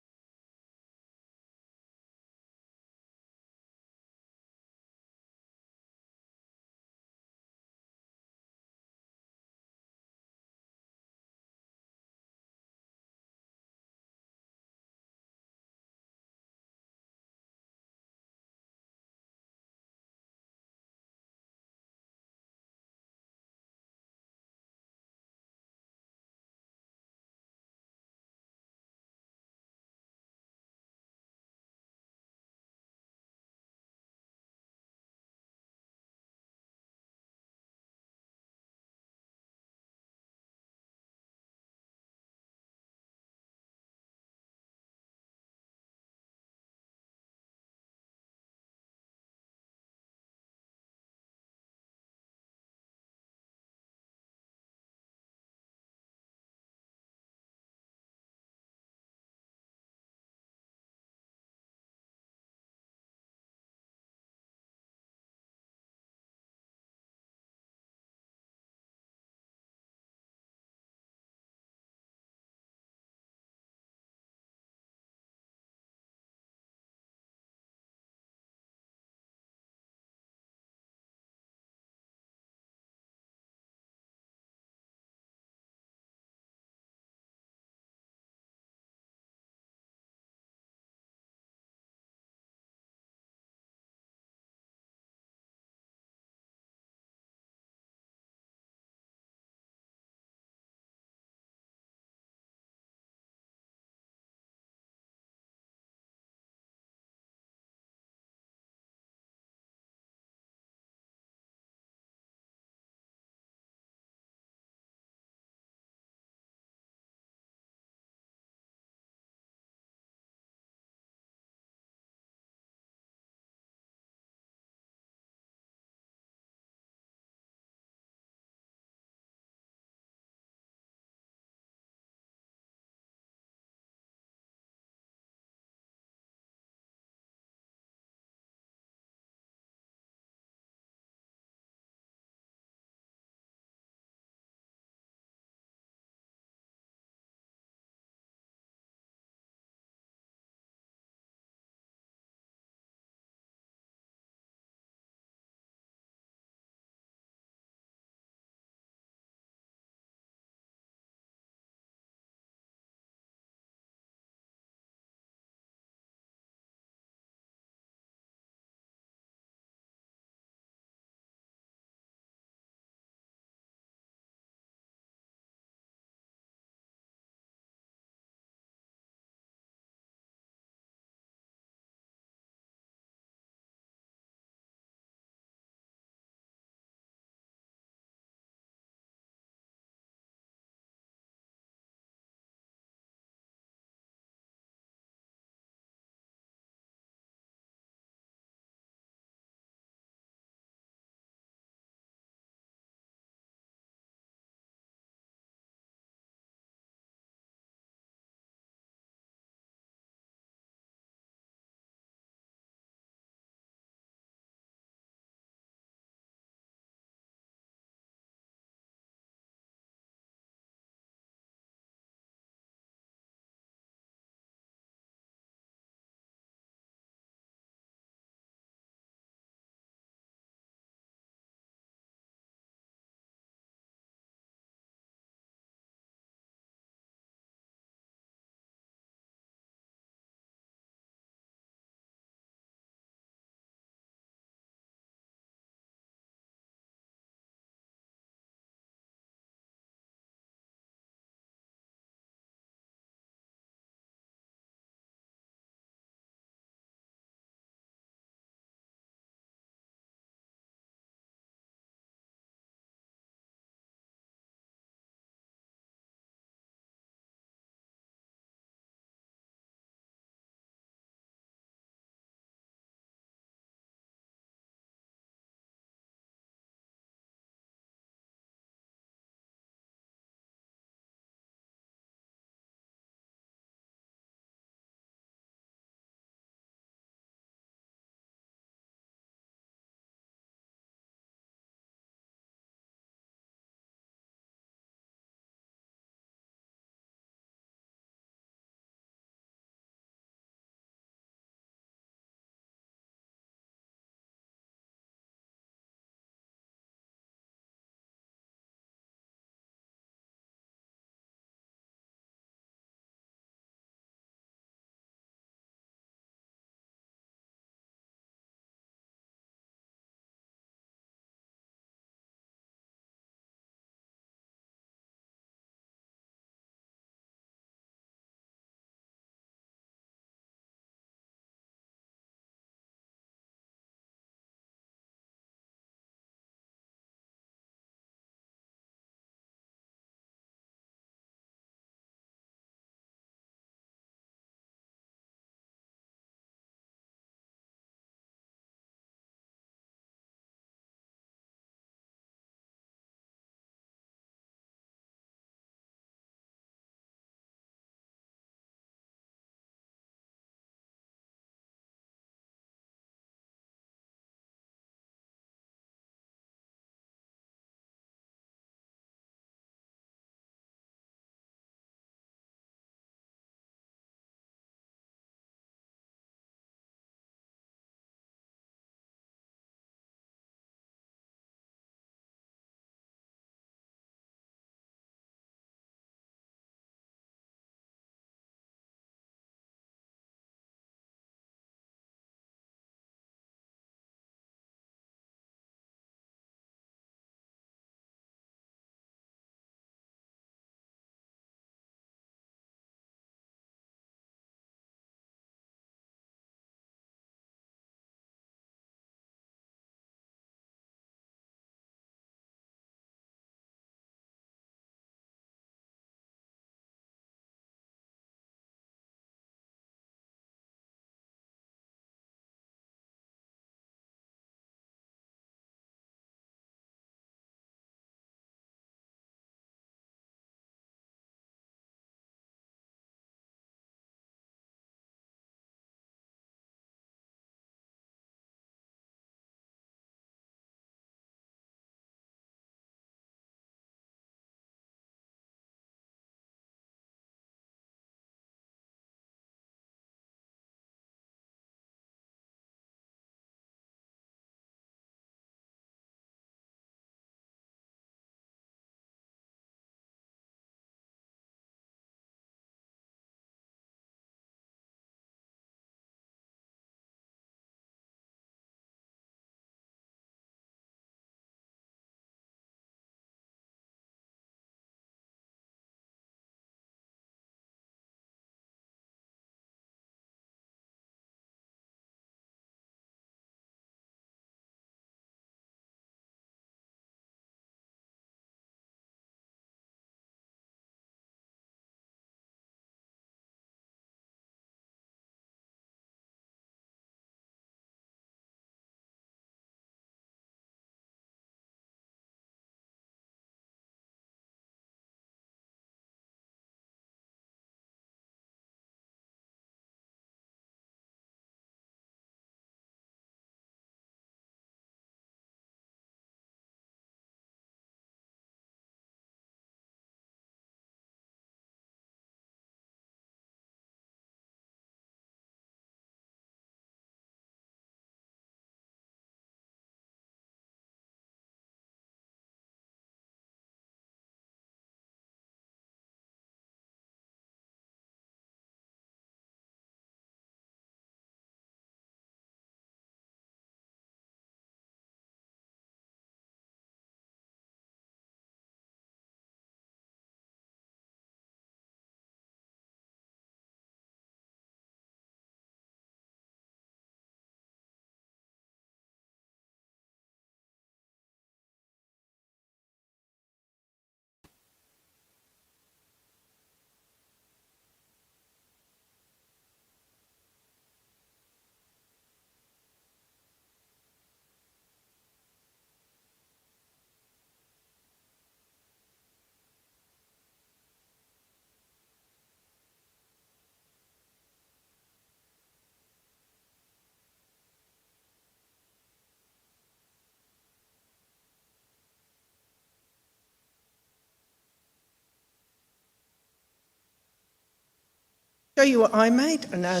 show you what I made? I know.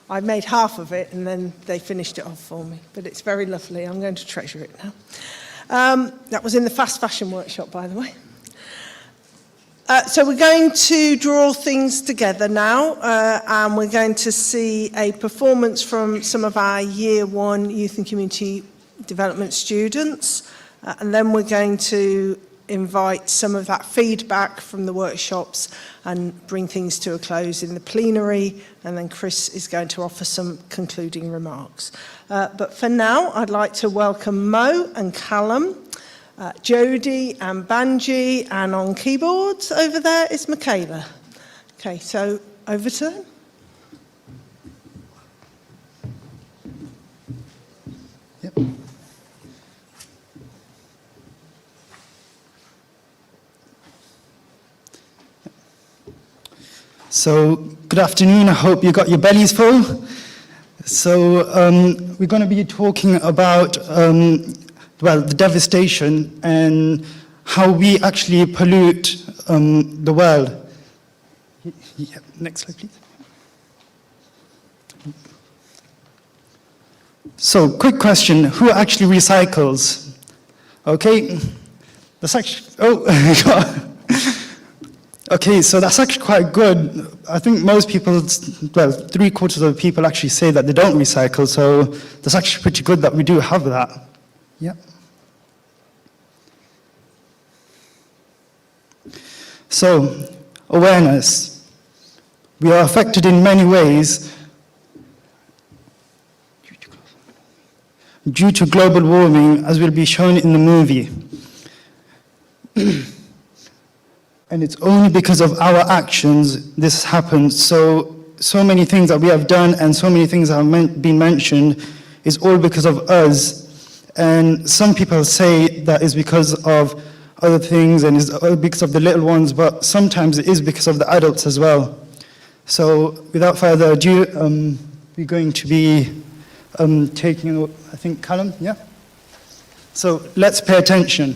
I made half of it and then they finished it off for me. But it's very lovely. I'm going to treasure it now. That was in the fast fashion workshop, by the way. So we're going to draw things together now, and we're going to see a performance from some of our Year 1 Youth and Community Development students, and then we're going to invite some of that feedback from the workshops and bring things to a close in the plenary, and then Chris is going to offer some concluding remarks. But for now, I'd like to welcome Mo and Callum, Jodie and Banji, and on keyboards over there is Michaela. Okay, so over to them. Yep. So, good afternoon. I hope you got your bellies full. So, we're going to be talking about the devastation and how we actually pollute the world. Yeah, next slide, please. So, quick question, who actually recycles? Okay, that's actually, okay, so that's actually quite good. I think most people, well, 3/4 of the people actually say that they don't recycle, so that's actually pretty good that we do have that. Yeah. So, awareness. We are affected in many ways due to global warming, as will be shown in the movie. And it's only because of our actions this happens. So many things that we have done and so many things that have been mentioned is all because of us. And some people say that is because of other things and is because of the little ones, but sometimes it is because of the adults as well. So without further ado, we're going to be taking, I think, Callum, yeah? So let's pay attention.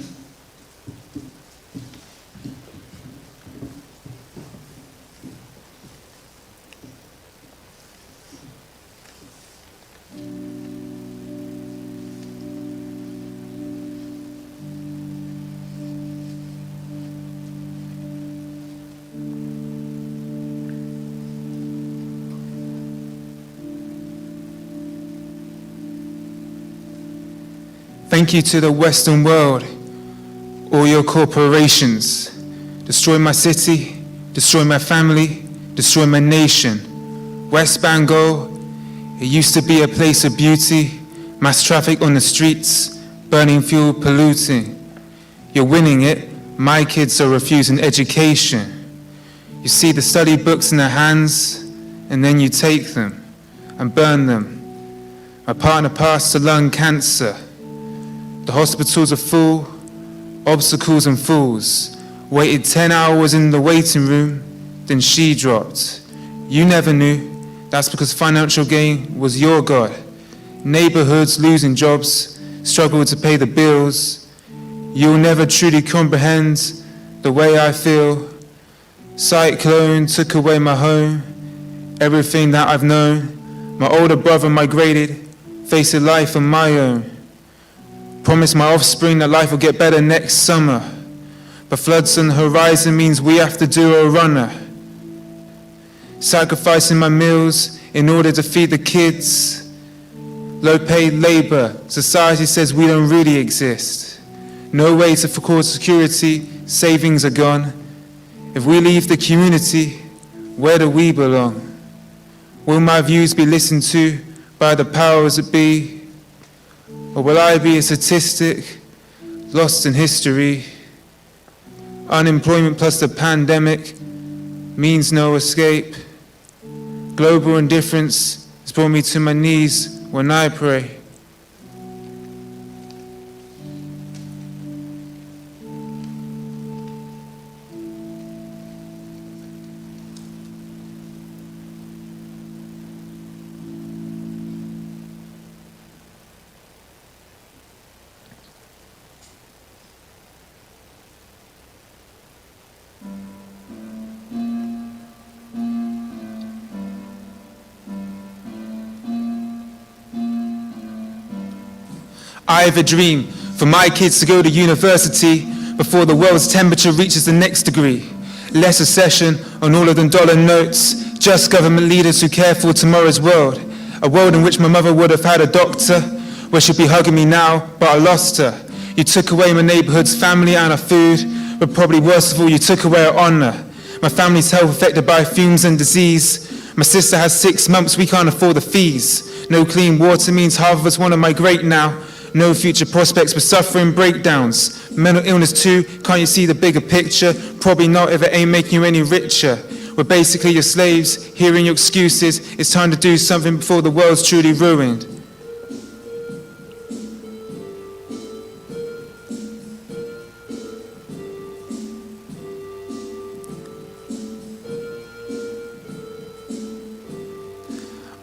Thank you to the Western world, all your corporations. Destroy my city, destroy my family, destroy my nation. West Bengal, it used to be a place of beauty, mass traffic on the streets, burning fuel, polluting. You're winning it, my kids are refusing education. You see the study books in their hands, and then you take them and burn them. My partner passed to lung cancer. The hospitals are full, obstacles and fools. Waited 10 hours in the waiting room, then she dropped. You never knew, that's because financial gain was your God. Neighborhoods losing jobs, struggle to pay the bills. You'll never truly comprehend the way I feel. Cyclone took away my home, everything that I've known. My older brother migrated, facing life on my own. Promise my offspring that life will get better next summer. But floods on the horizon means we have to do a runner. Sacrificing my meals in order to feed the kids. Low paid labor, society says we don't really exist. No way to afford security, savings are gone. If we leave the community, where do we belong? Will my views be listened to by the powers that be? Or will I be a statistic, lost in history? Unemployment plus the pandemic means no escape. Global indifference has brought me to my knees when I pray. I have a dream for my kids to go to university before the world's temperature reaches the next degree. Less recession on all of them dollar notes, just government leaders who care for tomorrow's world. A world in which my mother would have had a doctor, where she'd be hugging me now, but I lost her. You took away my neighborhood's family and our food, but probably worst of all, you took away our honor. My family's health affected by fumes and disease. My sister has 6 months, we can't afford the fees. No clean water means half of us want to migrate now. No future prospects, we're suffering breakdowns. Mental illness too, can't you see the bigger picture? Probably not if it ain't making you any richer. We're basically your slaves, hearing your excuses. It's time to do something before the world's truly ruined.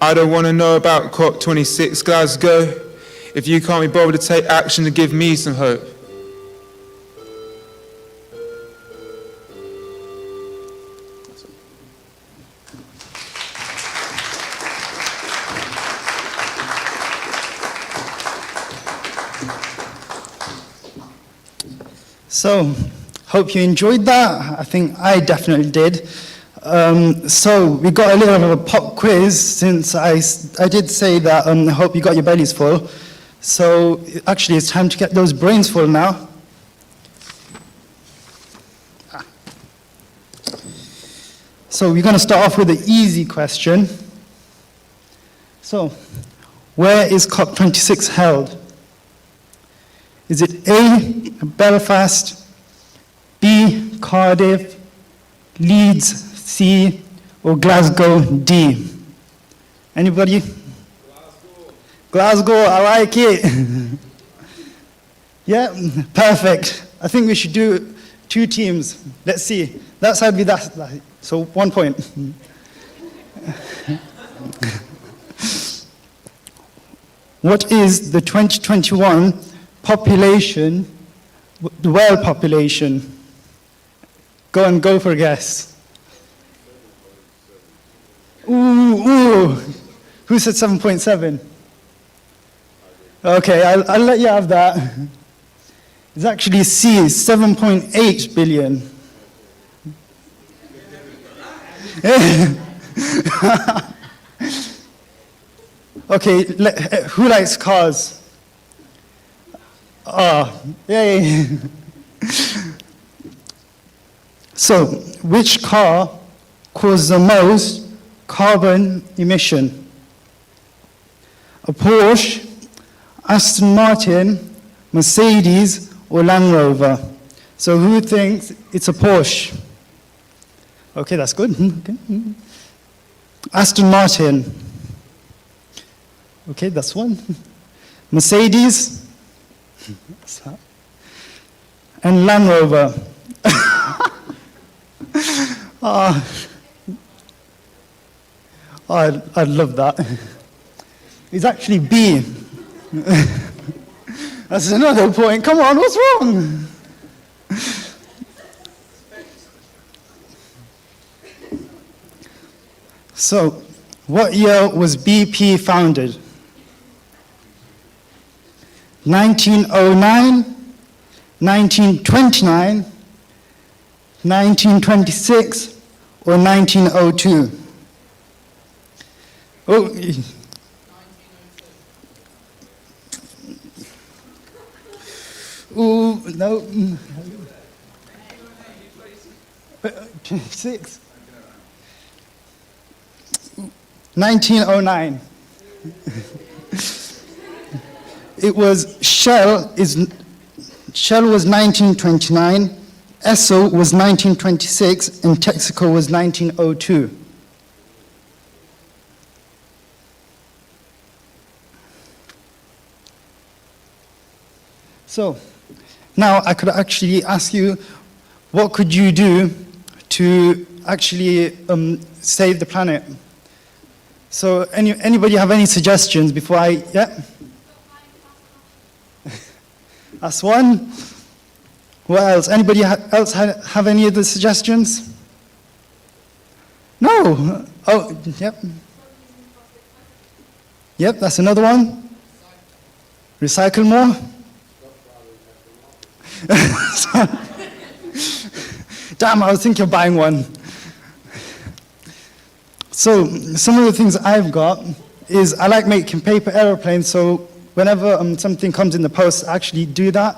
I don't want to know about COP26 Glasgow if you can't be bothered to take action to give me some hope. So, hope you enjoyed that. I think I definitely did. So, we got a little bit of a pop quiz since I did say that I hope you got your bellies full. So, actually, it's time to get those brains full now. So, we're going to start off with an easy question. So, where is COP26 held? Is it A, Belfast, B, Cardiff, Leeds, C, or Glasgow, D? Anybody? Glasgow, I like it. Yeah, perfect. I think we should do 2 teams. Let's see. That side be that. So 1 point. What is the 2021 population, the world population? Go for a guess. Ooh. Who said 7.7? Okay, I'll let you have that. It's actually C, 7.8 billion. Okay, who likes cars? Yay. So, which car causes the most carbon emission? A Porsche, Aston Martin, Mercedes, or Land Rover? So who thinks it's a Porsche? Okay, that's good. Okay. Aston Martin. Okay, that's one. Mercedes. And Land Rover. I'd love that. It's actually B. That's another point. Come on, what's wrong? So, what year was BP founded? 1909, 1929, 1926, or 1902? Oh. Ooh, no. 26. 1909. It was Shell was 1929, Esso was 1926, and Texaco was 1902. So, now I could actually ask you, what could you do to actually save the planet? So, anybody have any suggestions before yeah? That's one. What else? Anybody else have any other suggestions? No. Oh, yep. Yep, that's another one. Recycle more? Damn, I was thinking of buying one. So, some of the things I've got is I like making paper aeroplanes, so whenever something comes in the post, I actually do that.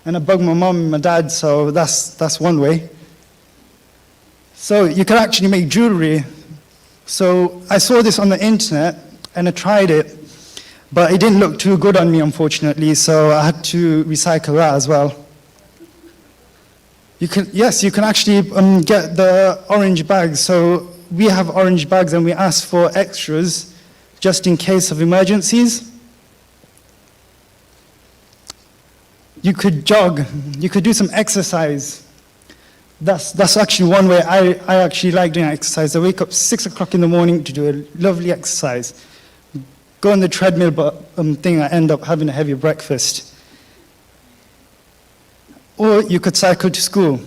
And I bug my mom and my dad, so that's one way. So you can actually make jewelry. So I saw this on the internet, and I tried it, but it didn't look too good on me, unfortunately, so I had to recycle that as well. You can actually get the orange bags. So we have orange bags, and we ask for extras just in case of emergencies. You could jog, you could do some exercise. That's actually one way I actually like doing exercise. I wake up 6 o'clock in the morning to do a lovely exercise. Go on the treadmill, but I end up having a heavy breakfast. Or you could cycle to school.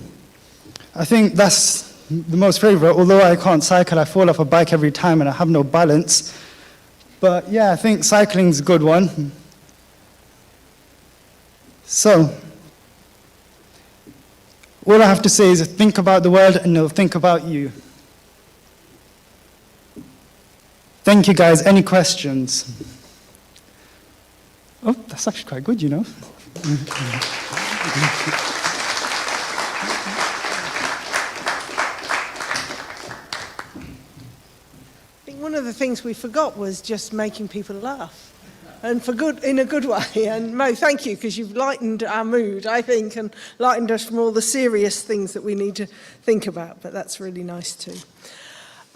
I think that's the most favorite. Although I can't cycle, I fall off a bike every time and I have no balance. But yeah, I think cycling's a good one. So, all I have to say is think about the world and it'll think about you. Thank you guys. Any questions? Oh, that's actually quite good, you know. I think one of the things we forgot was just making people laugh. And in a good way. And Mo, thank you, because you've lightened our mood, I think, and lightened us from all the serious things that we need to think about. But that's really nice too.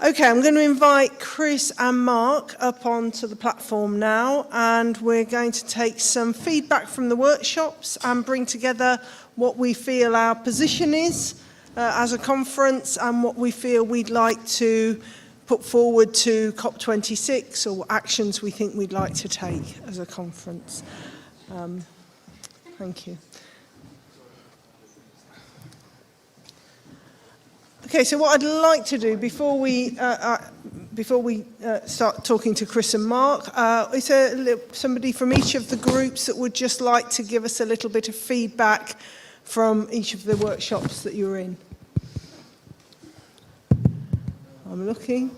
Okay, I'm going to invite Chris and Mark up onto the platform now, and we're going to take some feedback from the workshops and bring together what we feel our position is as a conference and what we feel we'd like to put forward to COP26, or actions we think we'd like to take as a conference. Thank you. Okay, so what I'd like to do before we start talking to Chris and Mark, is there somebody from each of the groups that would just like to give us a little bit of feedback from each of the workshops that you're in? I'm looking.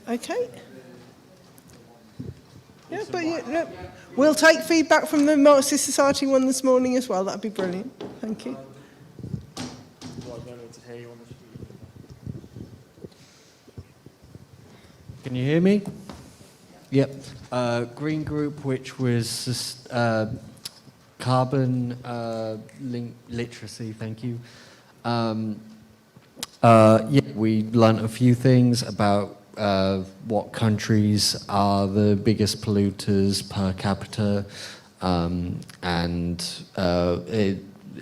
Okay. Yeah, but we'll take feedback from the Marxist Society one this morning as well. That'd be brilliant. Thank you. Can you hear me? Yep. Green group, which was carbon literacy. Thank you. Yeah, we learnt a few things about what countries are the biggest polluters per capita, and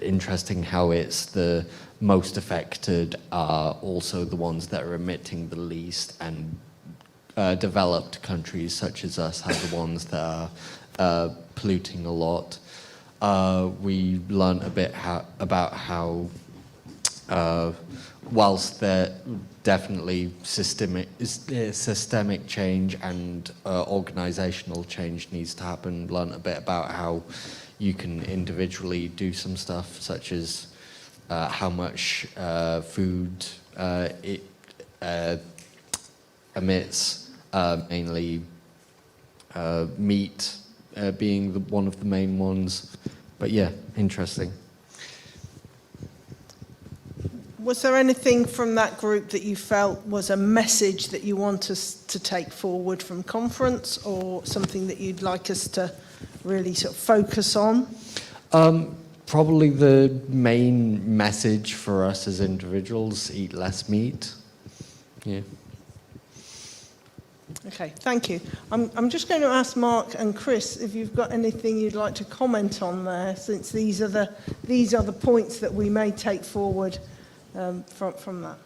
interesting how it's the most affected are also the ones that are emitting the least, and developed countries such as us are the ones that are polluting a lot. We learnt a bit about how whilst there definitely systemic change and organisational change needs to happen, learn a bit about how you can individually do some stuff, such as how much food it emits, mainly meat being one of the main ones. But yeah, interesting. Was there anything from that group that you felt was a message that you want us to take forward from conference, or something that you'd like us to really sort of focus on? Probably the main message for us as individuals: eat less meat. Yeah. Okay, thank you. I'm just going to ask Mark and Chris if you've got anything you'd like to comment on there, since these are the points that we may take forward from that.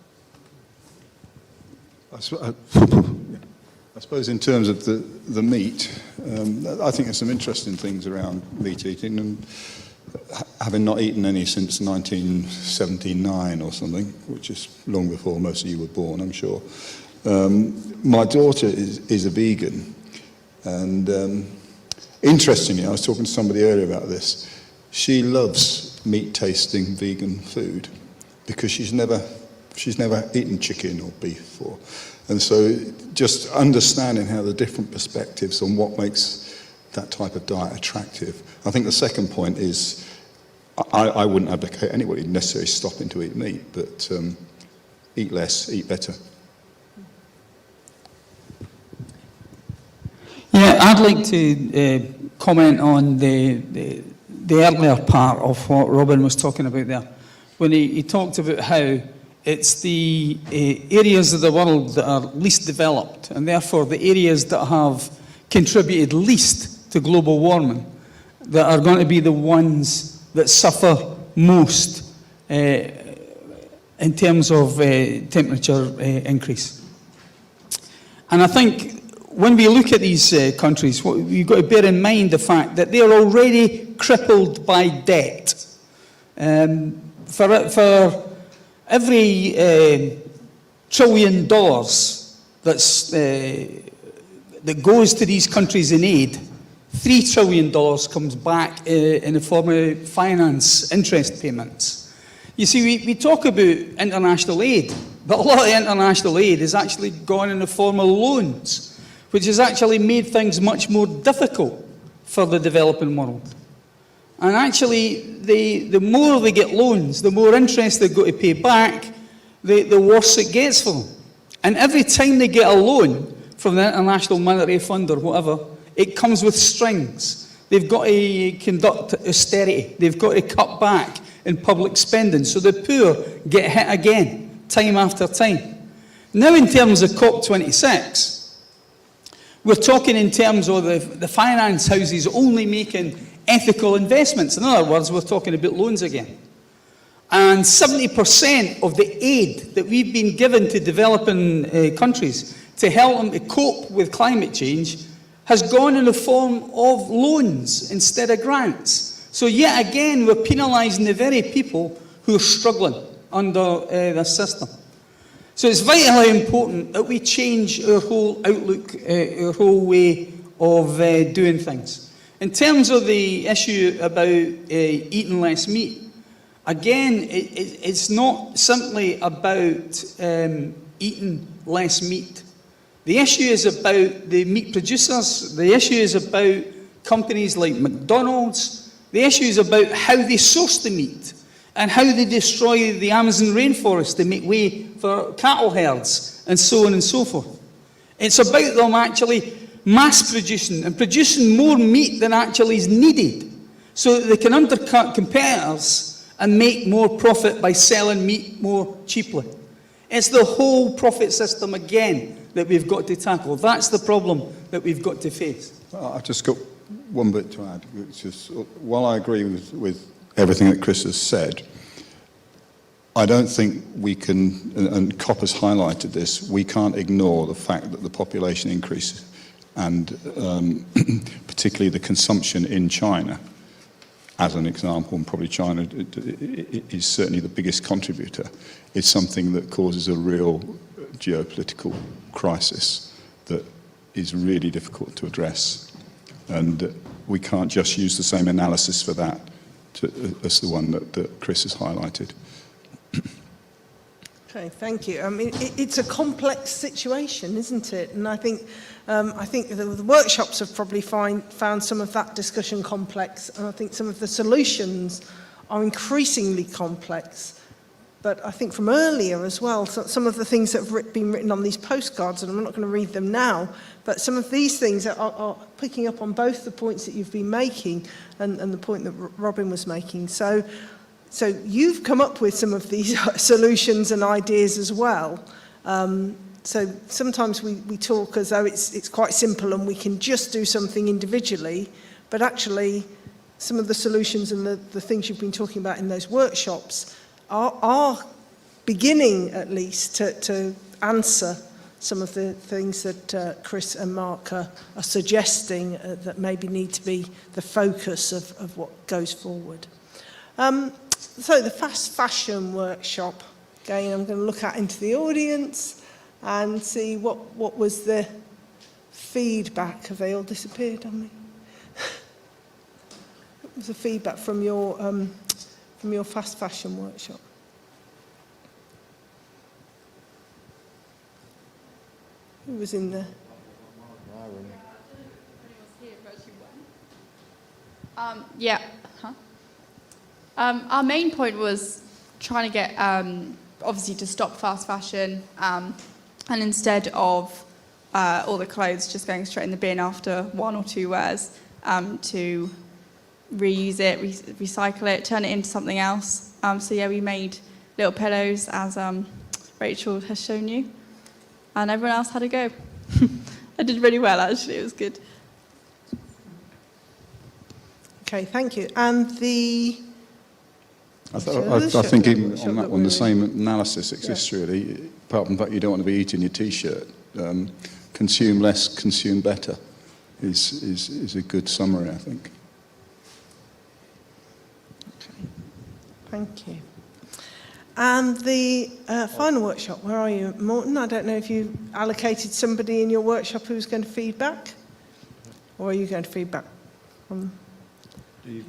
I suppose in terms of the meat, I think there's some interesting things around meat eating, and having not eaten any since 1979 or something, which is long before most of you were born, I'm sure. My daughter is a vegan, and Interestingly, I was talking to somebody earlier about this. She loves meat-tasting vegan food because she's never eaten chicken or beef before. And so just understanding how the different perspectives on what makes that type of diet attractive. I think the second point is, I wouldn't advocate anybody necessarily stopping to eat meat, but eat less, eat better. Yeah, I'd like to comment on the earlier part of what Robin was talking about there, when he talked about how it's the areas of the world that are least developed, and therefore the areas that have contributed least to global warming, that are going to be the ones that suffer most in terms of temperature increase. And I think when we look at these countries, we've got to bear in mind the fact that they're already crippled by debt. For every $1 trillion that goes to these countries in aid, $3 trillion comes back in the form of finance interest payments. You see, we talk about international aid, but a lot of international aid is actually gone in the form of loans, which has actually made things much more difficult for the developing world. And actually, the more they get loans, the more interest they've got to pay back, the worse it gets for them. And every time they get a loan from the International Monetary Fund or whatever, it comes with strings. They've got to conduct austerity. They've got to cut back in public spending. So the poor get hit again, time after time. Now in terms of COP26, we're talking in terms of the finance houses only making ethical investments. In other words, we're talking about loans again. And 70% of the aid that we've been given to developing countries to help them to cope with climate change has gone in the form of loans instead of grants. So yet again, we're penalising the very people who are struggling under this system. So it's vitally important that we change our whole outlook, our whole way of doing things. In terms of the issue about eating less meat, again, it's not simply about eating less meat. The issue is about the meat producers. The issue is about companies like McDonald's. The issue is about how they source the meat and how they destroy the Amazon rainforest to make way for cattle herds and so on and so forth. It's about them actually mass producing and producing more meat than actually is needed so that they can undercut competitors and make more profit by selling meat more cheaply. It's the whole profit system again that we've got to tackle. That's the problem that we've got to face. I've just got one bit to add, which is, while I agree with everything that Chris has said, I don't think we can, and COP has highlighted this, we can't ignore the fact that the population increase and particularly the consumption in China, as an example, and probably China is certainly the biggest contributor, is something that causes a real geopolitical crisis that is really difficult to address. And we can't just use the same analysis for that as the one that Chris has highlighted. Okay, thank you. I mean, it's a complex situation, isn't it? And I think the workshops have probably found some of that discussion complex, and I think some of the solutions are increasingly complex. But I think from earlier as well, some of the things that have been written on these postcards, and I'm not going to read them now, but some of these things are picking up on both the points that you've been making and the point that Robin was making. So you've come up with some of these solutions and ideas as well. So sometimes we talk as though it's quite simple and we can just do something individually, but actually some of the solutions and the things you've been talking about in those workshops are beginning at least to answer some of the things that Chris and Mark are suggesting that maybe need to be the focus of what goes forward. So the fast fashion workshop, again, I'm going to look out into the audience and see what was the feedback. Have they all disappeared on me? was the feedback from your fast fashion workshop? Who was in there? Yeah. Huh? Our main point was trying to get, obviously, to stop fast fashion, and instead of all the clothes just going straight in the bin after 1 or 2 wears, to reuse it, recycle it, turn it into something else. So yeah, we made little pillows, as Rachel has shown you, and everyone else had a go. I did really well, actually. It was good. Okay, thank you. And I think even on that one, the same analysis exists really, apart from the fact you don't want to be eating your T-shirt. Consume less, consume better is a good summary, I think. Okay, thank you. And the final workshop, where are you? Morton, I don't know if you allocated somebody in your workshop who was going to feed back? Or are you going to feed back from... You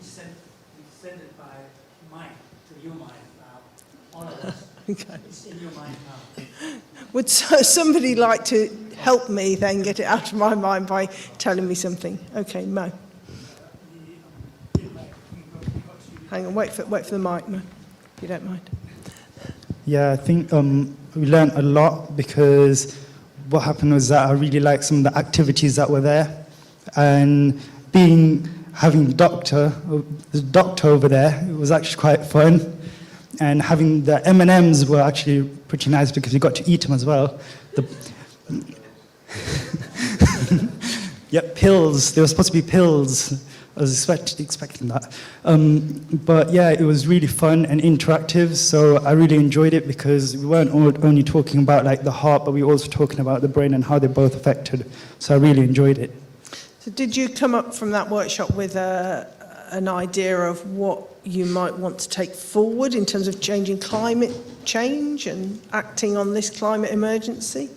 send it by mind to your mind now. All of us. Okay. It's in your mind now. Would somebody like to help me then get it out of my mind by telling me something? Okay, Mo. Hang on, wait for the mic, Mo, if you don't mind. Yeah, I think we learned a lot, because what happened was that I really liked some of the activities that were there, and having the doctor over there, it was actually quite fun. And having the M&Ms were actually pretty nice, because we got to eat them as well. Yeah, pills. There were supposed to be pills. I was expecting that. But yeah, it was really fun and interactive, so I really enjoyed it, because we weren't only talking about like the heart, but we were also talking about the brain and how they're both affected. So I really enjoyed it. So did you come up from that workshop with an idea of what you might want to take forward in terms of changing climate change and acting on this climate emergency?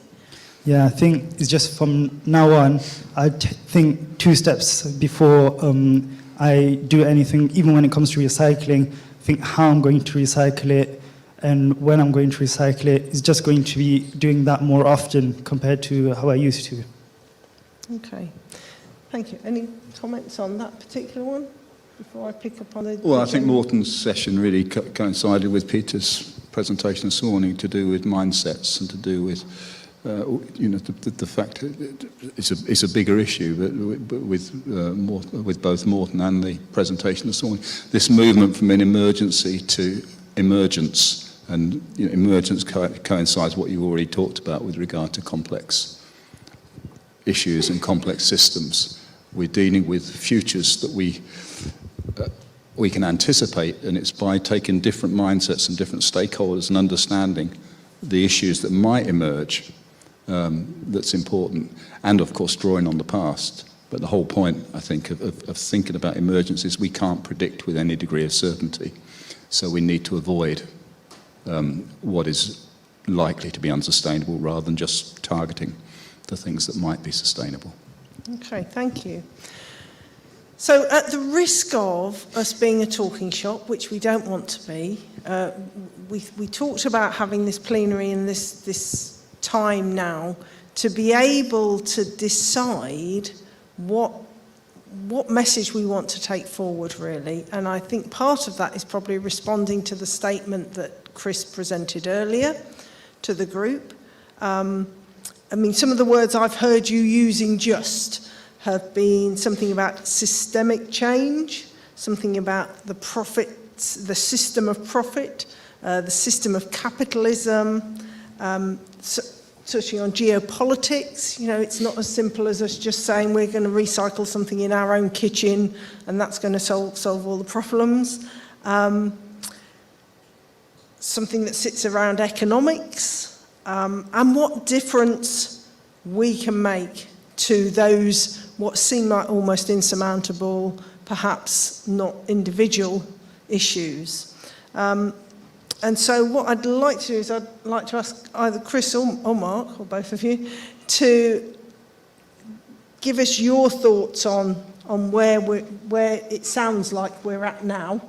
Yeah, I think it's just from now on, I think 2 steps before I do anything, even when it comes to recycling, think how I'm going to recycle it and when I'm going to recycle it. It's just going to be doing that more often compared to how I used to. Okay. Thank you. Any comments on that particular one before I pick up on the... Well, I think Morton's session really coincided with Peter's presentation this morning, to do with mindsets and to do with, the fact it's a bigger issue, but with both Morton and the presentation this morning, this movement from an emergency to emergence, and emergence coincides what you already talked about with regard to complex issues and complex systems. We're dealing with futures that we can anticipate, and it's by taking different mindsets and different stakeholders and understanding the issues that might emerge that's important, and of course drawing on the past. But the whole point, I think, of thinking about emergencies, we can't predict with any degree of certainty, so we need to avoid what is likely to be unsustainable rather than just targeting the things that might be sustainable. Okay, thank you. So at the risk of us being a talking shop, which we don't want to be, we talked about having this plenary and this time now to be able to decide what message we want to take forward, really. And I think part of that is probably responding to the statement that Chris presented earlier to the group. I mean, some of the words I've heard you using just have been something about systemic change, something about the profits, the system of profit, the system of capitalism, touching on geopolitics. It's not as simple as us just saying we're going to recycle something in our own kitchen and that's going to solve all the problems. Something that sits around economics, and what difference we can make to those what seem like almost insurmountable, perhaps not individual issues. And so what I'd like to do is I'd like to ask either Chris or Mark, or both of you, to give us your thoughts on where it sounds like we're at now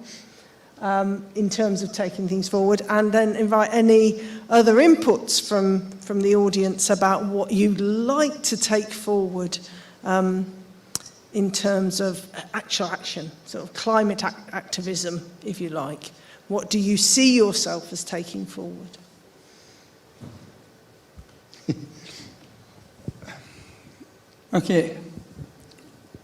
in terms of taking things forward, and then invite any other inputs from the audience about what you'd like to take forward in terms of actual action, sort of climate activism, if you like. What do you see yourself as taking forward? Okay.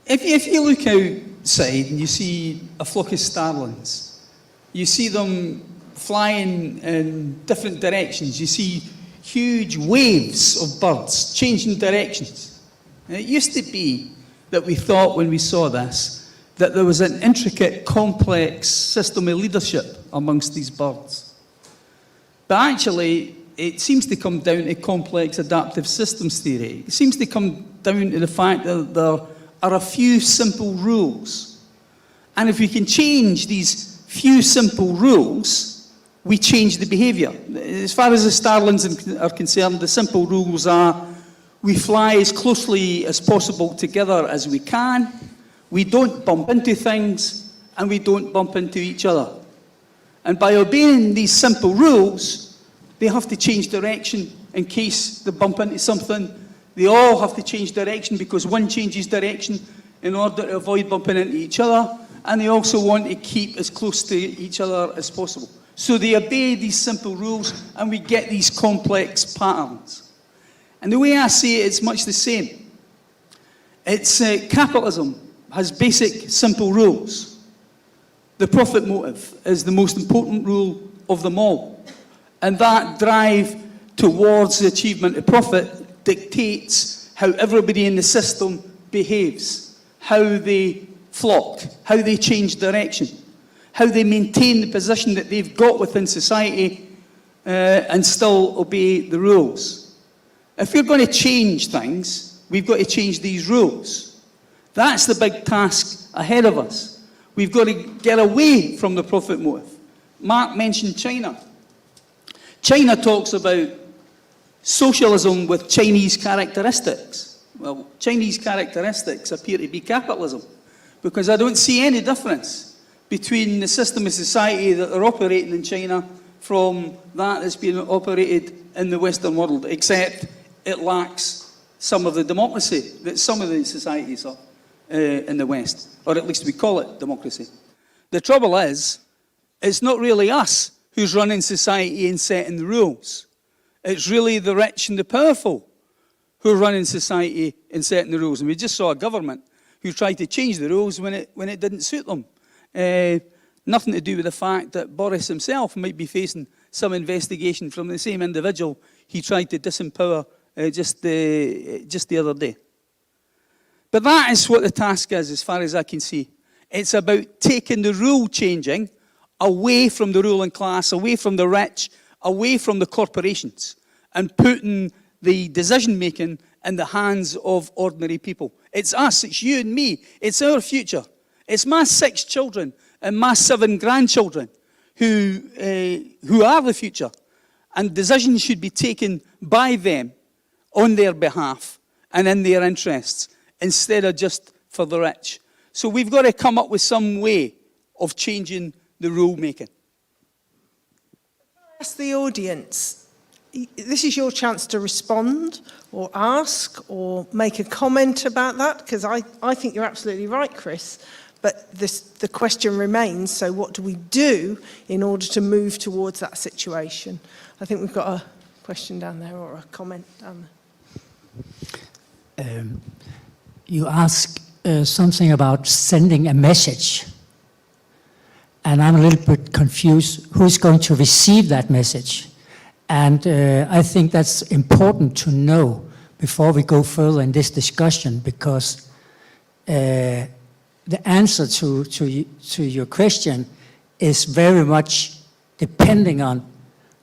If you look outside and you see a flock of starlings, you see them flying in different directions, you see huge waves of birds changing directions. And it used to be that we thought when we saw this that there was an intricate, complex system of leadership amongst these birds. But actually, it seems to come down to complex adaptive systems theory. It seems to come down to the fact that there are a few simple rules. And if we can change these few simple rules, we change the behaviour. As far as the starlings are concerned, the simple rules are we fly as closely as possible together as we can, we don't bump into things, and we don't bump into each other. And by obeying these simple rules, they have to change direction in case they bump into something. They all have to change direction because one changes direction in order to avoid bumping into each other, and they also want to keep as close to each other as possible. So they obey these simple rules, and we get these complex patterns. And the way I see it, it's much the same. It's capitalism has basic, simple rules. The profit motive is the most important rule of them all. And that drive towards the achievement of profit dictates how everybody in the system behaves, how they flock, how they change direction, how they maintain the position that they've got within society and still obey the rules. If we're going to change things, we've got to change these rules. That's the big task ahead of us. We've got to get away from the profit motive. Mark mentioned China. China talks about socialism with Chinese characteristics. Well, Chinese characteristics appear to be capitalism, because I don't see any difference between the system of society that they're operating in China from that that's being operated in the Western world, except it lacks some of the democracy that some of the societies are in the West, or at least we call it democracy. The trouble is, it's not really us who's running society and setting the rules. It's really the rich and the powerful who are running society and setting the rules. And we just saw a government who tried to change the rules when it didn't suit them. Nothing to do with the fact that Boris himself might be facing some investigation from the same individual he tried to disempower just the other day. But that is what the task is, as far as I can see. It's about taking the rule changing away from the ruling class, away from the rich, away from the corporations, and putting the decision making in the hands of ordinary people. It's us, it's you and me, it's our future. It's my 6 children and my 7 grandchildren who are the future. And decisions should be taken by them on their behalf and in their interests, instead of just for the rich. So we've got to come up with some way of changing the rule making. Ask the audience. This is your chance to respond or ask or make a comment about that, because I think you're absolutely right, Chris. But the question remains, so what do we do in order to move towards that situation? I think we've got a question down there or a comment down there. You ask something about sending a message. And I'm a little bit confused who's going to receive that message. And I think that's important to know before we go further in this discussion, because the answer to your question is very much depending on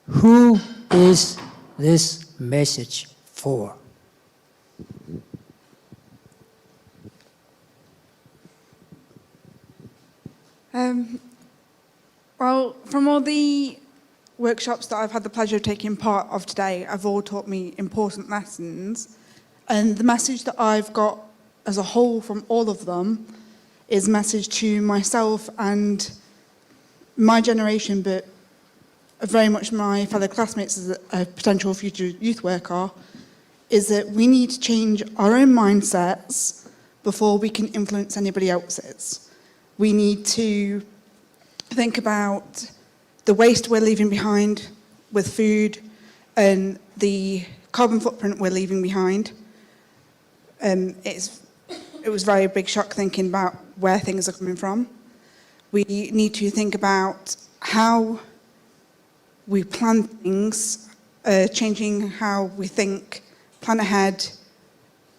who is this message for. Well, from all the workshops that I've had the pleasure of taking part of today, have all taught me important lessons. And the message that I've got as a whole from all of them is a message to myself and my generation, but very much my fellow classmates as a potential future youth worker, is that we need to change our own mindsets before we can influence anybody else's. We need to think about the waste we're leaving behind with food and the carbon footprint we're leaving behind. It was very big shock thinking about where things are coming from. We need to think about how we plan things, changing how we think, plan ahead,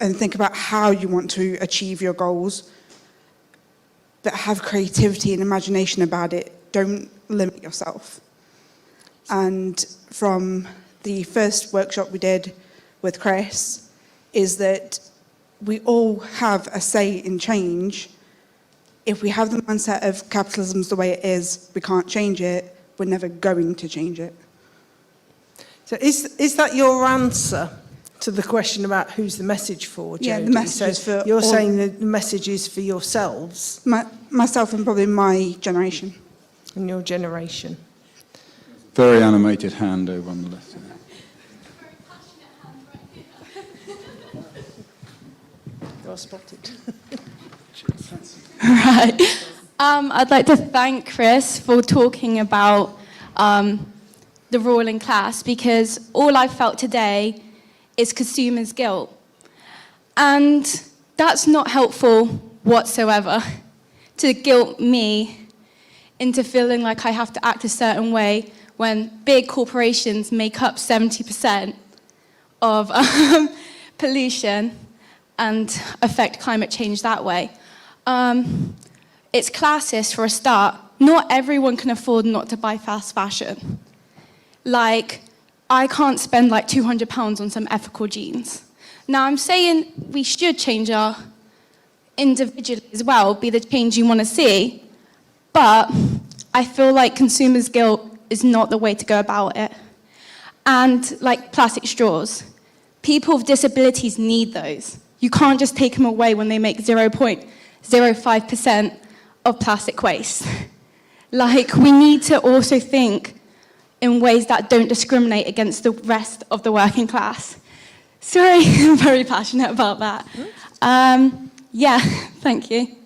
and think about how you want to achieve your goals, but have creativity and imagination about it. Don't limit yourself. And from the first workshop we did with Chris, is that we all have a say in change. If we have the mindset of capitalism's the way it is, we can't change it, we're never going to change it. So is that your answer to the question about who's the message for, Jodie? Yeah, the message is for you're all- saying that the message is for yourselves? Myself and probably my generation. And your generation. Very animated hand over on the left. You're spotted. Right. I'd like to thank Chris for talking about the ruling class, because all I felt today is consumer's guilt. And that's not helpful whatsoever, to guilt me into feeling like I have to act a certain way when big corporations make up 70% of pollution and affect climate change that way. It's classist for a start. Not everyone can afford not to buy fast fashion. Like, I can't spend like £200 on some ethical jeans. Now, I'm saying we should change our individually as well, be the change you want to see, but I feel like consumer's guilt is not the way to go about it. And like plastic straws, people with disabilities need those. You can't just take them away when they make 0.05% of plastic waste. Like, we need to also think in ways that don't discriminate against the rest of the working class. Sorry, I'm very passionate about that. Yeah, thank you.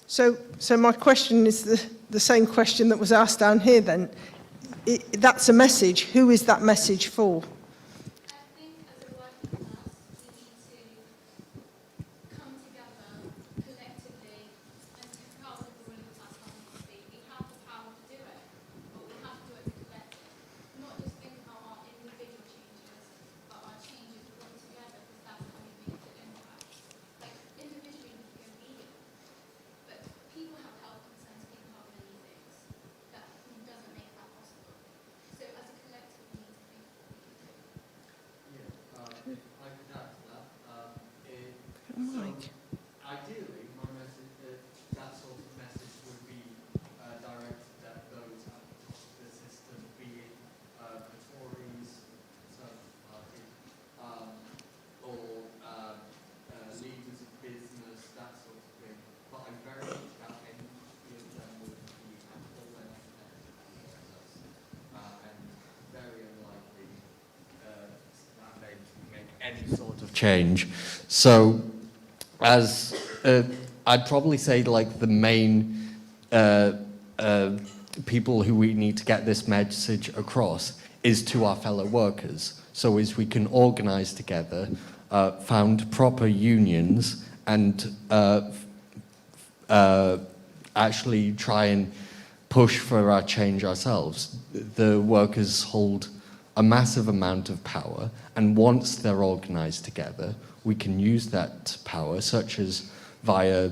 So my question is the same question that was asked down here then. That's a message. Who is that message for? Ideally, my message, that sort of message would be directed at those at the top of the system, be it the Tories, Conservative Party, or leaders of business, that sort of thing. But I very much doubt any of them would be at all connected to us, and very unlikely that they'd make any sort of change. So, as I'd probably say, like, the main people who we need to get this message across is to our fellow workers. So as we can organise together, found proper unions, and actually try and push for our change ourselves. The workers hold a massive amount of power, and once they're organised together, we can use that power, such as via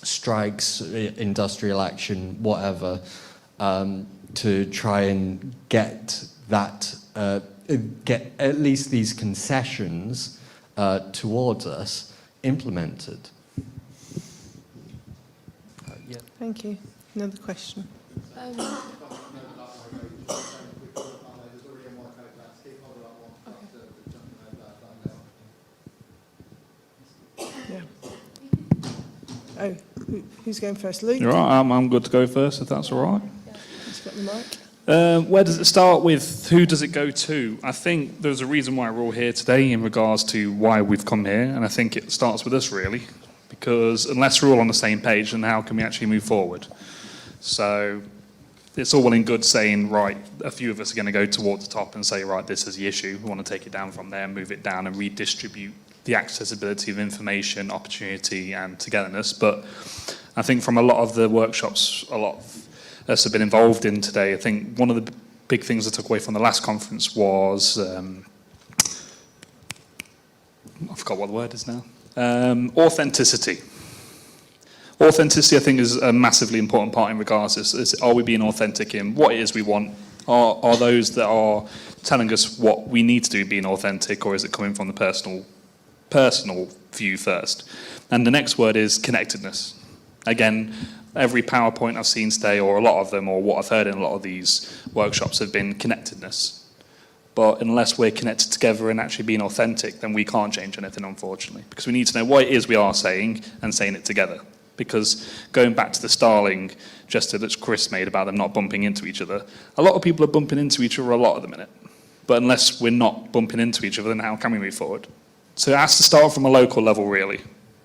strikes, industrial action, whatever, to try and get that, get at least these concessions towards us implemented. Yeah. Thank you. Another question. Oh, who's going first? Luke? You're right, I'm good to go first, if that's all right. He's got the mic. Where does it start with? Who does it go to? I think there's a reason why we're all here today in regards to why we've come here, and I think it starts with us, really. Because unless we're all on the same page, then how can we actually move forward? So it's all well and good saying, right, a few of us are going to go towards the top and say, right, this is the issue. We want to take it down from there, move it down and redistribute the accessibility of information, opportunity and togetherness. But I think from a lot of the workshops, a lot of us have been involved in today, I think one of the big things I took away from the last conference was, I forgot what the word is now, authenticity. Authenticity, I think, is a massively important part in regards to is are we being authentic in what it is we want? Are those that are telling us what we need to do being authentic, or is it coming from the personal view first? And the next word is connectedness. Again, every PowerPoint I've seen today, or a lot of them, or what I've heard in a lot of these workshops have been connectedness. But unless we're connected together and actually being authentic, then we can't change anything, unfortunately. Because we need to know what it is we are saying and saying it together. Because going back to the Starling gesture that Chris made about them not bumping into each other, a lot of people are bumping into each other a lot at the minute. But unless we're not bumping into each other, then how can we move forward? So it has to start from a local level, really,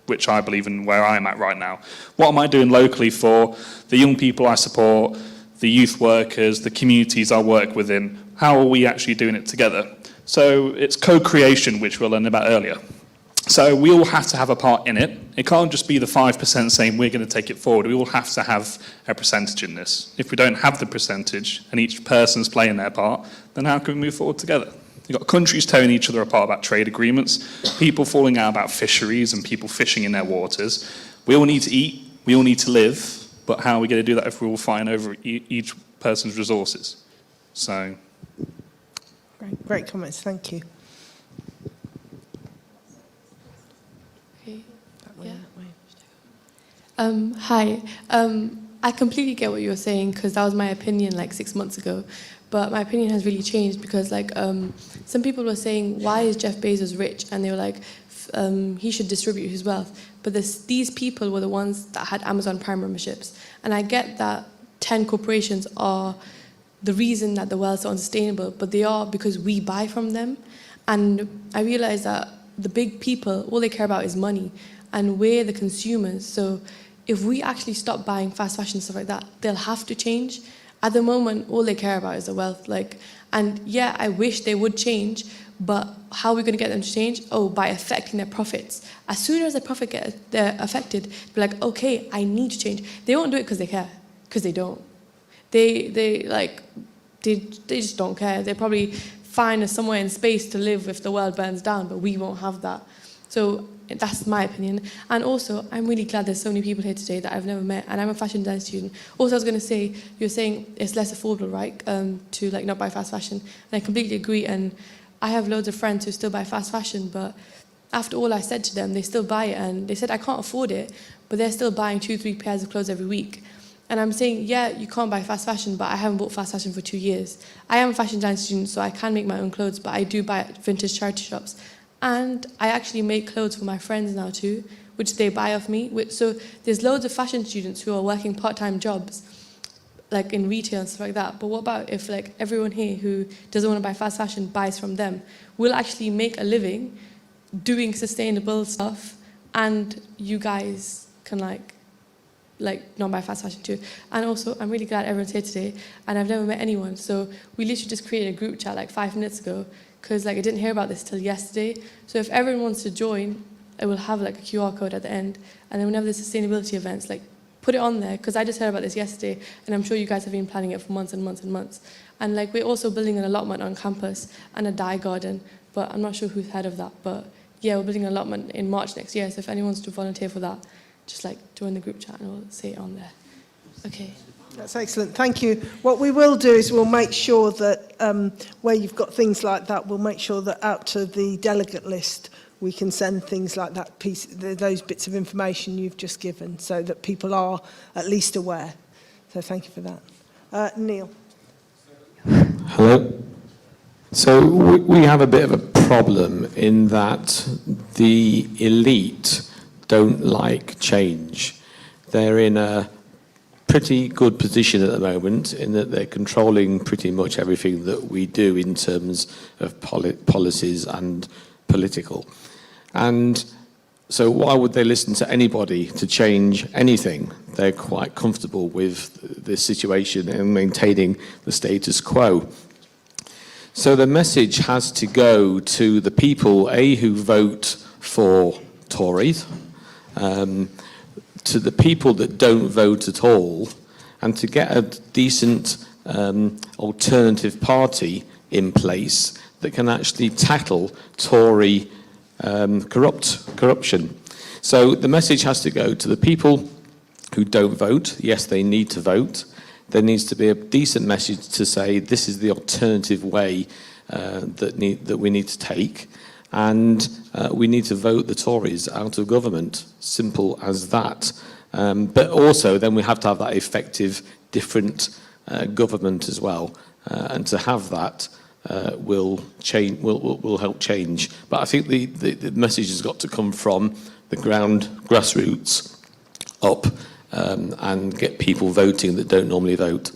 which I believe in where I am at right now. What am I doing locally for the young people I support, the youth workers, the communities I work within? How are we actually doing it together? So it's co-creation, which we'll learn about earlier. So we all have to have a part in it. It can't just be the 5% saying we're going to take it forward. We all have to have a percentage in this. If we don't have the percentage and each person's playing their part, then how can we move forward together? You've got countries tearing each other apart about trade agreements, people falling out about fisheries and people fishing in their waters. We all need to eat, we all need to live, but how are we going to do that if we're all fighting over each person's resources? So. Great comments, thank you. Hi. I completely get what you're saying because that was my opinion like 6 months ago. But my opinion has really changed because like some people were saying, why is Jeff Bezos rich? And they were like, he should distribute his wealth. But these people were the ones that had Amazon Prime memberships. And I get that 10 corporations are the reason that the wealth is unsustainable, but they are because we buy from them. And I realize that the big people, all they care about is money. And we're the consumers. So if we actually stop buying fast fashion and stuff like that, they'll have to change. At the moment, all they care about is the wealth. And yeah, I wish they would change, but how are we going to get them to change? Oh, by affecting their profits. As soon as their profit they're affected, they're like, okay, I need to change. They won't do it because they care, because they don't. They just don't care. They're probably find somewhere in space to live if the world burns down, but we won't have that. So that's my opinion. And also, I'm really glad there's so many people here today that I've never met, and I'm a fashion design student. Also, I was going to say, you're saying it's less affordable, right, to like not buy fast fashion, and I completely agree. And I have loads of friends who still buy fast fashion, but after all I said to them, they still buy it, and they said I can't afford it, but they're still buying 2-3 pairs of clothes every week. And I'm saying, yeah, you can't buy fast fashion, but I haven't bought fast fashion for 2 years. I am a fashion design student, so I can make my own clothes, but I do buy at vintage charity shops. And I actually make clothes for my friends now too, which they buy off me. So there's loads of fashion students who are working part-time jobs, like in retail and stuff like that. But what about if like everyone here who doesn't want to buy fast fashion buys from them? We'll actually make a living doing sustainable stuff, and you guys can like not buy fast fashion too. And also, I'm really glad everyone's here today, and I've never met anyone. So we literally just created a group chat like 5 minutes ago, because like I didn't hear about this till yesterday. So if everyone wants to join, it will have like a QR code at the end, and then whenever the sustainability events, like put it on there, because I just heard about this yesterday, and I'm sure you guys have been planning it for months and months and months. And like we're also building an allotment on campus and a dye garden, but I'm not sure who's heard of that. But yeah, we're building an allotment in March next year. So if anyone wants to volunteer for that, just like join the group chat and we'll say it on there. Okay. That's excellent, thank you. What we will do is we'll make sure that where you've got things like that, we'll make sure that out to the delegate list we can send things like that those bits of information you've just given, so that people are at least aware. So thank you for that. Neil. Hello. So we have a bit of a problem in that the elite don't like change. they're in a pretty good position at the moment in that they're controlling pretty much everything that we do in terms of policies and political. And so why would they listen to anybody to change anything? They're quite comfortable with this situation and maintaining the status quo. So the message has to go to the people, who vote for Tories, to the people that don't vote at all, and to get a decent alternative party in place that can actually tackle Tory corruption. So the message has to go to the people who don't vote. Yes, they need to vote. There needs to be a decent message to say this is the alternative way that we need to take, and we need to vote the Tories out of government. Simple as that. But also, then we have to have that effective, different government as well, and to have that will help change. But I think the message has got to come from the grassroots up, and get people voting that don't normally vote.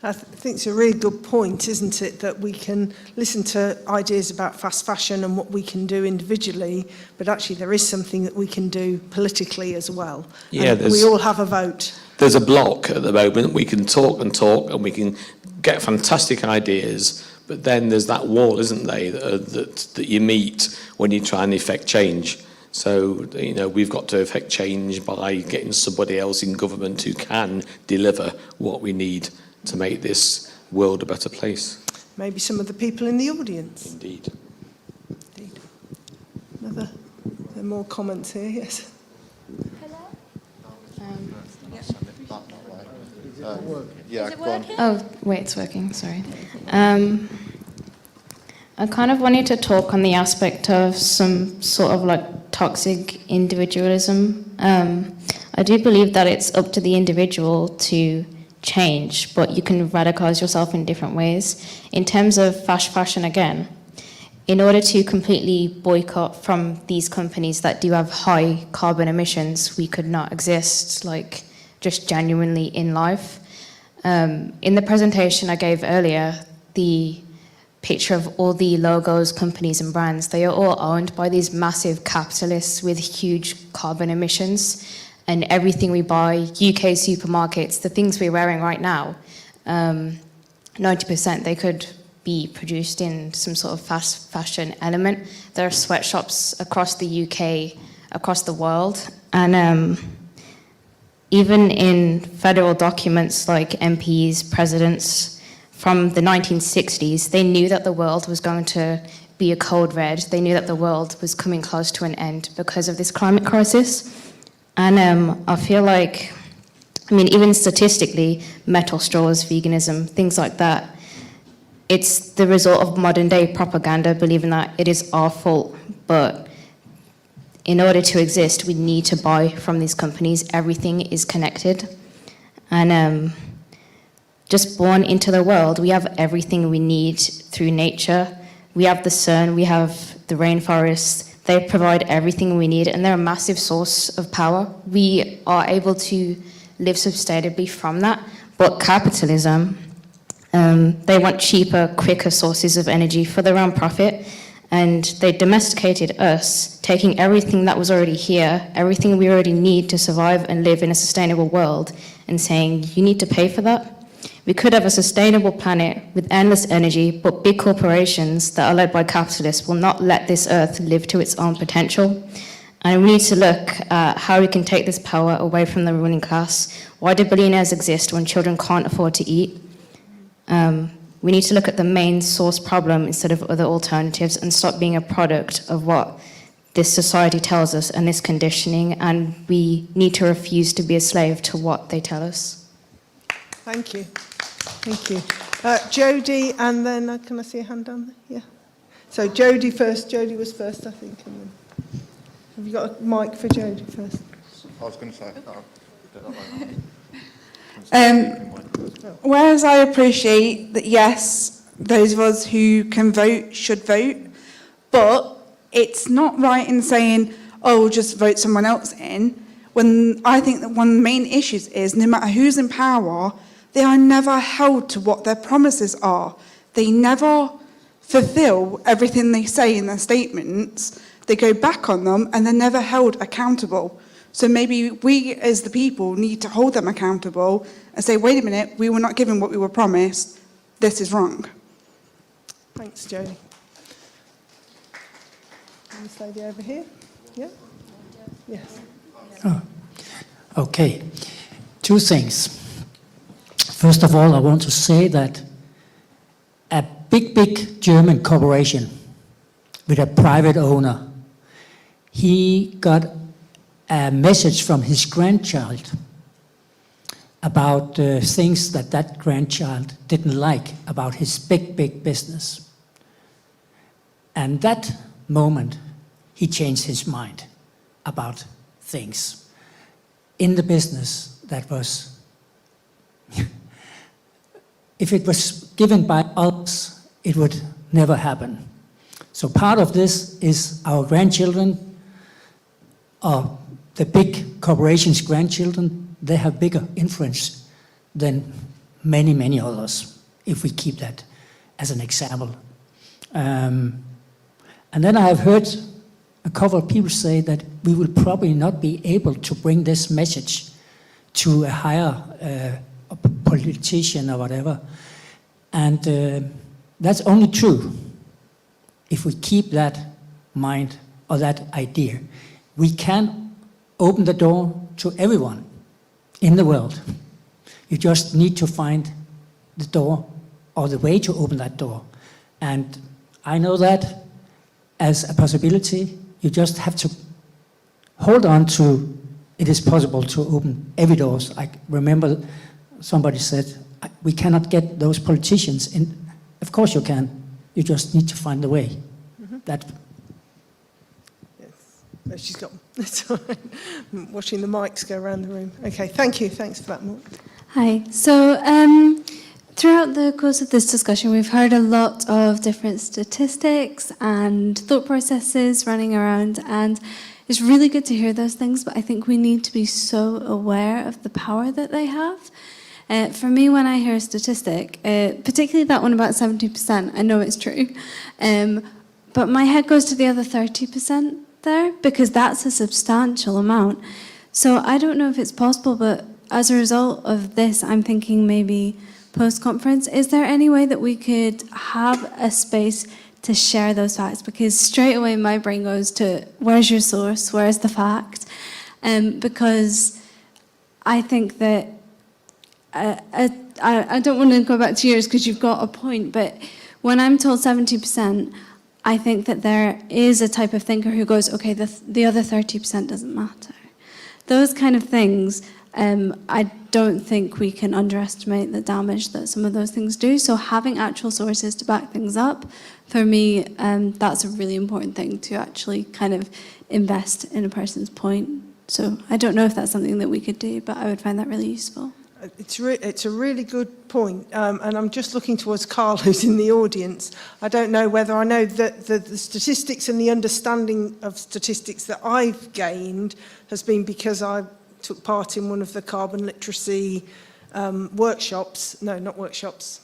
I think it's a really good point, isn't it, that we can listen to ideas about fast fashion and what we can do individually, but actually there is something that we can do politically as well. Yeah, and we all have a vote. There's a block at the moment. We can talk and we can get fantastic ideas, but then there's that wall, isn't there, that you meet when you try and effect change. So, we've got to effect change by getting somebody else in government who can deliver what we need to make this world a better place. Maybe some of the people in the audience. Indeed. There are more comments here, yes. Yeah, go on. Oh, wait, it's working, sorry. I kind of wanted to talk on the aspect of some sort of like toxic individualism. I do believe that it's up to the individual to change, but you can radicalize yourself in different ways. In terms of fast fashion, again, in order to completely boycott from these companies that do have high carbon emissions, we could not exist, like, just genuinely in life. In the presentation I gave earlier, the picture of all the logos, companies and brands, they are all owned by these massive capitalists with huge carbon emissions. And everything we buy, UK supermarkets, the things we're wearing right now, 90% they could be produced in some sort of fast fashion element. There are sweatshops across the UK, across the world. And even in federal documents like MPs, presidents from the 1960s, they knew that the world was going to be a code red. They knew that the world was coming close to an end because of this climate crisis. And I feel like, even statistically, metal straws, veganism, things like that, it's the result of modern day propaganda, believing that it is our fault. But in order to exist, we need to buy from these companies. Everything is connected. And just born into the world, we have everything we need through nature. We have the sun, we have the rainforests. They provide everything we need, and they're a massive source of power. We are able to live sustainably from that. But capitalism, they want cheaper, quicker sources of energy for their own profit, and they domesticated us, taking everything that was already here, everything we already need to survive and live in a sustainable world, and saying, you need to pay for that. We could have a sustainable planet with endless energy, but big corporations that are led by capitalists will not let this earth live to its own potential. And we need to look at how we can take this power away from the ruling class. Why do billionaires exist when children can't afford to eat? We need to look at the main source problem instead of other alternatives and stop being a product of what this society tells us and this conditioning, and we need to refuse to be a slave to what they tell us. Thank you. Thank you. Jodie, and then, can I see a hand down there? Yeah. So Jodie first. Jodie was first, I think. And then, have you got a mic for Jodie first? I was going to say. Whereas I appreciate that, yes, those of us who can vote should vote, but it's not right in saying, oh, just vote someone else in, when I think that one of the main issues is no matter who's in power, they are never held to what their promises are. They never fulfill everything they say in their statements. They go back on them and they're never held accountable. So maybe we as the people need to hold them accountable and say, wait a minute, we were not given what we were promised. This is wrong. Thanks, Jodie. This lady over here. Yeah? Yes. Oh, okay. Two things. First of all, I want to say that a big German corporation with a private owner, he got a message from his grandchild about things that that grandchild didn't like about his big business. And that moment, he changed his mind about things in the business that was, if it was given by us, it would never happen. So part of this is our grandchildren, or the big corporations' grandchildren, they have bigger influence than many others, if we keep that as an example. And then I have heard a couple of people say that we will probably not be able to bring this message to a higher politician or whatever. And that's only true if we keep that mind or that idea. We can open the door to everyone in the world. You just need to find the door or the way to open that door. And I know that as a possibility. You just have to hold on to it is possible to open every door. I remember somebody said, we cannot get those politicians in. Of course you can. You just need to find the way. Mm-hmm. That. Yes. No, she's got. That's all right. I'm watching the mics go around the room. Okay, thank you. Thanks for that, Mark. Hi. So throughout the course of this discussion, we've heard a lot of different statistics and thought processes running around, and it's really good to hear those things, but I think we need to be so aware of the power that they have. For me, when I hear a statistic, particularly that one about 70%, I know it's true, but my head goes to the other 30% there, because that's a substantial amount. So I don't know if it's possible, but as a result of this, I'm thinking maybe post-conference, is there any way that we could have a space to share those facts? Because straight away my brain goes to, where's your source? Where's the fact? Because I think that, I don't want to go back to yours because you've got a point, but when I'm told 70%, I think that there is a type of thinker who goes, okay, the other 30% doesn't matter. Those kind of things, I don't think we can underestimate the damage that some of those things do. So having actual sources to back things up, for me, that's a really important thing to actually kind of invest in a person's point. So I don't know if that's something that we could do, but I would find that really useful. It's a really good point, and I'm just looking towards Carl, who's in the audience. I don't know whether I know that the statistics and the understanding of statistics that I've gained has been because I took part in one of the carbon literacy workshops, no, not workshops,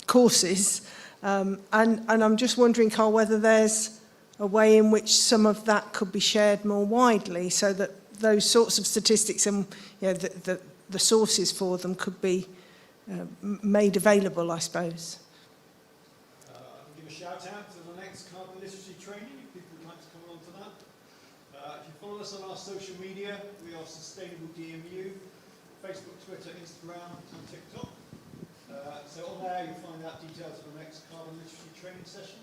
courses, and I'm just wondering, Carl, whether there's a way in which some of that could be shared more widely so that those sorts of statistics and the sources for them could be made available, I suppose. I can give a shout out to the next carbon literacy training if people would like to come along to that. If you follow us on our social media, we are Sustainable DMU, Facebook, Twitter, Instagram and TikTok. So on there you'll find out details of the next carbon literacy training session.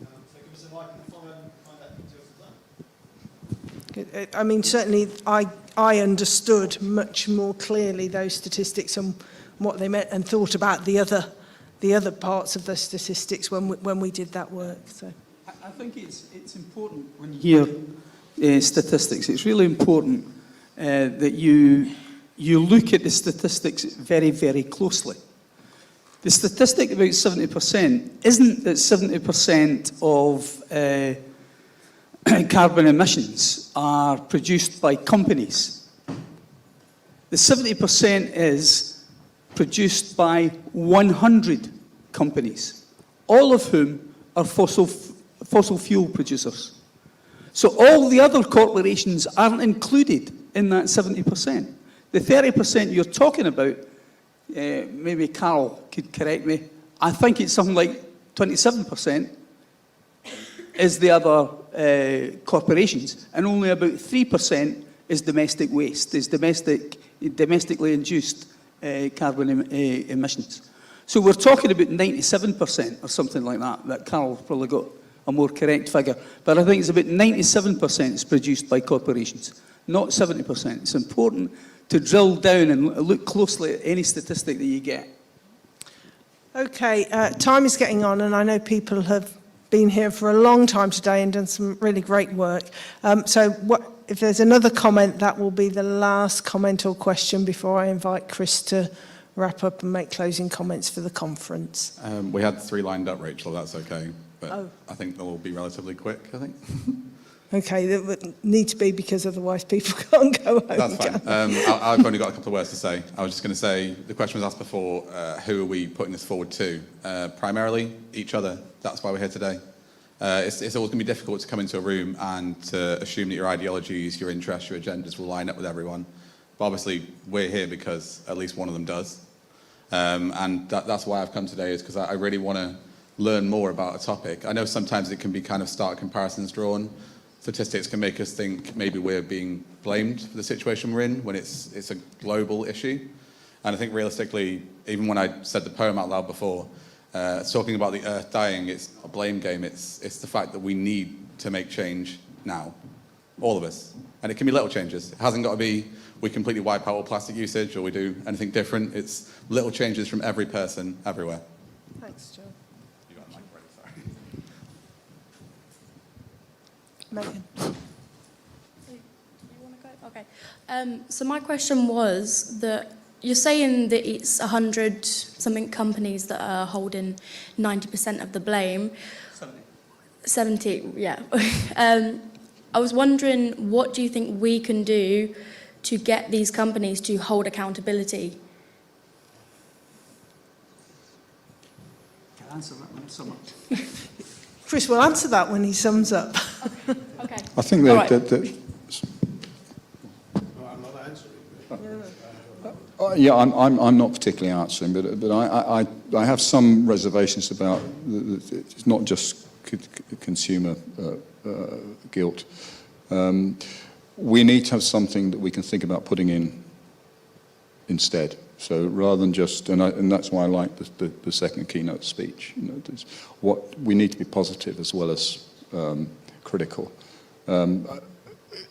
So give us a like and follow and find out details of that. I mean, certainly I understood much more clearly those statistics and what they meant, and thought about the other parts of the statistics when we did that work. So I think it's important when you hear statistics. It's really important that you look at the statistics very, very closely. The statistic about 70% isn't that 70% of carbon emissions are produced by companies. The 70% is produced by 100 companies, all of whom are fossil fuel producers. So all the other corporations aren't included in that 70%. The 30% you're talking about, maybe Carol could correct me, I think it's something like 27% is the other corporations, and only about 3% is domestic waste, is domestically induced carbon emissions. So we're talking about 97% or something like that, that Carol's probably got a more correct figure. But I think it's about 97% is produced by corporations, not 70%. It's important to drill down and look closely at any statistic that you get. Okay, time is getting on, and I know people have been here for a long time today and done some really great work. If there's another comment, that will be the last comment or question before I invite Chris to wrap up and make closing comments for the conference. We had 3 lined up, Rachel, that's okay. But I think they'll all be relatively quick, I think. Okay, that would need to be, because otherwise people can't go home. That's fine. I've only got a couple of words to say. I was just going to say, the question was asked before, who are we putting this forward to? Primarily, each other. That's why we're here today. It's always going to be difficult to come into a room and to assume that your ideologies, your interests, your agendas will line up with everyone. But obviously, we're here because at least one of them does. And that's why I've come today, is because I really want to learn more about a topic. I know sometimes it can be kind of stark comparisons drawn. Statistics can make us think maybe we're being blamed for the situation we're in when it's a global issue. And I think realistically, even when I said the poem out loud before, talking about the earth dying, it's a blame game. It's the fact that we need to make change now, all of us. And it can be little changes. It hasn't got to be we completely wipe out all plastic usage or we do anything different. It's little changes from every person, everywhere. Thanks, Joe. You got the mic ready, sorry. Megan. Okay. So my question was that you're saying that it's 100-something companies that are holding 90% of the blame. 70, yeah. I was wondering, what do you think we can do to get these companies to hold accountability? Can I answer that one so much? Chris will answer that when he sums up. Okay. I think that yeah, I'm not particularly answering, but I have some reservations about it's not just consumer guilt. We need to have something that we can think about putting in instead. So rather than just, and that's why I like the second keynote speech. You know, what we need to be positive as well as critical.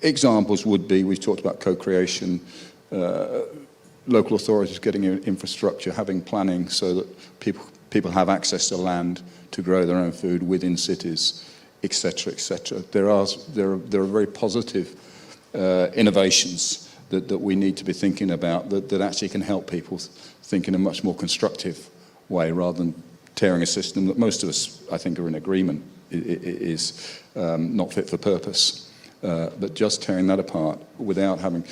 Examples would be, we've talked about co-creation. Local authorities getting infrastructure, having planning so that people have access to land to grow their own food within cities, etc., etc. There are very positive innovations that we need to be thinking about that actually can help people think in a much more constructive way rather than tearing a system that most of us, I think, are in agreement is not fit for purpose. But just tearing that apart without having...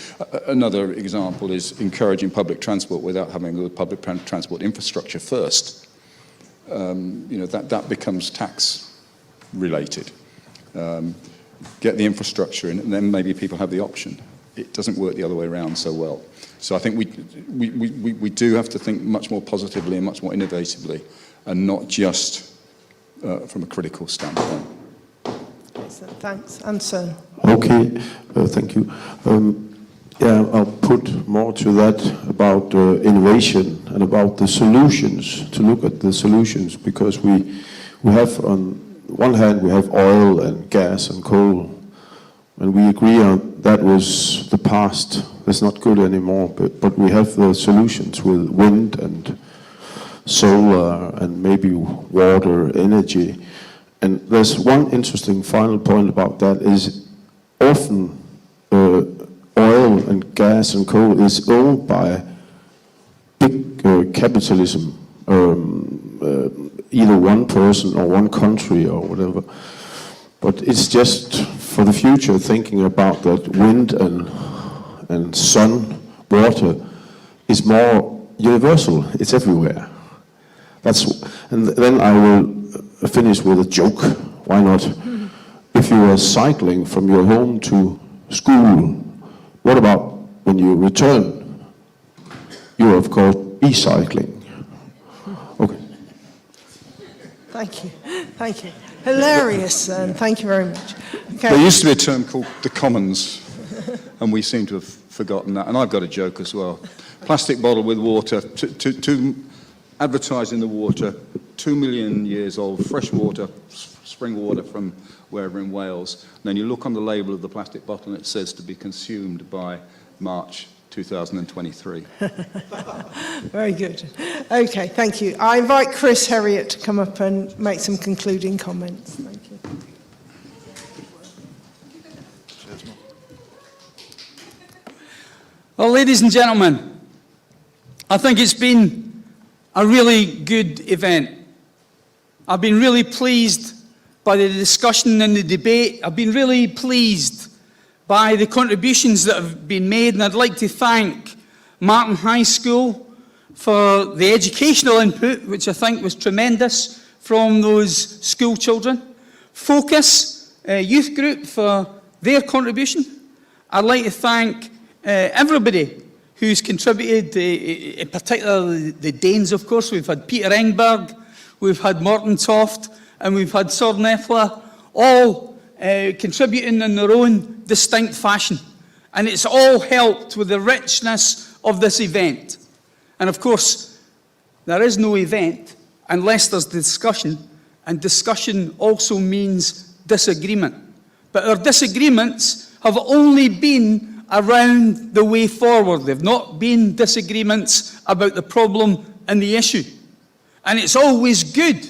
Another example is encouraging public transport without having the public transport infrastructure first. You know, that becomes tax-related. Get the infrastructure in, and then maybe people have the option. It doesn't work the other way around so well. So I think we do have to think much more positively and much more innovatively, and not just from a critical standpoint. Thanks. Anson. Okay, thank you. Yeah, I'll put more to that about innovation and about the solutions, to look at the solutions, because we have, on one hand, we have oil and gas and coal, and we agree on that was the past. It's not good anymore, but we have the solutions with wind and solar and maybe water energy. And there's one interesting final point about that is often oil and gas and coal is owned by big capitalism, either one person or one country or whatever. But it's just for the future, thinking about that wind and sun, water, is more universal. It's everywhere. And then I will finish with a joke. Why not? If you are cycling from your home to school, what about when you return? You are, of course, e-cycling. Okay. Thank you. Thank you. Hilarious, and thank you very much. Okay. There used to be a term called the commons, and we seem to have forgotten that. And I've got a joke as well. Plastic bottle with water, to advertising the water, 2 million years old, fresh water, spring water from wherever in Wales. And then you look on the label of the plastic bottle and it says to be consumed by March 2023. Very good. Okay, thank you. I invite Chris Herriot to come up and make some concluding comments. Thank you. Well, ladies and gentlemen, I think it's been a really good event. I've been really pleased by the discussion and the debate. I've been really pleased by the contributions that have been made, and I'd like to thank Martin High School for the educational input, which I think was tremendous from those school children. Focus Youth Group for their contribution. I'd like to thank everybody who's contributed, in particular the Danes, of course. We've had Peter Engberg, we've had Morton Toft, and we've had Søren Neffler, all contributing in their own distinct fashion. And it's all helped with the richness of this event. And of course, there is no event unless there's discussion, and discussion also means disagreement. But our disagreements have only been around the way forward. They've not been disagreements about the problem and the issue. And it's always good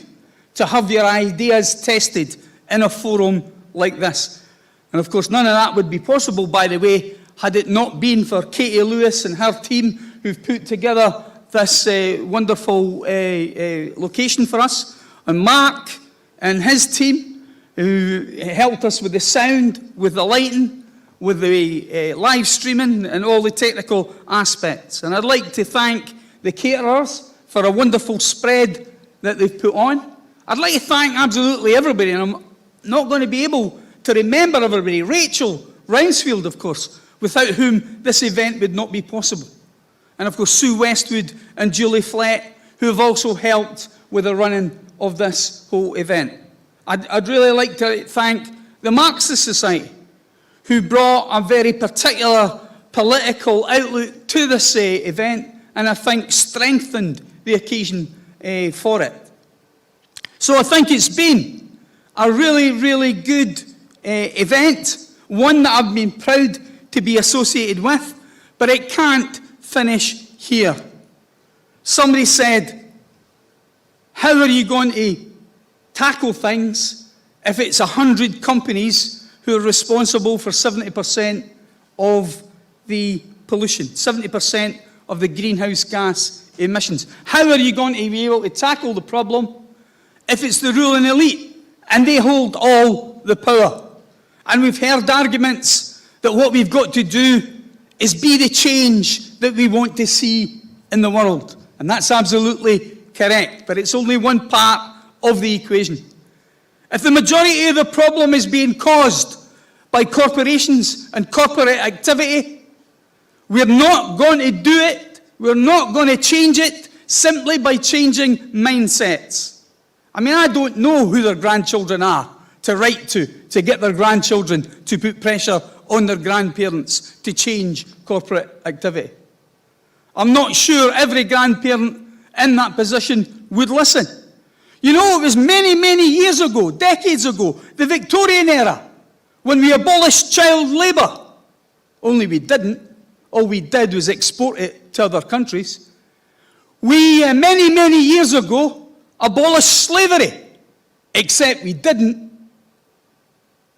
to have your ideas tested in a forum like this. And of course, none of that would be possible, by the way, had it not been for Katie Lewis and her team who've put together this wonderful location for us, and Mark and his team who helped us with the sound, with the lighting, with the live streaming and all the technical aspects. And I'd like to thank the caterers for a wonderful spread that they've put on. I'd like to thank absolutely everybody, and I'm not going to be able to remember everybody. Rachel Rounsfield, of course, without whom this event would not be possible. And of course, Sue Westwood and Julie Flett, who have also helped with the running of this whole event. I'd really like to thank the Marxist Society, who brought a very particular political outlook to this event, and I think strengthened the occasion for it. So I think it's been a really, really good event, one that I've been proud to be associated with, but it can't finish here. Somebody said, how are you going to tackle things if it's 100 companies who are responsible for 70% of the pollution, 70% of the greenhouse gas emissions? How are you going to be able to tackle the problem if it's the ruling elite and they hold all the power? And we've heard arguments that what we've got to do is be the change that we want to see in the world. And that's absolutely correct, but it's only one part of the equation. If the majority of the problem is being caused by corporations and corporate activity, we're not going to do it, we're not going to change it simply by changing mindsets. I mean, I don't know who their grandchildren are to write to get their grandchildren to put pressure on their grandparents to change corporate activity. I'm not sure every grandparent in that position would listen. You know, it was many, many years ago, decades ago, the Victorian era, when we abolished child labour. Only we didn't. All we did was export it to other countries. We, many, many years ago, abolished slavery, except we didn't.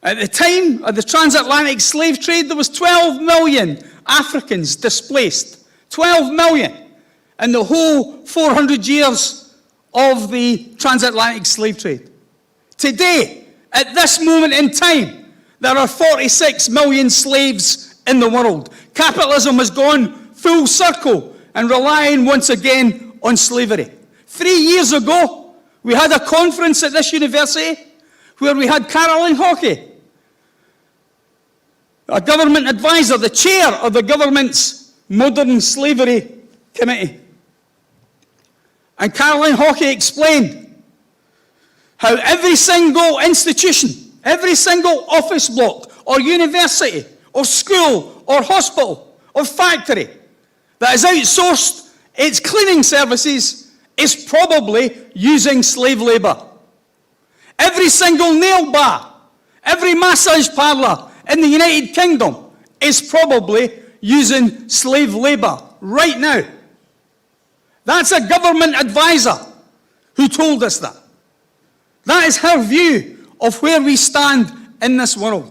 At the time of the transatlantic slave trade, there was 12 million Africans displaced. 12 million in the whole 400 years of the transatlantic slave trade. Today, at this moment in time, There are 46 million slaves in the world. Capitalism has gone full circle and relying once again on slavery. 3 years ago, we had a conference at this university where we had Caroline Hockey, a government advisor, the chair of the government's Modern Slavery Committee. And Caroline Hockey explained how every single institution, every single office block or university or school or hospital or factory that has outsourced its cleaning services is probably using slave labour. Every single nail bar, every massage parlour in the United Kingdom is probably using slave labour right now. That's a government advisor who told us that. That is her view of where we stand in this world.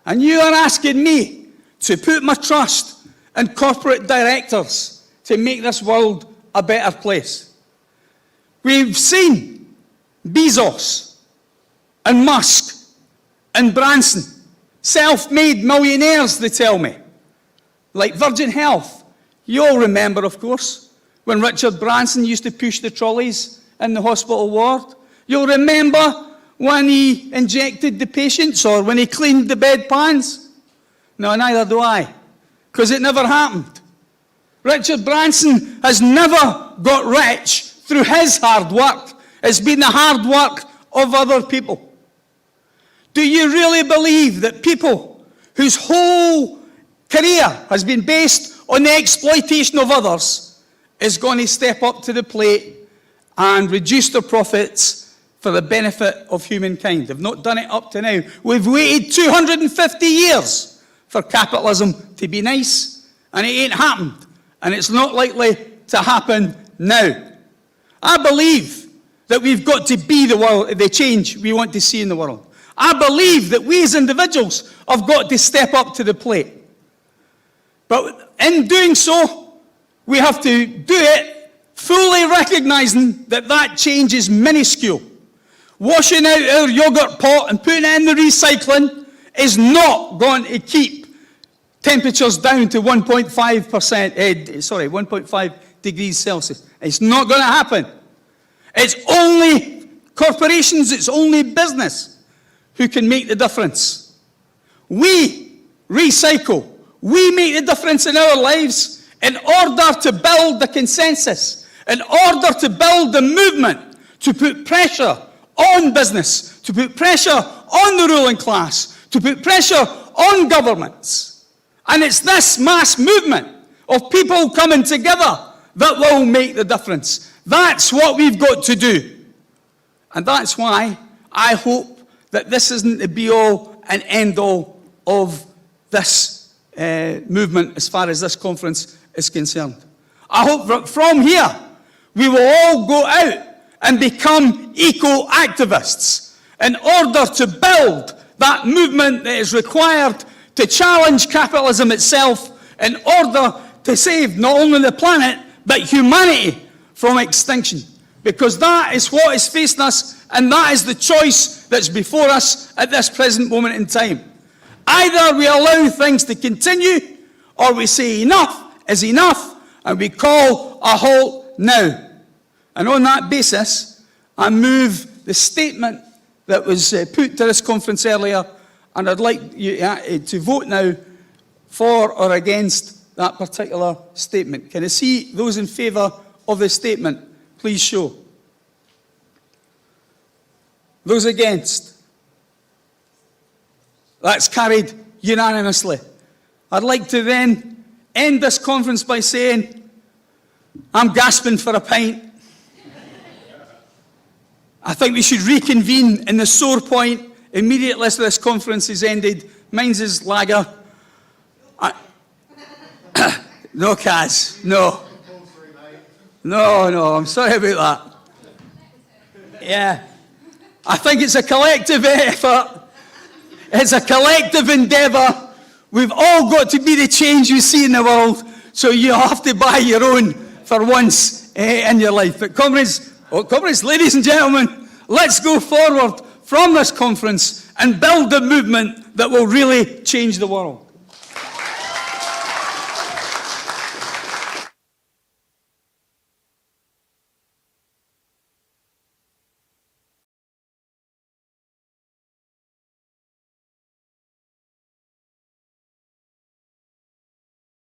And you are asking me to put my trust in corporate directors to make this world a better place. We've seen Bezos and Musk and Branson, self-made millionaires, they tell me, like Virgin Health. You all remember, of course, when Richard Branson used to push the trolleys in the hospital ward. You'll remember when he injected the patients or when he cleaned the bedpans. No, neither do I, because it never happened. Richard Branson has never got rich through his hard work. It's been the hard work of other people. Do you really believe that people whose whole career has been based on the exploitation of others is going to step up to the plate and reduce their profits for the benefit of humankind? They've not done it up to now. We've waited 250 years for capitalism to be nice, and it ain't happened. And it's not likely to happen now. I believe that we've got to be the change we want to see in the world. I believe that we as individuals have got to step up to the plate. But in doing so, we have to do it fully recognising that that change is minuscule. Washing out our yogurt pot and putting it in the recycling is not going to keep temperatures down to 1.5 degrees Celsius. It's not going to happen. It's only corporations, it's only business who can make the difference. We recycle. We make the difference in our lives in order to build the consensus, in order to build the movement, to put pressure on business, to put pressure on the ruling class, to put pressure on governments. And it's this mass movement of people coming together that will make the difference. That's what we've got to do. And that's why I hope that this isn't the be-all and end-all of this movement as far as this conference is concerned. I hope that from here we will all go out and become eco-activists in order to build that movement that is required to challenge capitalism itself in order to save not only the planet but humanity from extinction. Because that is what is facing us, and that is the choice that's before us at this present moment in time. Either we allow things to continue, or we say enough is enough, and we call a halt now. And on that basis, I move the statement that was put to this conference earlier, and I'd like you to vote now for or against that particular statement. Can I see those in favour of the statement? Please show. Those against? That's carried unanimously. I'd like to then end this conference by saying, I'm gasping for a pint. I think we should reconvene in the sore point immediately as this conference is ended. Mine's is lager. No, Kaz, no. No, I'm sorry about that. Yeah. I think it's a collective effort. It's a collective endeavour. We've all got to be the change we see in the world, so you have to buy your own for once in your life. But comrades, ladies and gentlemen, let's go forward from this conference and build the movement that will really change the world.